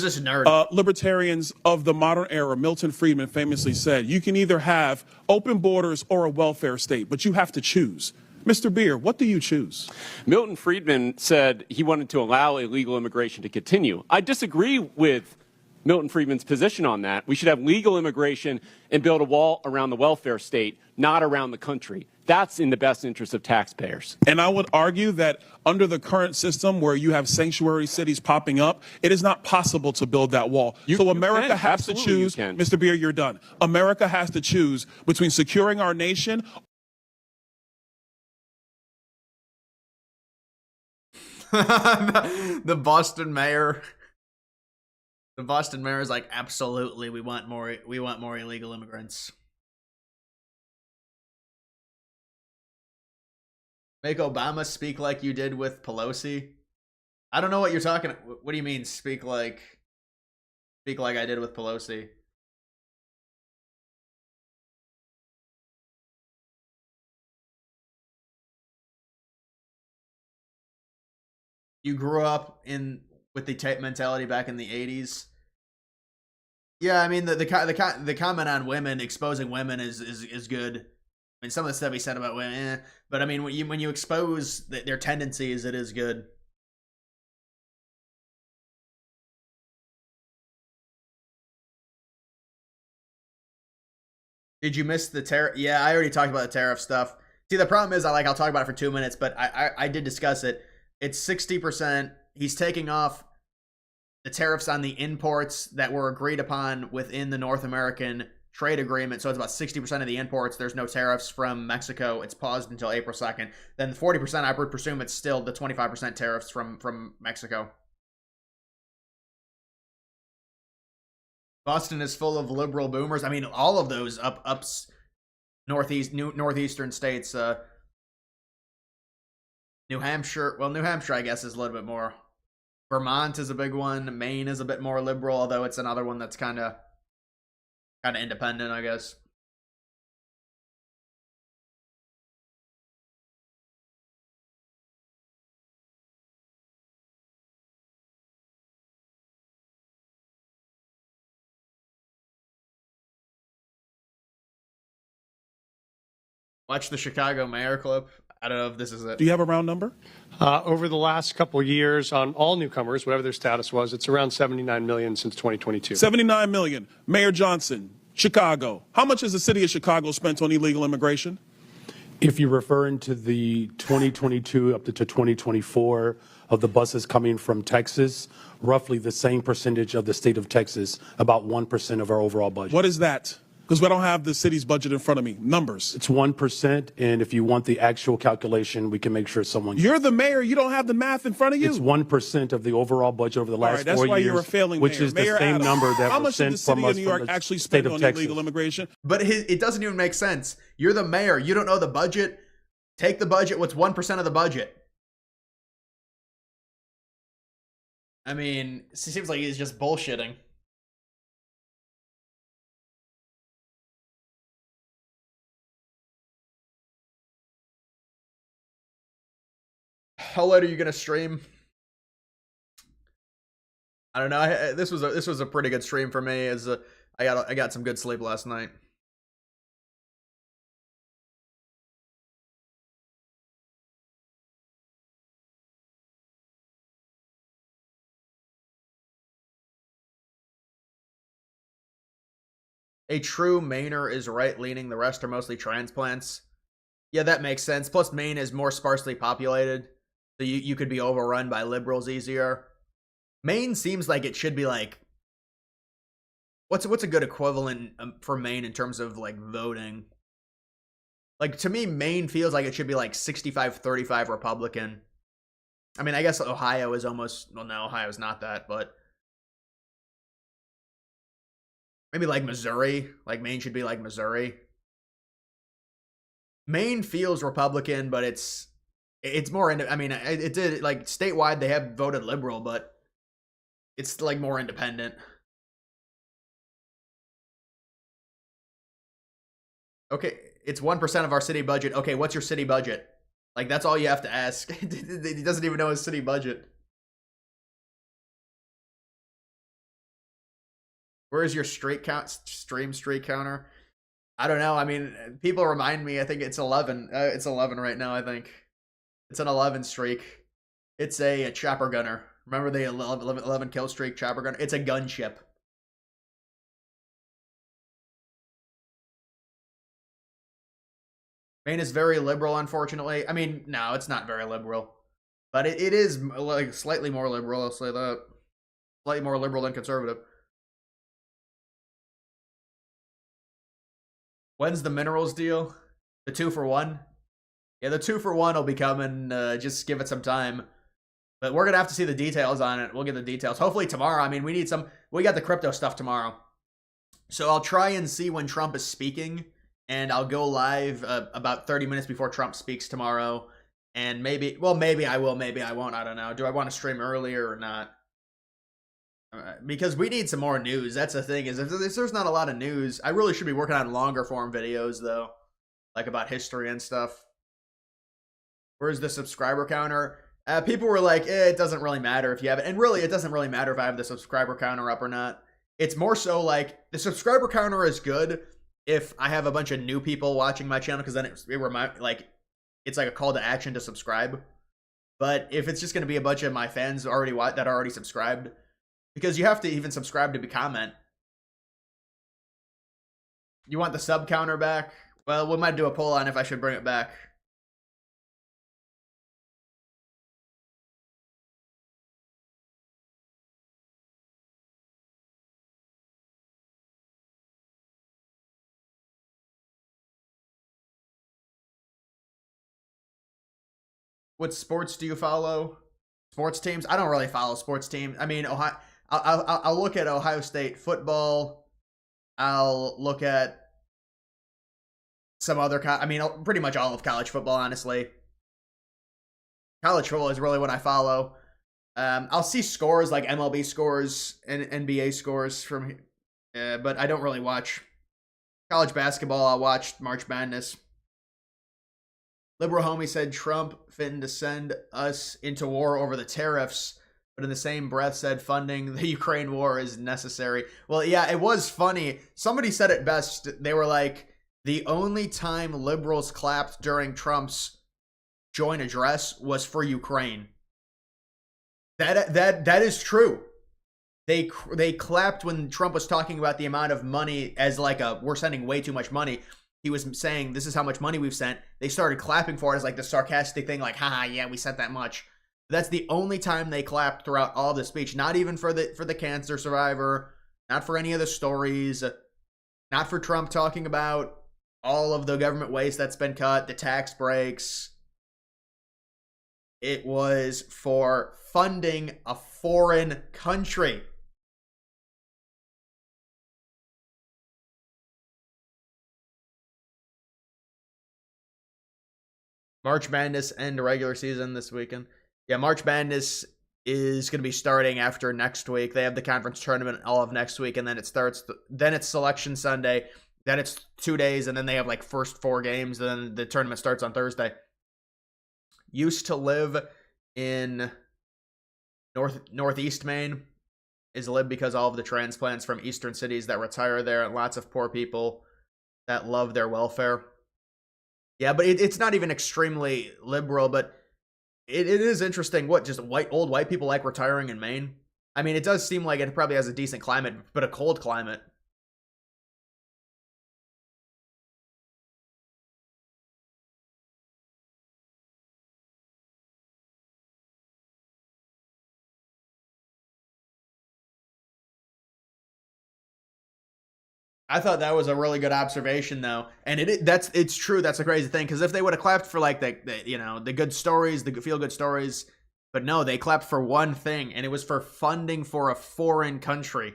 libertarians of the modern era, Milton Friedman, famously said, you can either have open borders or a welfare state, but you have to choose. Mr. Beer, what do you choose? Milton Friedman said he wanted to allow illegal immigration to continue. I disagree with Milton Friedman's position on that. We should have legal immigration and build a wall around the welfare state, not around the country. That's in the best interest of taxpayers. And I would argue that under the current system where you have sanctuary cities popping up, it is not possible to build that wall. So America has to choose. Mr. Beer, you're done. America has to choose between securing our nation. The Boston mayor. The Boston mayor is like, absolutely, we want more illegal immigrants. Make Obama speak like you did with Pelosi. I don't know what you're talking. What do you mean speak like I did with Pelosi? You grew up with the type mentality back in the 80s. Yeah, I mean the comment on women, exposing women is good. I mean, some of the stuff he said about women, but I mean when you expose their tendencies, it is good. Did you miss the tariff? Yeah, I already talked about the tariff stuff. See, the problem is I'll talk about it for 2 minutes, but I did discuss it. It's 60%. He's taking off the tariffs on the imports that were agreed upon within the North American trade agreement. So it's about 60% of the imports. There's no tariffs from Mexico. It's paused until April 2nd. Then 40%, I would presume it's still the 25% tariffs from Mexico. Boston is full of liberal boomers. I mean, all of those northeastern states. New Hampshire, well, New Hampshire, I guess, is a little bit more. Vermont is a big one. Maine is a bit more liberal, although it's another one that's kind of independent, I guess. Watch the Chicago mayor clip. I don't know if this is it. Do you have a round number? Over the last couple of years, on all newcomers, whatever their status was, it's around 79 million since 2022. 79 million. Mayor Johnson, Chicago. How much has the city of Chicago spent on illegal immigration? If you're referring to the 2022 up to 2024 of the buses coming from Texas, roughly the same percentage of the state of Texas, about 1% of our overall budget. What is that? Because we don't have the city's budget in front of me. Numbers. It's 1%, and if you want the actual calculation, we can make sure someone... You're the mayor. You don't have the math in front of you? It's 1% of the overall budget over the last 4 years. That's why you're a failing which mayor. is Mayor the same Adams, number that how was much did sent the city from of us New from York the actually state spend of on Texas. illegal immigration? But it doesn't even make sense. You're the mayor. You don't know the budget. Take the budget. What's 1% of the budget? I mean, it seems like he's just bullshitting. How late are you gonna stream? I don't know. This was a pretty good stream for me. I got some good sleep last night. A true Mainer is right-leaning. The rest are mostly transplants. Yeah, that makes sense. Plus, Maine is more sparsely populated, so you could be overrun by liberals easier. Maine seems like it should be like... What's a good equivalent for Maine in terms of, like, voting? Like, to me, Maine feels like it should be, like, 65-35 Republican. I mean, I guess Ohio is almost... Well, no, Ohio's not that, but... Maybe like Missouri. Like Maine should be like Missouri. Maine feels Republican, but it's more I mean, it did like statewide they have voted liberal, but it's like more independent. Okay, it's 1% of our city budget. Okay, what's your city budget? Like that's all you have to ask. He doesn't even know his city budget. Where is your stream streak counter? I don't know. I mean, people remind me. I think it's 11. It's 11 right now. I think it's an 11 streak. It's a chopper gunner. Remember the 11 kill streak chopper gunner? It's a gunship. Maine is very liberal, unfortunately. I mean, no, it's not very liberal, but it is like slightly more liberal. I'll say that. Slightly more liberal than conservative. When's the minerals deal? The 2-for-1? Yeah, the 2-for-1 will be coming. Just give it some time. But we're going to have to see the details on it. We'll get the details. Hopefully tomorrow. I mean, we got the crypto stuff tomorrow. So I'll try and see when Trump is speaking. And I'll go live about 30 minutes before Trump speaks tomorrow. And maybe I will, maybe I won't. I don't know. Do I want to stream earlier or not? Because we need some more news. That's the thing, is if there's not a lot of news, I really should be working on longer form videos though, like about history and stuff. Where's the subscriber counter? People were like, it doesn't really matter if you have it. And really, it doesn't really matter if I have the subscriber counter up or not. It's more so like the subscriber counter is good if I have a bunch of new people watching my channel, because then it reminds, like, it's like a call to action to subscribe. But if it's just going to be a bunch of my fans that are already subscribed, because you have to even subscribe to be comment. You want the sub counter back? Well, we might do a poll on if I should bring it back. What sports do you follow? Sports teams? I don't really follow sports teams. I mean, I'll look at Ohio State football. I'll look at some other. I mean, pretty much all of college football, honestly. College football is really what I follow. I'll see scores like MLB scores and NBA scores from, but I don't really watch college basketball. I'll watch March Madness. Liberal homie said Trump fitting to send us into war over the tariffs, but in the same breath said funding the Ukraine war is necessary. Well, yeah, it was funny. Somebody said it best. They were like, The only time liberals clapped during Trump's joint address was for Ukraine. That is true. They clapped when Trump was talking about the amount of money as like we're sending way too much money. He was saying this is how much money we've sent. They started clapping for it as like the sarcastic thing, like, haha, yeah, we sent that much. That's the only time they clapped throughout all the speech. Not even for the cancer survivor, not for any of the stories, not for Trump talking about all of the government waste that's been cut, the tax breaks. It was for funding a foreign country. March Madness and the regular season this weekend. Yeah, March Madness is going to be starting after next week. They have the conference tournament all of next week, and then it starts. Then it's Selection Sunday. Then it's 2 days, and then they have like first 4 games. Then the tournament starts on Thursday. Used to live in Northeast Maine. Is lived because all of the transplants from eastern cities that retire there, and lots of poor people that love their welfare. Yeah, but it's not even extremely liberal, but it is interesting what just old white people like retiring in Maine. I mean, it does seem like it probably has a decent climate, but a cold climate. I thought that was a really good observation, though, and it's true. That's a crazy thing, because if they would have clapped for like the good stories, the feel good stories, but no, they clapped for one thing, and it was for funding for a foreign country.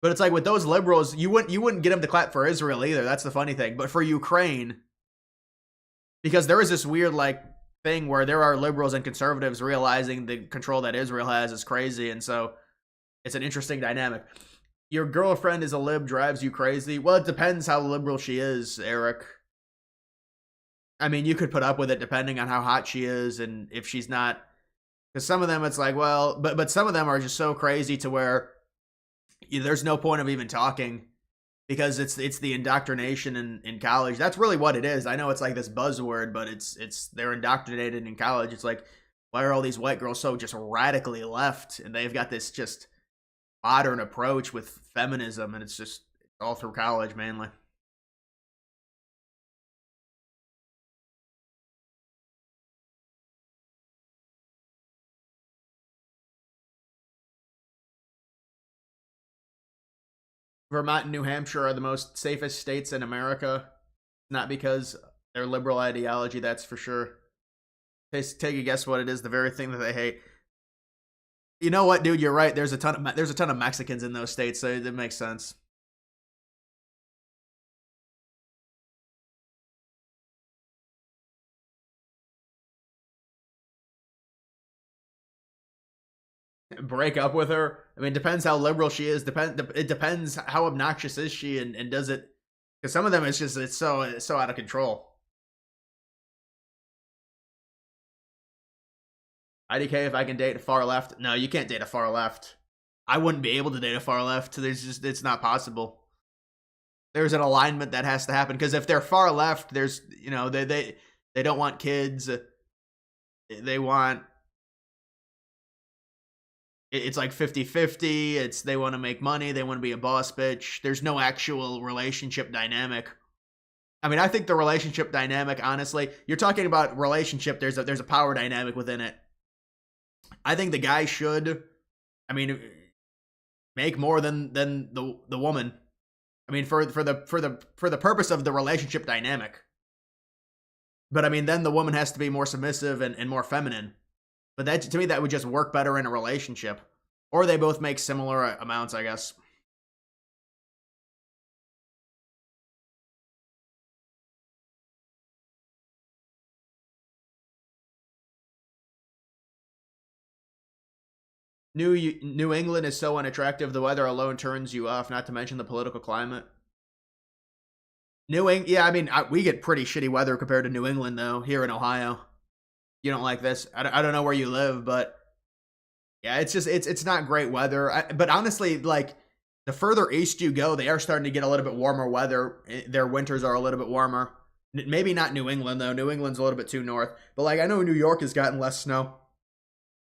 But it's like with those liberals, you wouldn't get them to clap for Israel either. That's the funny thing. But for Ukraine, because there is this weird like thing where there are liberals and conservatives realizing the control that Israel has is crazy, and so it's an interesting dynamic. Your girlfriend is a lib, drives you crazy. Well, it depends how liberal she is, Eric. I mean, you could put up with it depending on how hot she is and if she's not. Because some of them, it's like, well, but some of them are just so crazy to where there's no point of even talking because it's the indoctrination in college. That's really what it is. I know it's like this buzzword, but it's they're indoctrinated in college. It's like, why are all these white girls so just radically left? And they've got this just modern approach with feminism, and it's just all through college mainly. Vermont and New Hampshire are the most safest states in America. Not because they're liberal ideology, that's for sure. Take a guess what it is, the very thing that they hate. You know what, dude? You're right. There's a ton of Mexicans in those states, so it makes sense. Break up with her? I mean, depends how liberal she is. It depends how obnoxious is she, and does it? Because some of them, it's so out of control. IDK, if I can date a far left. No, you can't date a far left. I wouldn't be able to date a far left. It's not possible. There's an alignment that has to happen, because if they're far left, there's, they don't want kids. They want, it's like 50-50. They want to make money. They want to be a boss bitch. There's no actual relationship dynamic. I mean, I think the relationship dynamic, honestly, you're talking about relationship. There's a power dynamic within it. I think the guy should, make more than the woman. I mean, for the purpose of the relationship dynamic. But I mean, then the woman has to be more submissive and more feminine. But that, to me, that would just work better in a relationship. Or they both make similar amounts, I guess. New England is so unattractive. The weather alone turns you off, not to mention the political climate. Yeah, I mean, we get pretty shitty weather compared to New England, though, here in Ohio. You don't like this. I don't know where you live, but yeah, it's not great weather. But honestly, like, the further east you go, they are starting to get a little bit warmer weather. Their winters are a little bit warmer. Maybe not New England, though. New England's a little bit too north. But, like, I know New York has gotten less snow.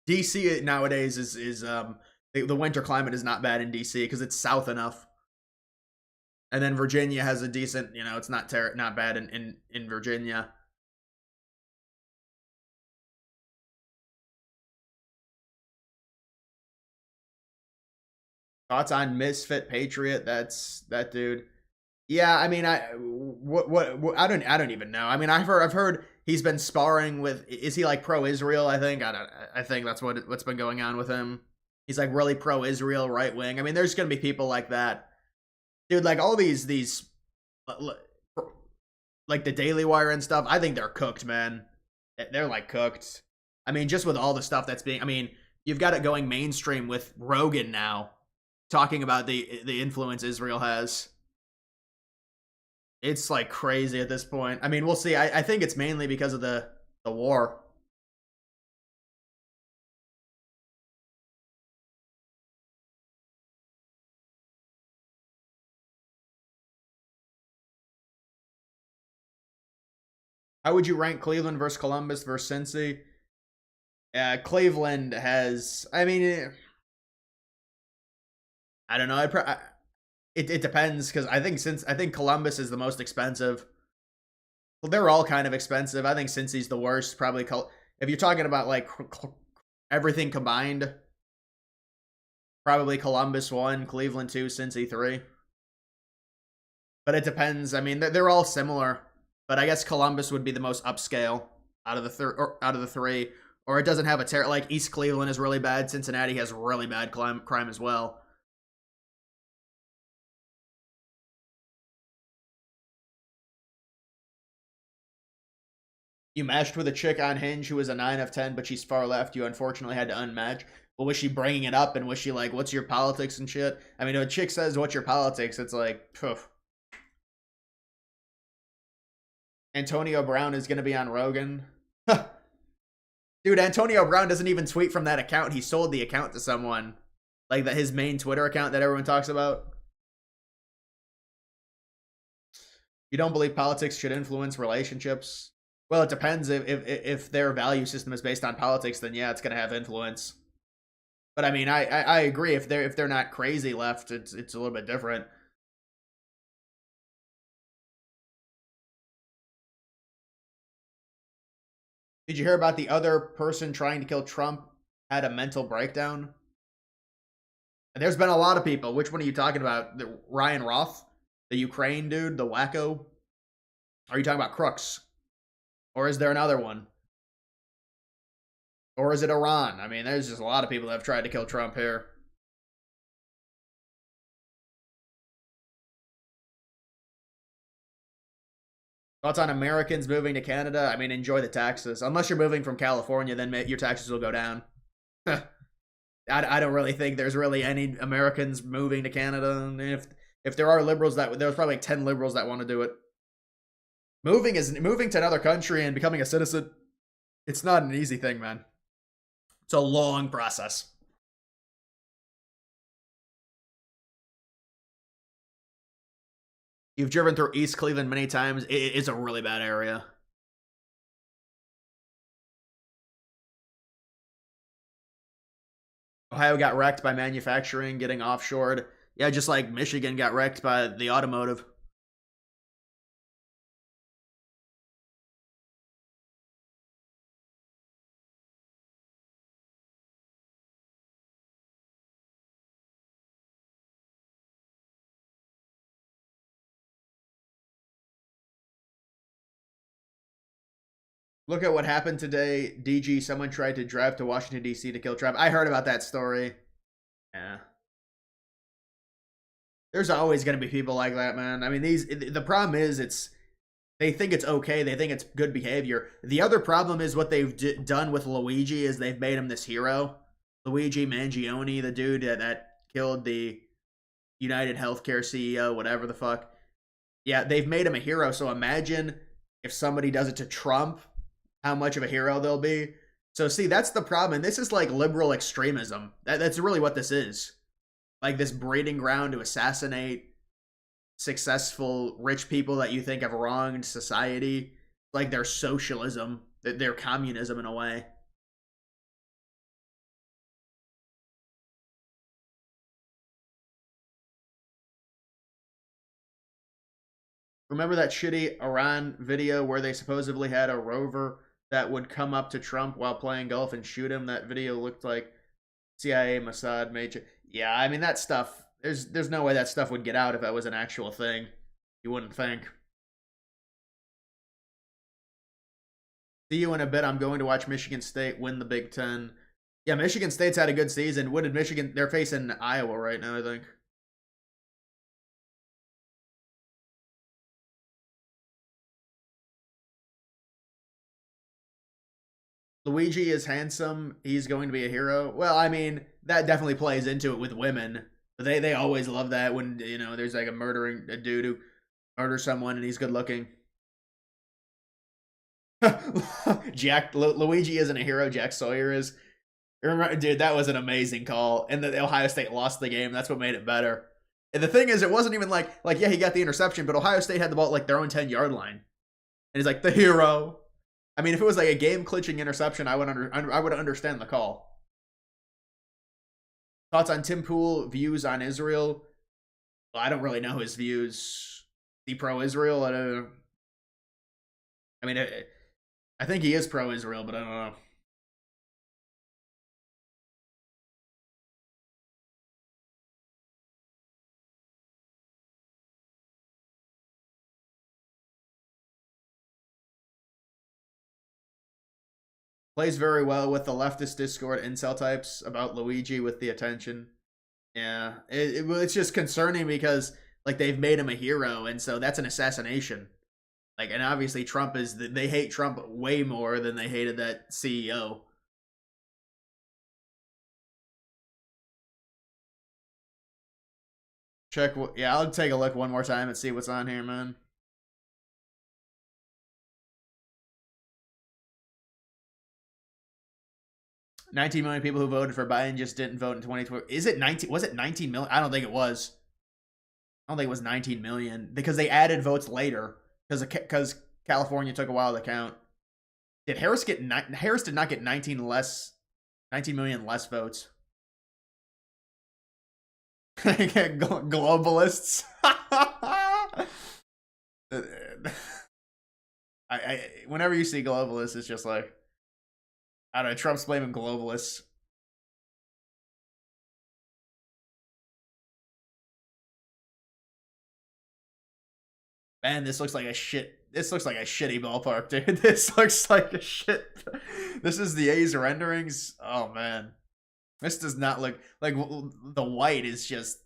DC nowadays is the winter climate is not bad in DC because it's south enough. And then Virginia has a decent, you know, it's not bad in Virginia. Thoughts on Misfit Patriot? That's that dude. Yeah, I mean, I don't even know. I mean, I've heard he's been sparring with. Is he like pro-Israel? I think that's what's been going on with him. He's like really pro-Israel, right wing. I mean, there's gonna be people like that, dude. Like all these like the Daily Wire and stuff. I think they're cooked, man. They're like cooked. I mean, just with all the stuff that's being. I mean, you've got it going mainstream with Rogan now, talking about the influence Israel has. It's like crazy at this point. I mean, we'll see. I think it's mainly because of the war. How would you rank Cleveland versus Columbus versus Cincy? Cleveland has, I mean, I don't know. It depends because I think Columbus is the most expensive. Well, they're all kind of expensive. I think Cincy's the worst. Probably if you're talking about like everything combined, probably Columbus 1, Cleveland 2, Cincy 3. But it depends. I mean, they're all similar. But I guess Columbus would be the most upscale out of the three. Or it doesn't have a like East Cleveland is really bad. Cincinnati has really bad crime as well. You matched with a chick on Hinge who was a 9 of 10, but she's far left. You unfortunately had to unmatch. Well, was she bringing it up and was she like, what's your politics and shit? I mean, if a chick says, what's your politics? It's like, poof. Antonio Brown is going to be on Rogan. Dude, Antonio Brown doesn't even tweet from that account. He sold the account to someone. Like his main Twitter account that everyone talks about. You don't believe politics should influence relationships? Well, it depends. If their value system is based on politics, then yeah, it's going to have influence. But I mean, I agree. If they're not crazy left, it's a little bit different. Did you hear about the other person trying to kill Trump had a mental breakdown? And there's been a lot of people. Which one are you talking about? Ryan Roth? The Ukraine dude? The wacko? Are you talking about Crooks? Or is there another one? Or is it Iran? I mean, there's just a lot of people that have tried to kill Trump here. Thoughts on Americans moving to Canada? I mean, enjoy the taxes. Unless you're moving from California, then your taxes will go down. I don't really think there's really any Americans moving to Canada. And if there are liberals there's probably like 10 liberals that want to do it. Moving to another country and becoming a citizen. It's not an easy thing, man. It's a long process. You've driven through East Cleveland many times. It's a really bad area. Ohio got wrecked by manufacturing, getting offshored. Yeah, just like Michigan got wrecked by the automotive. Look at what happened today. DG, someone tried to drive to Washington, D.C. to kill Trump. I heard about that story. Yeah. There's always going to be people like that, man. I mean, the problem is they think it's okay. They think it's good behavior. The other problem is what they've done with Luigi is they've made him this hero. Luigi Mangione, the dude that killed the United Healthcare CEO, whatever the fuck. Yeah, they've made him a hero. So imagine if somebody does it to Trump, how much of a hero they'll be. So see, that's the problem. And this is like liberal extremism. That's really what this is. like this breeding ground to assassinate successful rich people that you think have wronged society, like their socialism, their communism in a way. Remember that shitty Iran video where they supposedly had a rover that would come up to Trump while playing golf and shoot him? That video looked like CIA Mossad major. Yeah, I mean that stuff. There's no way that stuff would get out if that was an actual thing. You wouldn't think. See you in a bit. I'm going to watch Michigan State win the Big Ten. Yeah, Michigan State's had a good season. What did Michigan? They're facing Iowa right now, I think. Luigi is handsome. He's going to be a hero. Well, I mean, that definitely plays into it with women. They always love that when, you know, there's like a dude who murders someone and he's good looking. Luigi isn't a hero. Jack Sawyer is. Remember, dude, that was an amazing call. And the Ohio State lost the game. That's what made it better. And the thing is, it wasn't even like yeah, he got the interception, but Ohio State had the ball at like their own 10-yard line. And he's like, the hero. I mean, if it was like a game-clinching interception, I would understand the call. Thoughts on Tim Pool views on Israel? Well, I don't really know his views. Is he pro-Israel? I don't know. I mean, I think he is pro-Israel, but I don't know. Plays very well with the leftist Discord incel types about Luigi with the attention. Yeah, it's just concerning because like they've made him a hero, and so that's an assassination. Like, and obviously Trump is they hate Trump way more than they hated that CEO. Check. Yeah, I'll take a look one more time and see what's on here, man. 19 million people who voted for Biden just didn't vote in 2020. Is it 19? Was it 19 million? I don't think it was. I don't think it was 19 million because they added votes later because California took a while to count. Did Harris get Harris did not get 19 million less votes. Globalists. I whenever you see globalists, it's just like, I don't know, Trump's blaming globalists. Man, this looks like a shitty ballpark, dude. This looks like a shit. This is the A's renderings. Oh man. This does not look like the white is just.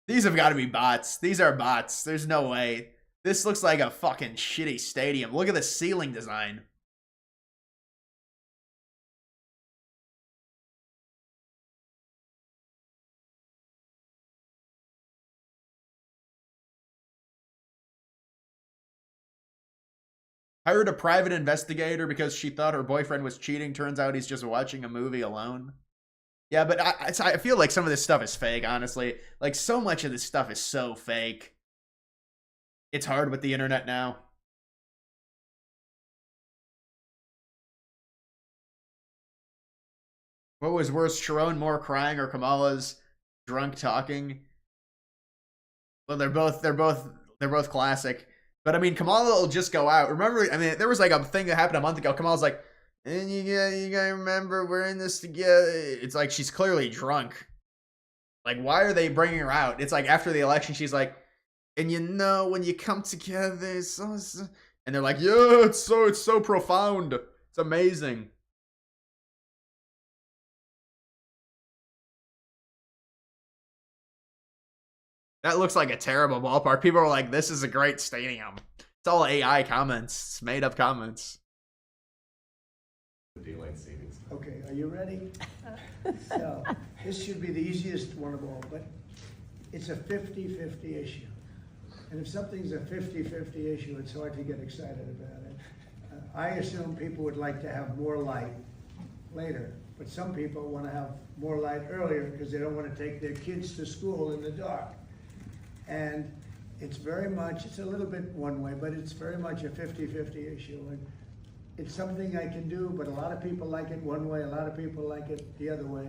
These have got to be bots. These are bots. There's no way. This looks like a fucking shitty stadium. Look at the ceiling design. Hired a private investigator because she thought her boyfriend was cheating. Turns out he's just watching a movie alone. Yeah, but I feel like some of this stuff is fake, honestly. Like, so much of this stuff is so fake. It's hard with the internet now. What was worse, Sharon Moore crying or Kamala's drunk talking? Well, they're both classic. But I mean, Kamala will just go out. Remember, I mean, there was like a thing that happened a month ago. Kamala's like, and you gotta remember we're in this together. It's like she's clearly drunk. Like, why are they bringing her out? It's like after the election, she's like, and you know when you come together, it's so, and they're like, yeah, it's so profound. It's amazing. That looks like a terrible ballpark. People are like, this is a great stadium. It's all AI comments. It's made up comments. Daylight savings. Okay, are you ready? So, this should be the easiest one of all, but it's a 50-50 issue. And if something's a 50-50 issue, it's hard to get excited about it. I assume people would like to have more light later, but some people want to have more light earlier because they don't want to take their kids to school in the dark. And it's very much, it's a little bit one way, but it's very much a 50-50 issue. And it's something I can do, but a lot of people like it one way, a lot of people like it the other way.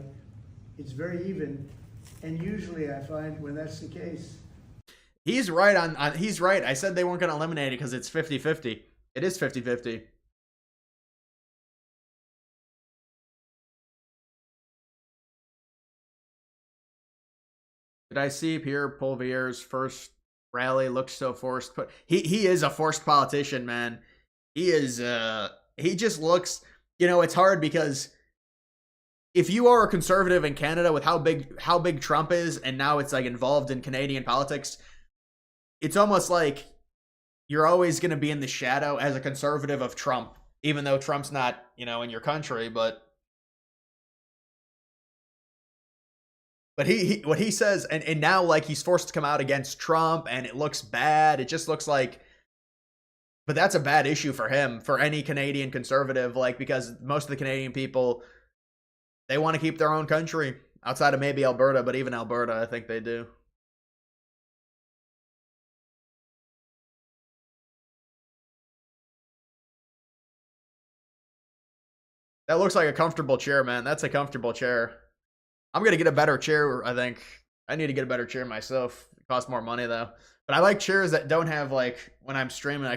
It's very even. And usually I find when that's the case. He's right on he's right. I said they weren't going to eliminate it because it's 50-50. It is 50-50. Did I see Pierre Poilievre's first rally looks so forced? But he is a forced politician, man. He is he just looks, you know, it's hard because if you are a conservative in Canada with how big Trump is, and now it's like involved in Canadian politics, it's almost like you're always going to be in the shadow as a conservative of Trump, even though Trump's not, you know, in your country, but he what he says, and now like he's forced to come out against Trump, and it looks bad. It just looks like, but that's a bad issue for him, for any Canadian conservative, like, because most of the Canadian people, they want to keep their own country outside of maybe Alberta, but even Alberta, I think they do. That looks like a comfortable chair, man. That's a comfortable chair. I'm going to get a better chair, I think. I need to get a better chair myself. It costs more money, though. But I like chairs that don't have, like, when I'm streaming,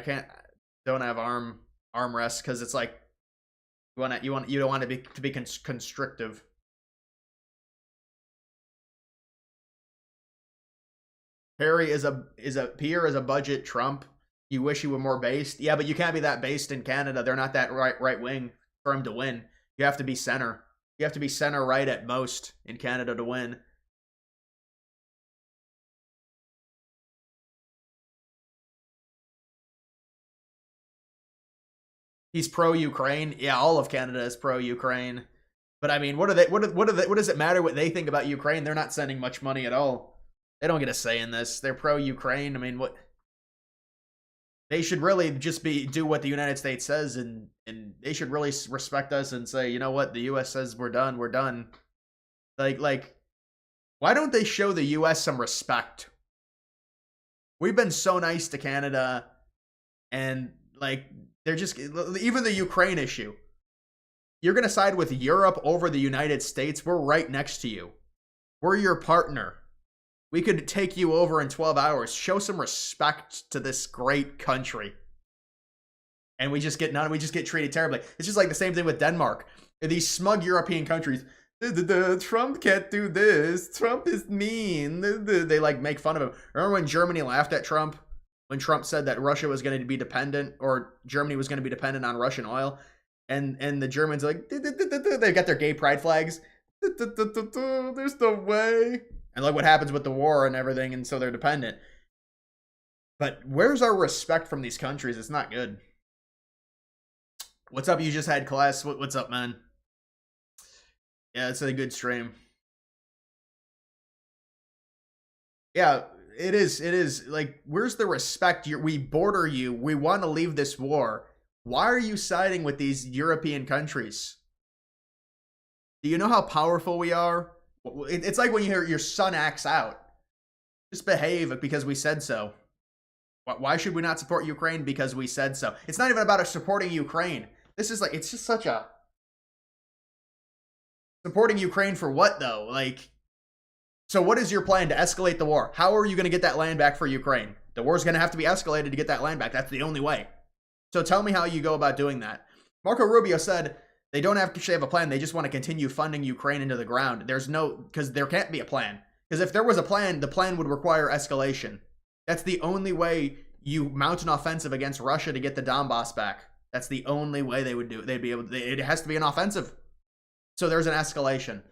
don't have armrests, because it's like, you don't want it to be constrictive. Pierre is a budget Trump. You wish he were more based. Yeah, but you can't be that based in Canada. They're not that right wing for him to win. You have to be center. You have to be center right at most in Canada to win. He's pro-Ukraine. Yeah, all of Canada is pro-Ukraine. But I mean, what does it matter what they think about Ukraine? They're not sending much money at all. They don't get a say in this. They're pro-Ukraine. I mean, what? They should really just do what the United States says, and they should really respect us and say, you know what, the U.S. says we're done, we're done. Like, why don't they show the U.S. some respect? We've been so nice to Canada, and like, they're just, even the Ukraine issue. You're going to side with Europe over the United States. We're right next to you. We're your partner. We could take you over in 12 hours. Show some respect to this great country. And we just get treated terribly. It's just like the same thing with Denmark. These smug European countries. Trump can't do this. Trump is mean. They like make fun of him. Remember when Germany laughed at Trump? When Trump said that Russia was going to be dependent, or Germany was going to be dependent on Russian oil. And the Germans are like, they got their gay pride flags. There's no way. And look what happens with the war and everything, and so they're dependent. But where's our respect from these countries? It's not good. What's up? You just had class. What's up, man? Yeah, it's a good stream. Yeah, it is. It is. Like, where's the respect? We border you. We want to leave this war. Why are you siding with these European countries? Do you know how powerful we are? It's like when you hear your son acts out. Just behave because we said so. Why should we not support Ukraine? Because we said so. It's not even about us supporting Ukraine. This is like, it's just such a... Supporting Ukraine for what, though? Like, so what is your plan to escalate the war? How are you going to get that land back for Ukraine? The war's going to have to be escalated to get that land back. That's the only way. So tell me how you go about doing that. Marco Rubio said... They don't actually have a plan. They just want to continue funding Ukraine into the ground. There's no, because there can't be a plan. Because if there was a plan, the plan would require escalation. That's the only way you mount an offensive against Russia to get the Donbass back. That's the only way they would do it. They'd be able to, it has to be an offensive. So there's an escalation.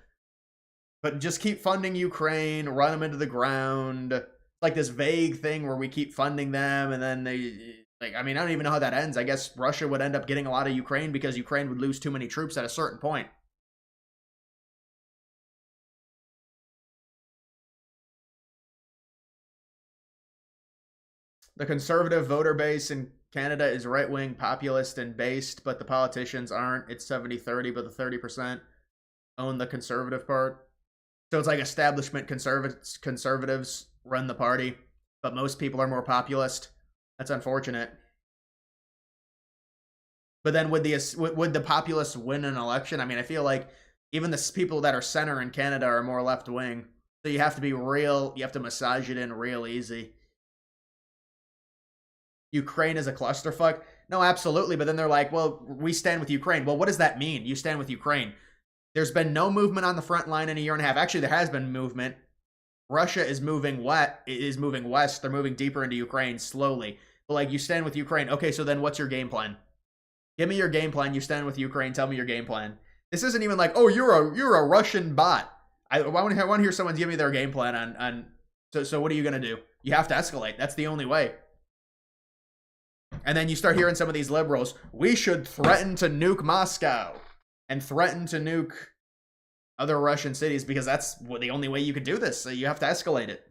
But just keep funding Ukraine, run them into the ground. Like this vague thing where we keep funding them and then they... Like, I mean, I don't even know how that ends. I guess Russia would end up getting a lot of Ukraine because Ukraine would lose too many troops at a certain point. The conservative voter base in Canada is right-wing, populist, and based, but the politicians aren't. It's 70-30, but the 30% own the conservative part. So it's like establishment conservatives run the party, but most people are more populist. That's unfortunate. But then would the populists win an election? I mean, I feel like even the people that are center in Canada are more left-wing. So you have to be real, you have to massage it in real easy. Ukraine is a clusterfuck? No, absolutely. But then they're like, well, we stand with Ukraine. Well, what does that mean? You stand with Ukraine. There's been no movement on the front line in a year and a half. Actually, there has been movement. Russia is moving west. They're moving deeper into Ukraine slowly. But like, you stand with Ukraine. Okay, so then what's your game plan? Give me your game plan. You stand with Ukraine. Tell me your game plan. This isn't even like, oh, you're a Russian bot. I want to hear someone give me their game plan on. So what are you gonna do? You have to escalate. That's the only way. And then you start hearing some of these liberals. We should threaten to nuke Moscow and threaten to nuke other Russian cities because that's the only way you could do this. So you have to escalate it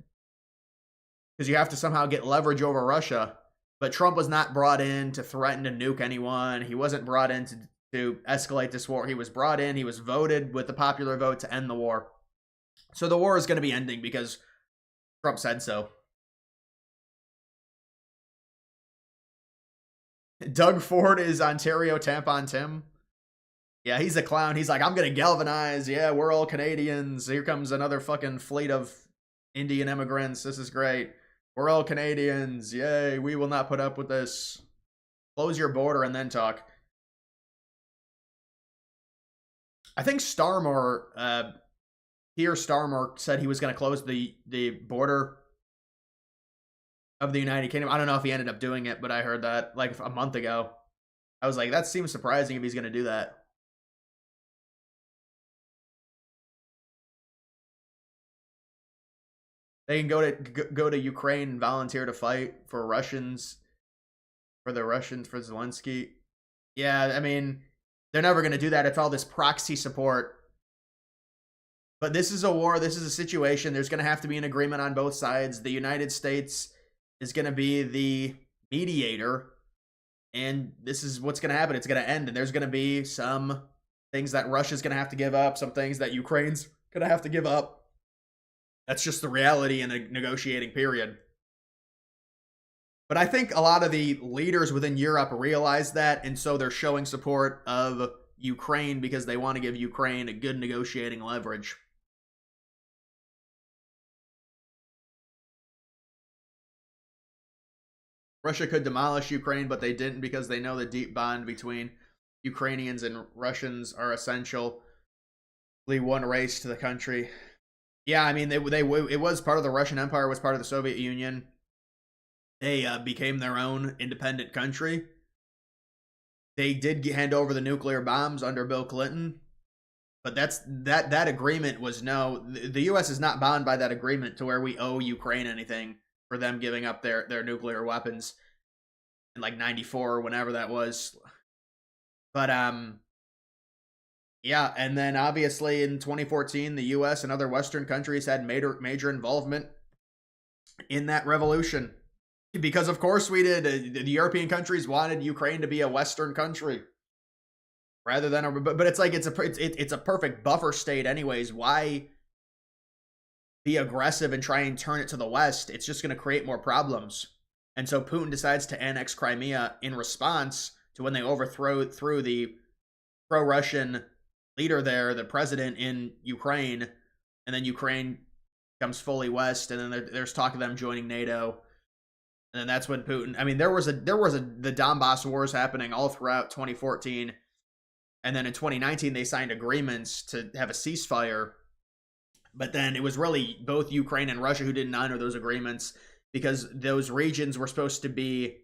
because you have to somehow get leverage over Russia. But Trump was not brought in to threaten to nuke anyone. He wasn't brought in to escalate this war. He was brought in. He was voted with the popular vote to end the war. So the war is going to be ending because Trump said so. Doug Ford is Ontario Tampon Tim. Yeah, he's a clown. He's like, I'm going to galvanize. Yeah, we're all Canadians. Here comes another fucking fleet of Indian immigrants. This is great. We're all Canadians. Yay, we will not put up with this. Close your border and then talk. I think Starmer, Keir Starmer said he was going to close the border of the United Kingdom. I don't know if he ended up doing it, but I heard that like a month ago. I was like, that seems surprising if he's going to do that. They can go to Ukraine and volunteer to fight for Russians, for Zelensky. Yeah, I mean, they're never going to do that. It's all this proxy support. But this is a war. This is a situation. There's going to have to be an agreement on both sides. The United States is going to be the mediator, and this is what's going to happen. It's going to end, and there's going to be some things that Russia's going to have to give up, some things that Ukraine's going to have to give up. That's just the reality in a negotiating period. But I think a lot of the leaders within Europe realize that, and so they're showing support of Ukraine because they want to give Ukraine a good negotiating leverage. Russia could demolish Ukraine, but they didn't because they know the deep bond between Ukrainians and Russians are essentially one race to the country. Yeah, I mean, it was part of the Russian Empire, was part of the Soviet Union. They became their own independent country. They did hand over the nuclear bombs under Bill Clinton, but that agreement was the U.S. is not bound by that agreement to where we owe Ukraine anything for them giving up their nuclear weapons in like 94 or whenever that was. But yeah, and then obviously in 2014, the U.S. and other Western countries had major involvement in that revolution. Because of course we did. The European countries wanted Ukraine to be a Western country rather than but it's like it's a perfect buffer state anyways. Why be aggressive and try and turn it to the West? It's just going to create more problems. And so Putin decides to annex Crimea in response to when they overthrew the pro-Russian leader there, the president in Ukraine, and then Ukraine comes fully West, and then there's talk of them joining NATO. And then that's when Putin, I mean, there was the Donbass wars happening all throughout 2014. And then in 2019, they signed agreements to have a ceasefire. But then it was really both Ukraine and Russia who didn't honor those agreements because those regions were supposed to be,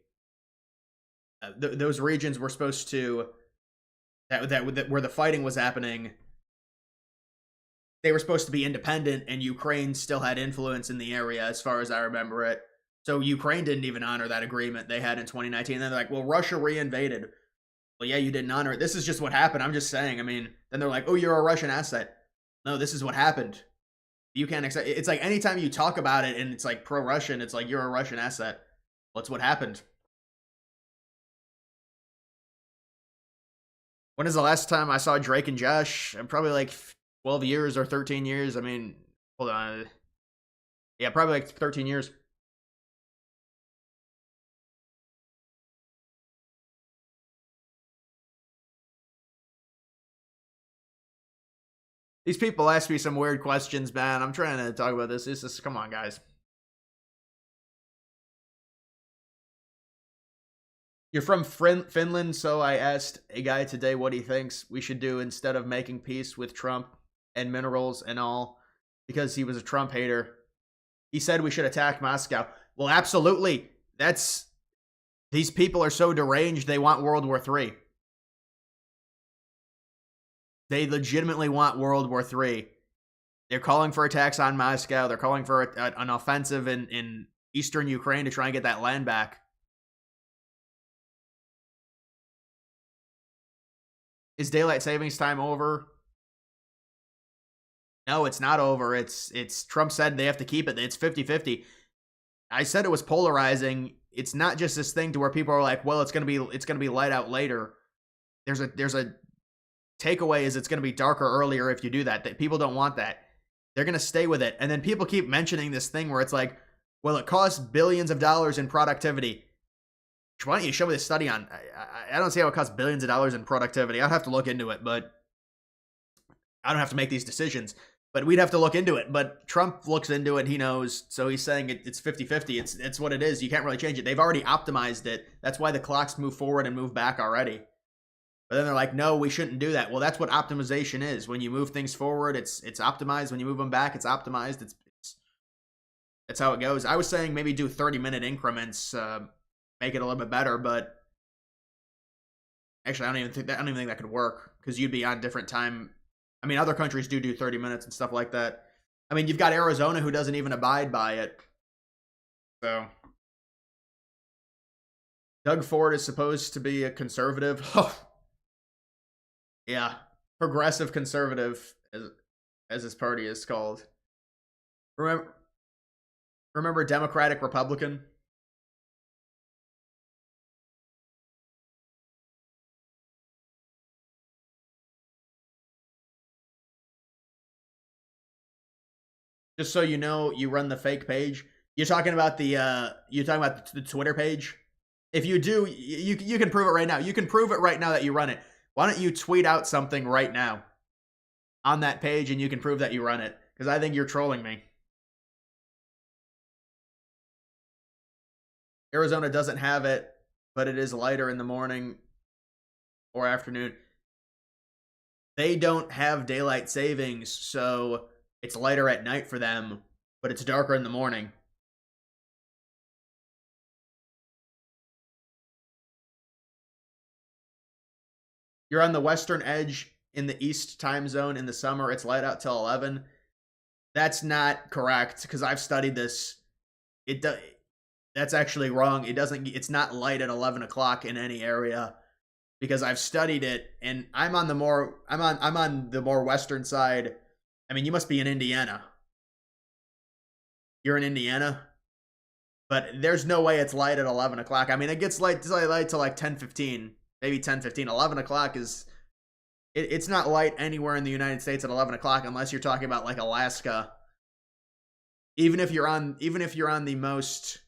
where the fighting was happening, they were supposed to be independent, and Ukraine still had influence in the area as far as I remember it. So Ukraine didn't even honor that agreement they had in 2019. And then they're like, well, Russia reinvaded. Well, yeah, you didn't honor it. This is just what happened. I'm just saying. I mean, then they're like, oh, you're a Russian asset. No, this is what happened. You can't accept. It's like anytime you talk about it and it's like pro-Russian, it's like you're a Russian asset. Well, it's what happened. When is the last time I saw Drake and Josh? Probably like 12 years or 13 years. I mean, hold on. Yeah, probably like 13 years. These people ask me some weird questions, man. I'm trying to talk about this. This is, come on, guys. You're from Finland, so I asked a guy today what he thinks we should do instead of making peace with Trump and minerals and all, because he was a Trump hater. He said we should attack Moscow. Well, absolutely. These people are so deranged, they want World War III. They legitimately want World War III. They're calling for attacks on Moscow. They're calling for an offensive in eastern Ukraine to try and get that land back. Is daylight savings time over? No, it's not over. It's Trump said they have to keep it. It's 50-50. I said it was polarizing. It's not just this thing to where people are like, well, it's gonna be light out later. There's a takeaway is it's gonna be darker earlier if you do that. That people don't want that. They're gonna stay with it. And then people keep mentioning this thing where it's like, well, it costs billions of dollars in productivity. Why don't you show me the study on? I don't see how it costs billions of dollars in productivity. I'll have to look into it, but I don't have to make these decisions. But we'd have to look into it. But Trump looks into it. He knows. So he's saying it's 50-50. It's what it is. You can't really change it. They've already optimized it. That's why the clocks move forward and move back already. But then they're like, no, we shouldn't do that. Well, that's what optimization is. When you move things forward, it's optimized. When you move them back, it's optimized. That's how it goes. I was saying maybe do 30-minute increments, make it a little bit better, but actually I don't even think that could work, because you'd be on different time. I mean, other countries do 30 minutes and stuff like that. I mean, you've got Arizona who doesn't even abide by it. So Doug Ford is supposed to be a conservative. Yeah, progressive conservative, as his party is called. Remember Democratic Republican? Just so you know, you run the fake page. You're talking about the Twitter page. If you do, you can prove it right now. You can prove it right now that you run it. Why don't you tweet out something right now on that page, and you can prove that you run it? Because I think you're trolling me. Arizona doesn't have it, but it is lighter in the morning or afternoon. They don't have daylight savings, so it's lighter at night for them, but it's darker in the morning. You're on the western edge in the east time zone in the summer. It's light out till 11. That's not correct, because I've studied this. That's actually wrong. It's not light at 11 o'clock in any area, because I've studied it, and I'm on the more western side. I mean, you must be in Indiana. You're in Indiana? But there's no way it's light at 11 o'clock. I mean, it gets light till like 10:15, maybe 10:15. 11 o'clock is... It's not light anywhere in the United States at 11 o'clock unless you're talking about like Alaska. Even if you're on the most...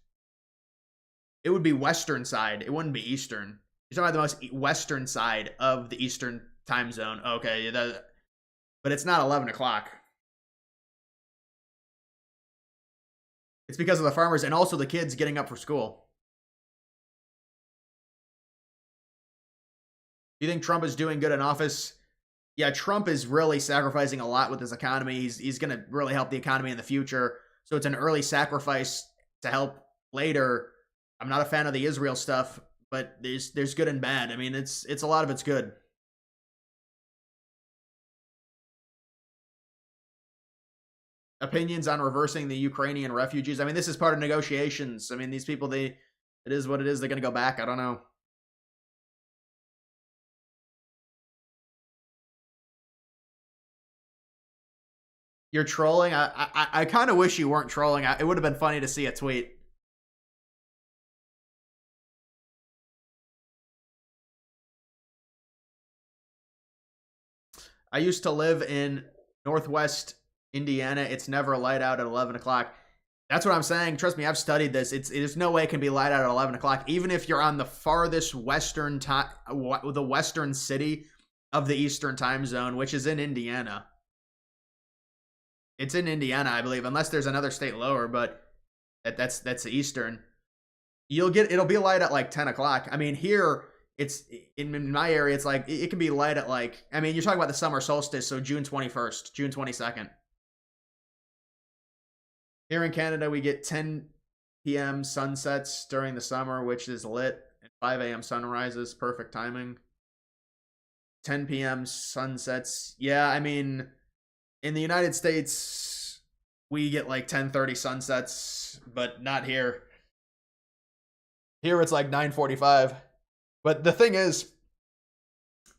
It would be western side. It wouldn't be eastern. You're talking about the most western side of the eastern time zone. Okay, but it's not 11 o'clock. It's because of the farmers and also the kids getting up for school. You think Trump is doing good in office? Yeah, Trump is really sacrificing a lot with his economy. He's going to really help the economy in the future. So it's an early sacrifice to help later. I'm not a fan of the Israel stuff, but there's good and bad. I mean, it's a lot of it's good. Opinions on reversing the Ukrainian refugees. I mean, this is part of negotiations. I mean, these people, it is what it is. They're going to go back. I don't know. You're trolling? I kind of wish you weren't trolling. It would have been funny to see a tweet. I used to live in Northwest Indiana. It's never light out at 11 o'clock. That's what I'm saying. Trust me, I've studied this. There's no way it can be light out at 11 o'clock. Even if you're on the farthest western time, the western city of the Eastern time zone, which is in Indiana. It's in Indiana, I believe, unless there's another state lower, but that's Eastern. It'll be light at like 10 o'clock. I mean, here, it's in my area, it's like, it can be light at like, I mean, you're talking about the summer solstice, so June 21st, June 22nd. Here in Canada, we get 10 p.m. sunsets during the summer, which is lit, and 5 a.m. sunrises, perfect timing. 10 p.m. sunsets. Yeah, I mean, in the United States, we get like 10:30 sunsets, but not here. Here it's like 9:45. But the thing is,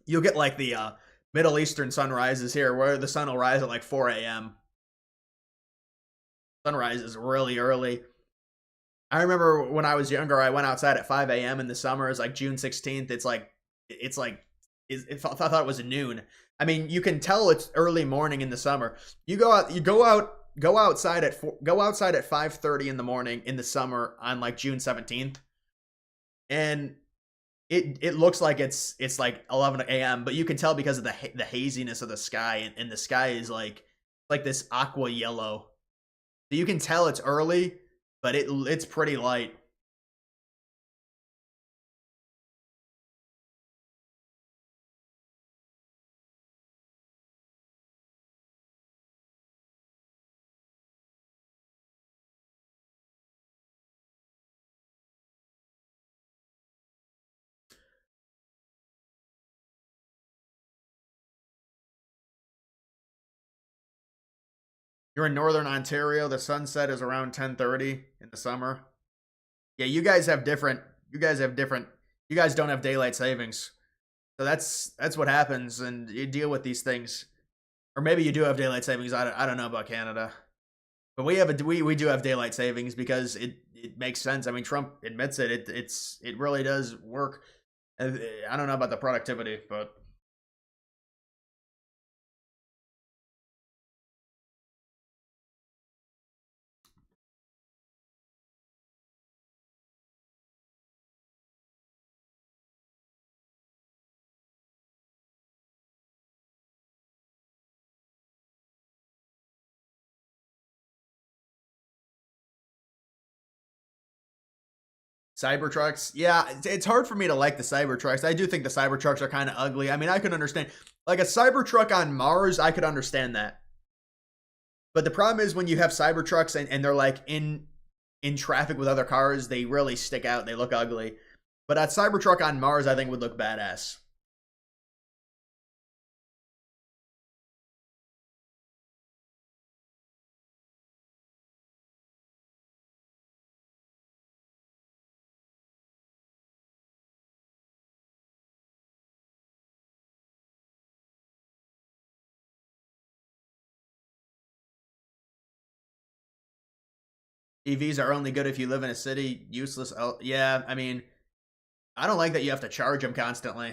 you'll get like the Middle Eastern sunrises here, where the sun will rise at like 4 a.m. Sunrise is really early. I remember when I was younger, I went outside at 5 a.m. in the summer. It's like June 16th. I thought it was noon. I mean, you can tell it's early morning in the summer. You go outside at 5:30 in the morning in the summer on like June 17th, and it looks like it's like 11 a.m. But you can tell because of the haziness of the sky, and the sky is like this aqua yellow. So you can tell it's early, but it's pretty light. You're in Northern Ontario. The sunset is around 10:30 in the summer. Yeah, you guys don't have daylight savings. So that's what happens, and you deal with these things. Or maybe you do have daylight savings. I don't know about Canada. But we do have daylight savings because it makes sense. I mean, Trump admits it. It really does work. I don't know about the productivity, but Cybertrucks, yeah, it's hard for me to like the Cybertrucks. I do think the Cybertrucks are kind of ugly. I mean, I could understand, like a Cybertruck on Mars, I could understand that. But the problem is when you have Cybertrucks and they're like in traffic with other cars, they really stick out. They look ugly. But a Cybertruck on Mars, I think, would look badass. EVs are only good if you live in a city. Useless. Yeah, I mean, I don't like that you have to charge them constantly.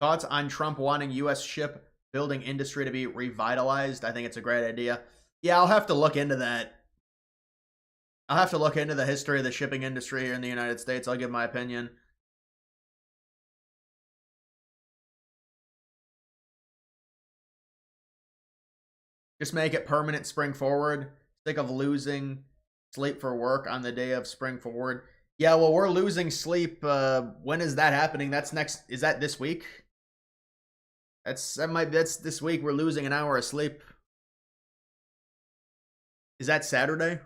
Thoughts on Trump wanting U.S. shipbuilding industry to be revitalized? I think it's a great idea. Yeah, I'll have to look into that. I'll have to look into the history of the shipping industry here in the United States. I'll give my opinion. Just make it permanent spring forward. Sick of losing sleep for work on the day of spring forward. Yeah, well, we're losing sleep. When is that happening? That's next. Is that this week? That's this week. We're losing an hour of sleep. Is that Saturday?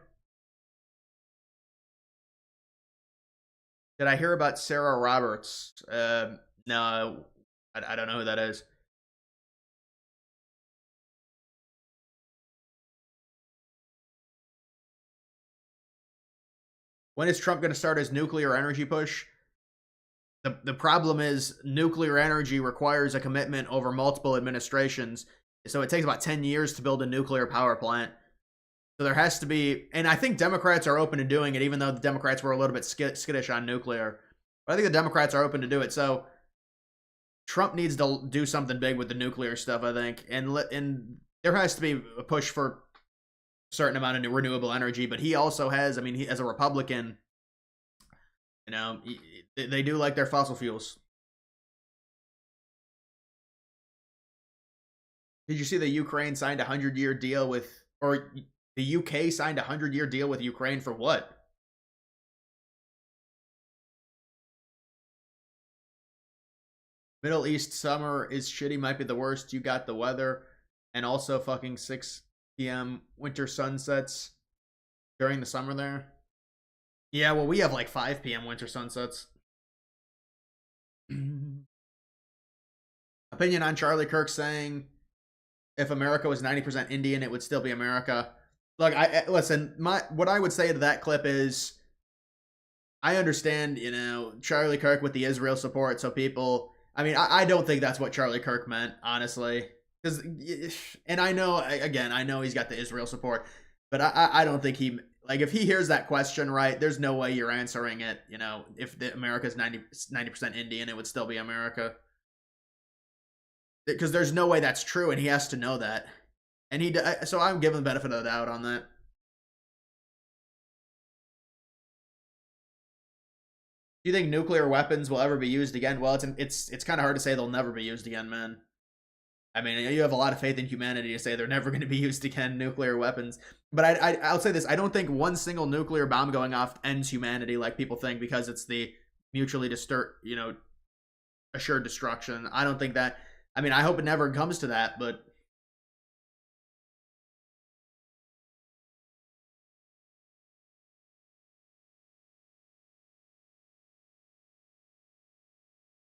Did I hear about Sarah Roberts? No, I don't know who that is. When is Trump going to start his nuclear energy push? The problem is nuclear energy requires a commitment over multiple administrations. So it takes about 10 years to build a nuclear power plant. So there has to be, and I think Democrats are open to doing it, even though the Democrats were a little bit skittish on nuclear. But I think the Democrats are open to do it. So Trump needs to do something big with the nuclear stuff, I think. And there has to be a push for a certain amount of renewable energy. But he also has, I mean, he, as a Republican, you know, they do like their fossil fuels. Did you see the Ukraine signed a 100-year deal with, or the UK signed a 100-year deal with Ukraine for what? Middle East summer is shitty, might be the worst. You got the weather, and also fucking 6 p.m. winter sunsets during the summer there. Yeah, well, we have like 5 p.m. winter sunsets. Opinion on Charlie Kirk saying, if America was 90% Indian, it would still be America. Look, listen, what I would say to that clip is, I understand, you know, Charlie Kirk with the Israel support, so people, I mean, I don't think that's what Charlie Kirk meant, honestly. Because, and I know, again, I know he's got the Israel support, but I don't think he, like, if he hears that question right, there's no way you're answering it, you know, if America's 90% Indian, it would still be America. Because there's no way that's true, and he has to know that. And so I'm giving the benefit of the doubt on that. Do you think nuclear weapons will ever be used again? Well, it's kind of hard to say they'll never be used again, man. I mean, you have a lot of faith in humanity to say they're never going to be used again, nuclear weapons. But I'll say this: I don't think one single nuclear bomb going off ends humanity like people think, because it's the mutually assured destruction. I don't think that. I mean, I hope it never comes to that, but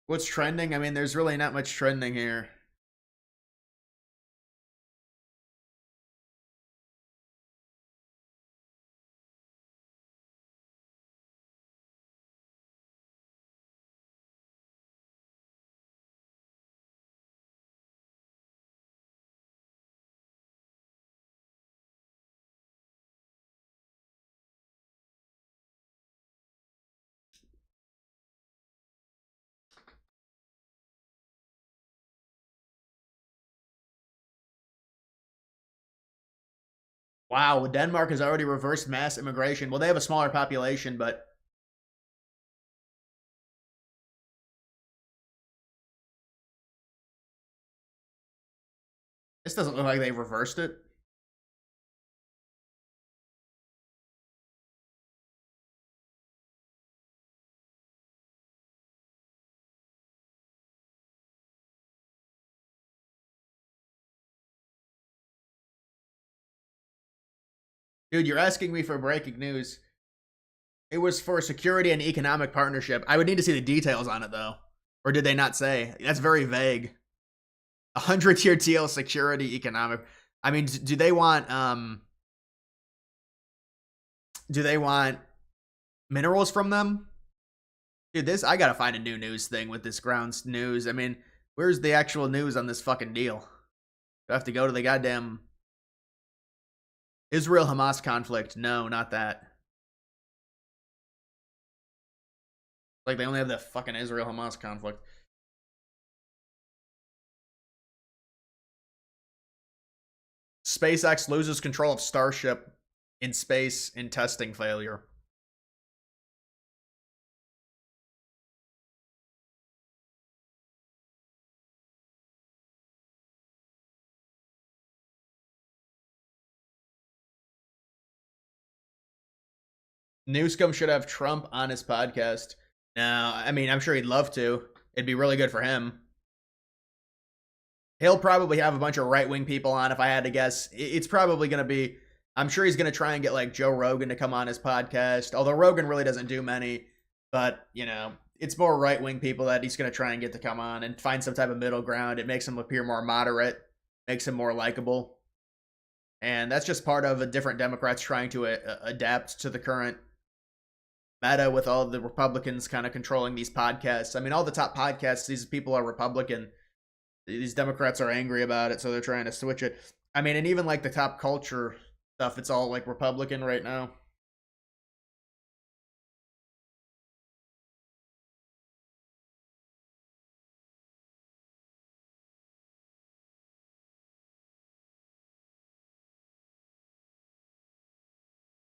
what's trending? I mean, there's really not much trending here. Wow, Denmark has already reversed mass immigration. Well, they have a smaller population, but this doesn't look like they've reversed it. Dude, you're asking me for breaking news. It was for security and economic partnership. I would need to see the details on it, though. Or did they not say? That's very vague. 100-year deal, security, economic. I mean, do they want minerals from them? Dude, I gotta find a new news thing with this grounds news. I mean, where's the actual news on this fucking deal? Do I have to go to the goddamn Israel-Hamas conflict? No, not that. Like, they only have the fucking Israel-Hamas conflict. SpaceX loses control of Starship in space in testing failure. Newsom should have Trump on his podcast. Now, I mean, I'm sure he'd love to. It'd be really good for him. He'll probably have a bunch of right-wing people on, if I had to guess. It's probably going to be, I'm sure he's going to try and get like Joe Rogan to come on his podcast. Although Rogan really doesn't do many. But, you know, it's more right-wing people that he's going to try and get to come on and find some type of middle ground. It makes him appear more moderate, makes him more likable. And that's just part of a different Democrats trying to adapt to the current meta with all the Republicans kind of controlling these podcasts. I mean, all the top podcasts, these people are Republican. these Democrats are angry about it, so they're trying to switch it. I mean, and even like the top culture stuff, it's all like Republican right now.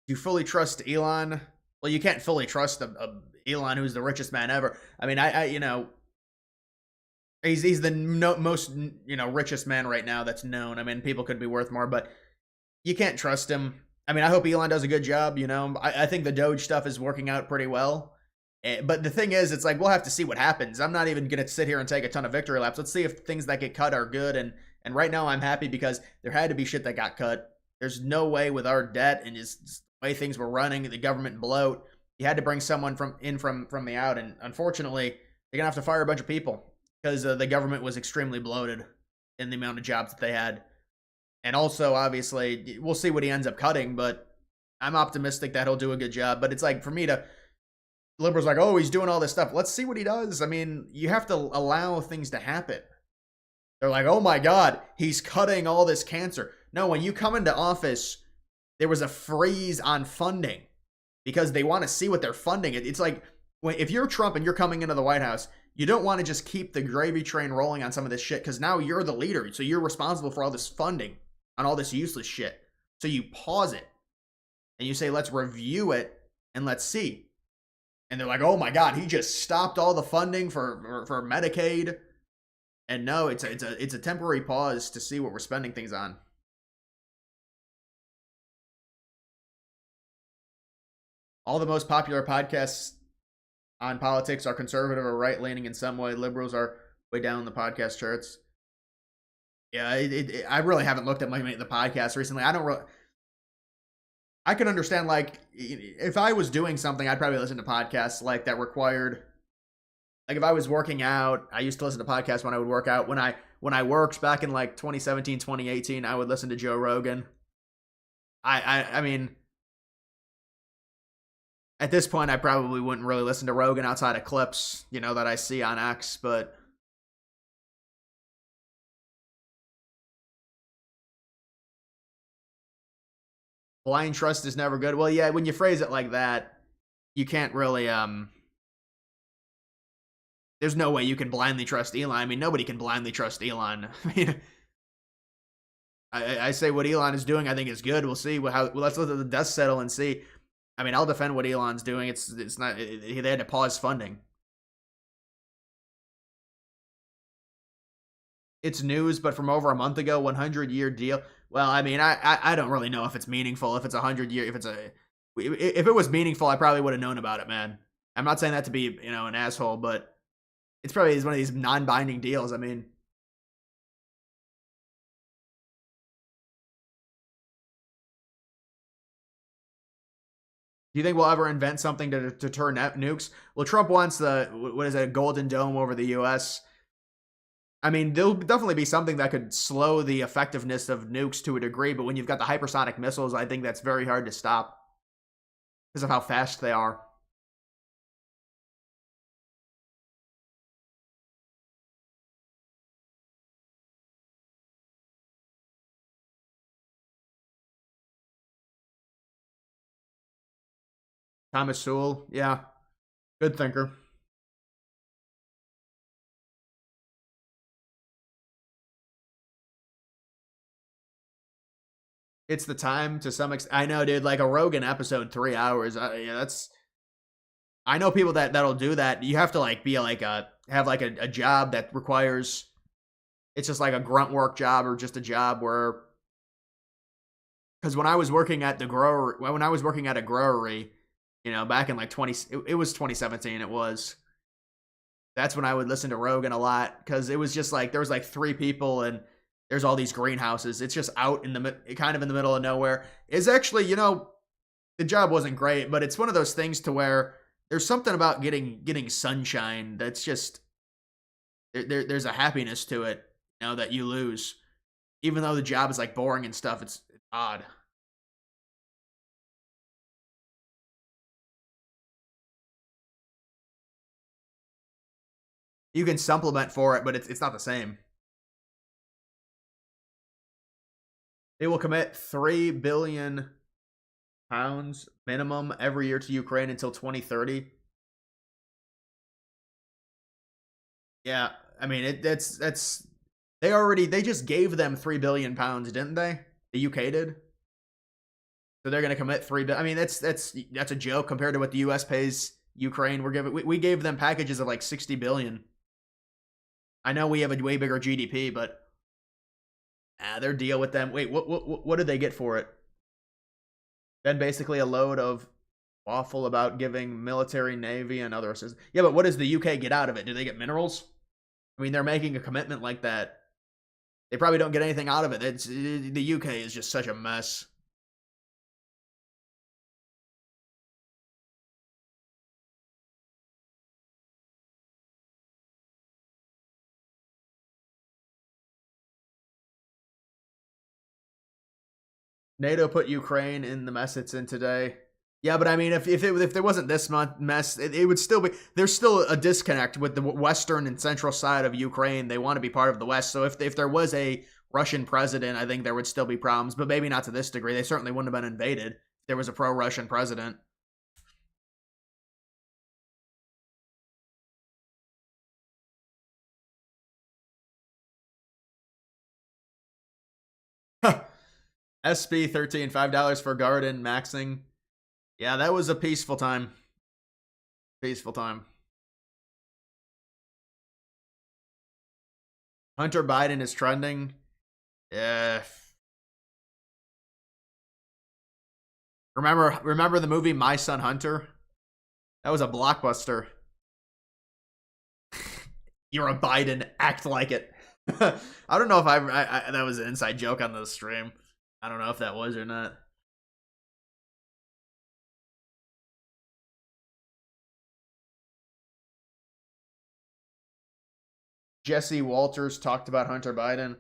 You fully trust Elon? Well, you can't fully trust Elon, who's the richest man ever. I mean, I you know, he's the most, you know, richest man right now that's known. I mean, people could be worth more, but you can't trust him. I mean, I hope Elon does a good job. You know, I think the Doge stuff is working out pretty well. But the thing is, it's like, we'll have to see what happens. I'm not even going to sit here and take a ton of victory laps. Let's see if things that get cut are good. And right now I'm happy because there had to be shit that got cut. There's no way with our debt and just the way things were running, the government bloat, you had to bring someone from the out. And unfortunately, they're going to have to fire a bunch of people because the government was extremely bloated in the amount of jobs that they had. And also, obviously, we'll see what he ends up cutting, but I'm optimistic that he'll do a good job. But it's like, for me to, liberals like, oh, he's doing all this stuff. Let's see what he does. I mean, you have to allow things to happen. They're like, oh my God, he's cutting all this cancer. No, when you come into office, there was a freeze on funding because they want to see what they're funding. It's like, if you're Trump and you're coming into the White House, you don't want to just keep the gravy train rolling on some of this shit because now you're the leader. So you're responsible for all this funding on all this useless shit. So you pause it and you say, let's review it and let's see. And they're like, oh my God, he just stopped all the funding for Medicaid. And no, it's a temporary pause to see what we're spending things on. All the most popular podcasts on politics are conservative or right-leaning in some way. Liberals are way down in the podcast charts. Yeah, I really haven't looked at many of the podcasts recently. I could understand, like, if I was doing something, I'd probably listen to podcasts like that required, like if I was working out, I used to listen to podcasts when I would work out. When I worked back in like 2017, 2018, I would listen to Joe Rogan. I mean, at this point, I probably wouldn't really listen to Rogan outside of clips, you know, that I see on X, but blind trust is never good. Well, yeah, when you phrase it like that, you can't really, there's no way you can blindly trust Elon. I mean, nobody can blindly trust Elon. I mean, I say what Elon is doing, I think is good. We'll see let's let the dust settle and see. I mean, I'll defend what Elon's doing. It's not, they had to pause funding. It's news, but from over a month ago, 100-year deal. Well, I mean, I don't really know if it's meaningful. If it's 100-year, if it was meaningful, I probably would have known about it, man. I'm not saying that to be, you know, an asshole, but it's probably one of these non-binding deals. I mean, do you think we'll ever invent something to deter nukes? Well, Trump wants a golden dome over the U.S. I mean, there'll definitely be something that could slow the effectiveness of nukes to a degree, but when you've got the hypersonic missiles, I think that's very hard to stop because of how fast they are. Thomas Sowell, yeah, good thinker. It's the time to some extent. I know, dude, like a Rogan episode, 3 hours. Yeah, that's. I know people that'll do that. You have to like be like have like a job that requires. It's just like a grunt work job or just a job where. Because when I was working at a growery, you know, back in like it was 2017. It was. That's when I would listen to Rogan a lot because it was just like there was like 3 people and there's all these greenhouses. It's just out in kind of in the middle of nowhere. It's actually, you know, the job wasn't great, but it's one of those things to where there's something about getting sunshine that's just there's a happiness to it, you know, that you lose, even though the job is like boring and stuff. It's odd. You can supplement for it, but it's not the same. It will commit £3 billion minimum every year to Ukraine until 2030. Yeah, I mean that's they just gave them £3 billion, didn't they? The UK did. So they're going to commit $3 billion. I mean that's a joke compared to what the US pays Ukraine. We gave them packages of like 60 billion. I know we have a way bigger GDP, but their deal with them. Wait, what did they get for it? Then basically a load of waffle about giving military, navy, and other assistance. Yeah, but what does the UK get out of it? Do they get minerals? I mean, they're making a commitment like that. They probably don't get anything out of it. The UK is just such a mess. NATO put Ukraine in the mess it's in today. Yeah, but I mean, if there wasn't this mess, it would still be. There's still a disconnect with the western and central side of Ukraine. They want to be part of the West. So if there was a Russian president, I think there would still be problems, but maybe not to this degree. They certainly wouldn't have been invaded if there was a pro-Russian president. SB 13, $5 for garden maxing. Yeah, that was a peaceful time. Peaceful time. Hunter Biden is trending. Yeah. Remember the movie My Son Hunter? That was a blockbuster. You're a Biden. Act like it. I don't know if I that was an inside joke on the stream. I don't know if that was or not. Jesse Walters talked about Hunter Biden.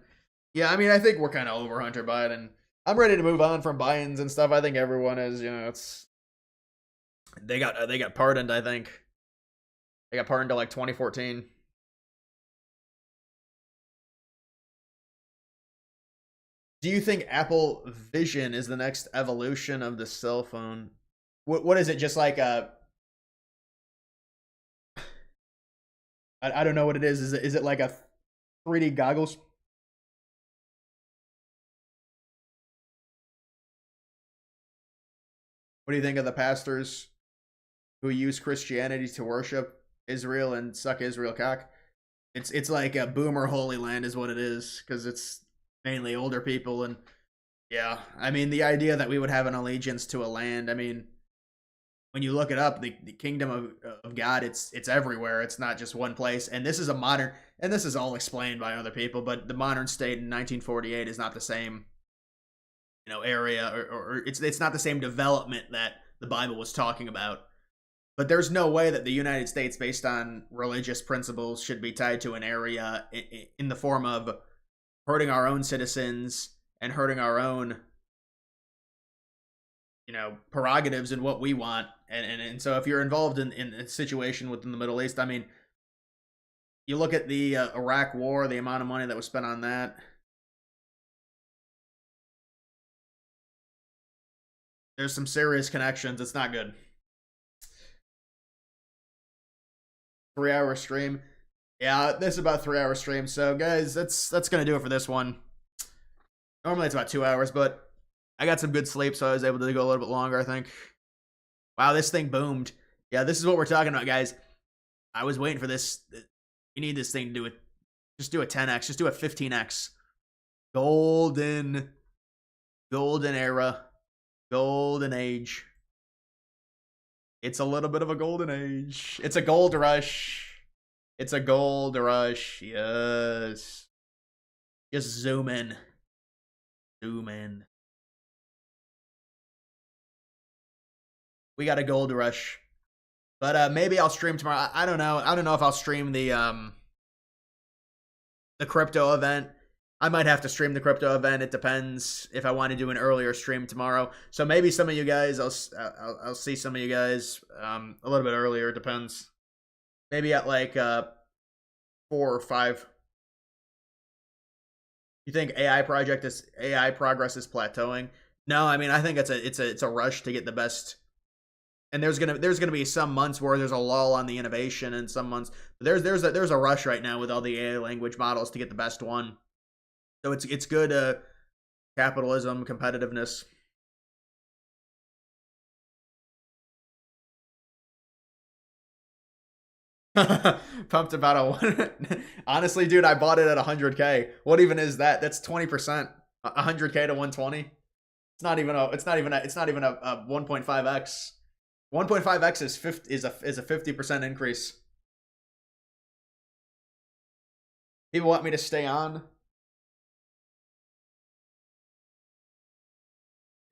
Yeah, I mean, I think we're kind of over Hunter Biden. I'm ready to move on from Bidens and stuff. I think everyone is, it's they got pardoned, I think. They got pardoned to like 2014. Do you think Apple Vision is the next evolution of the cell phone? What is it? Just like a I don't know what it is. Is it like a 3D goggles? What do you think of the pastors who use Christianity to worship Israel and suck Israel cock? It's like a boomer holy land is what it is, because it's mainly older people. And yeah, I mean, the idea that we would have an allegiance to a land, I mean, when you look it up, the kingdom of God, it's everywhere. It's not just one place. And this is a modern, and this is all explained by other people, but the modern state in 1948 is not the same, area, or it's not the same development that the Bible was talking about. But there's no way that the United States, based on religious principles, should be tied to an area in the form of hurting our own citizens and hurting our own prerogatives and what we want. And so if you're involved in a situation within the Middle East, I mean, you look at the Iraq war, the amount of money that was spent on that. There's some serious connections. It's not good. 3-hour stream. Yeah, this is about 3-hour stream. So guys, that's gonna do it for this one. Normally it's about 2 hours, but I got some good sleep, so I was able to go a little bit longer, I think. Wow, this thing boomed. Yeah, this is what we're talking about, guys. I was waiting for this. You need this thing to do it. Just do a 10x. Just do a 15x. Golden era. Golden age. It's a little bit of a golden age. It's a gold rush. It's a gold rush. Yes. Just zoom in. Zoom in. We got a gold rush. But maybe I'll stream tomorrow. I don't know. I don't know if I'll stream the crypto event. I might have to stream the crypto event. It depends if I want to do an earlier stream tomorrow. So maybe some of you guys, I'll see some of you guys a little bit earlier. It depends. Maybe at like 4 or 5. You think AI progress is plateauing? No, I mean I think it's a rush to get the best. And there's gonna be some months where there's a lull on the innovation, and some months there's a rush right now with all the AI language models to get the best one. So it's good capitalism, competitiveness. Pumped about a one. Honestly, dude, I bought it at 100K. What even is that? That's 20%. 100K to 120. It's not even a 1.5x. 1.5x is a 50% increase. People want me to stay on.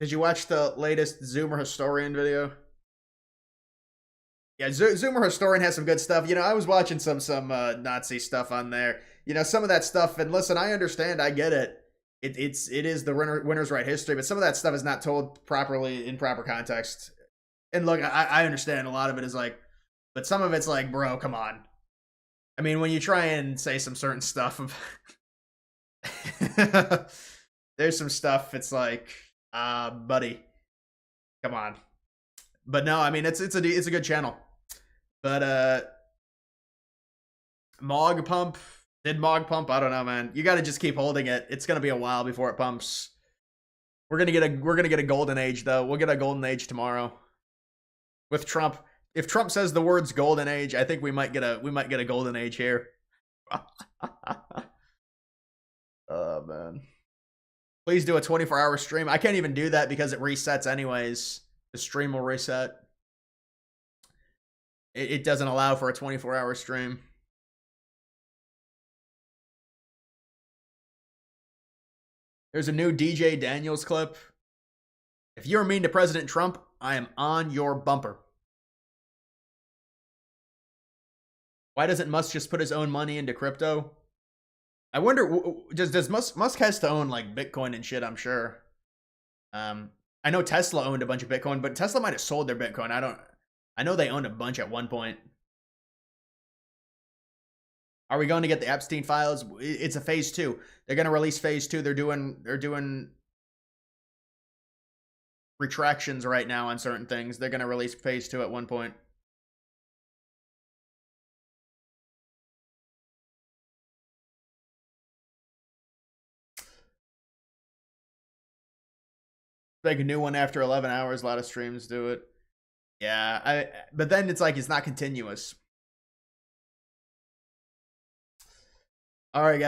Did you watch the latest Zoomer Historian video? Yeah, Zoomer Historian has some good stuff. You know, I was watching some Nazi stuff on there. You know, some of that stuff, and listen, I understand, I get it. It is the winners write history, but some of that stuff is not told properly in proper context. And look, I understand a lot of it is like, but some of it's like, bro, come on. I mean, when you try and say some certain stuff, there's some stuff. It's like, buddy, come on. But no, I mean, it's a good channel. But Mog pump. Did Mog pump? I don't know, man. You got to just keep holding it. It's gonna be a while before it pumps. We're gonna get a golden age though. We'll get a golden age tomorrow with Trump. If Trump says the words golden age, I think we might get a golden age here. Oh man. Please do a 24-hour stream. I can't even do that because it resets anyways. The stream will reset. It doesn't allow for a 24-hour stream. There's a new DJ Daniels clip. If you're mean to President Trump, I am on your bumper. Why doesn't Musk just put his own money into crypto? I wonder, does Musk has to own like Bitcoin and shit, I'm sure. I know Tesla owned a bunch of Bitcoin, but Tesla might have sold their Bitcoin. I know they owned a bunch at one point. Are we going to get the Epstein files? It's a phase 2. They're going to release phase 2. They're doing retractions right now on certain things. They're going to release phase 2 at one point. Like a new one after 11 hours. A lot of streams do it. Yeah, but then it's like it's not continuous. All right, guys.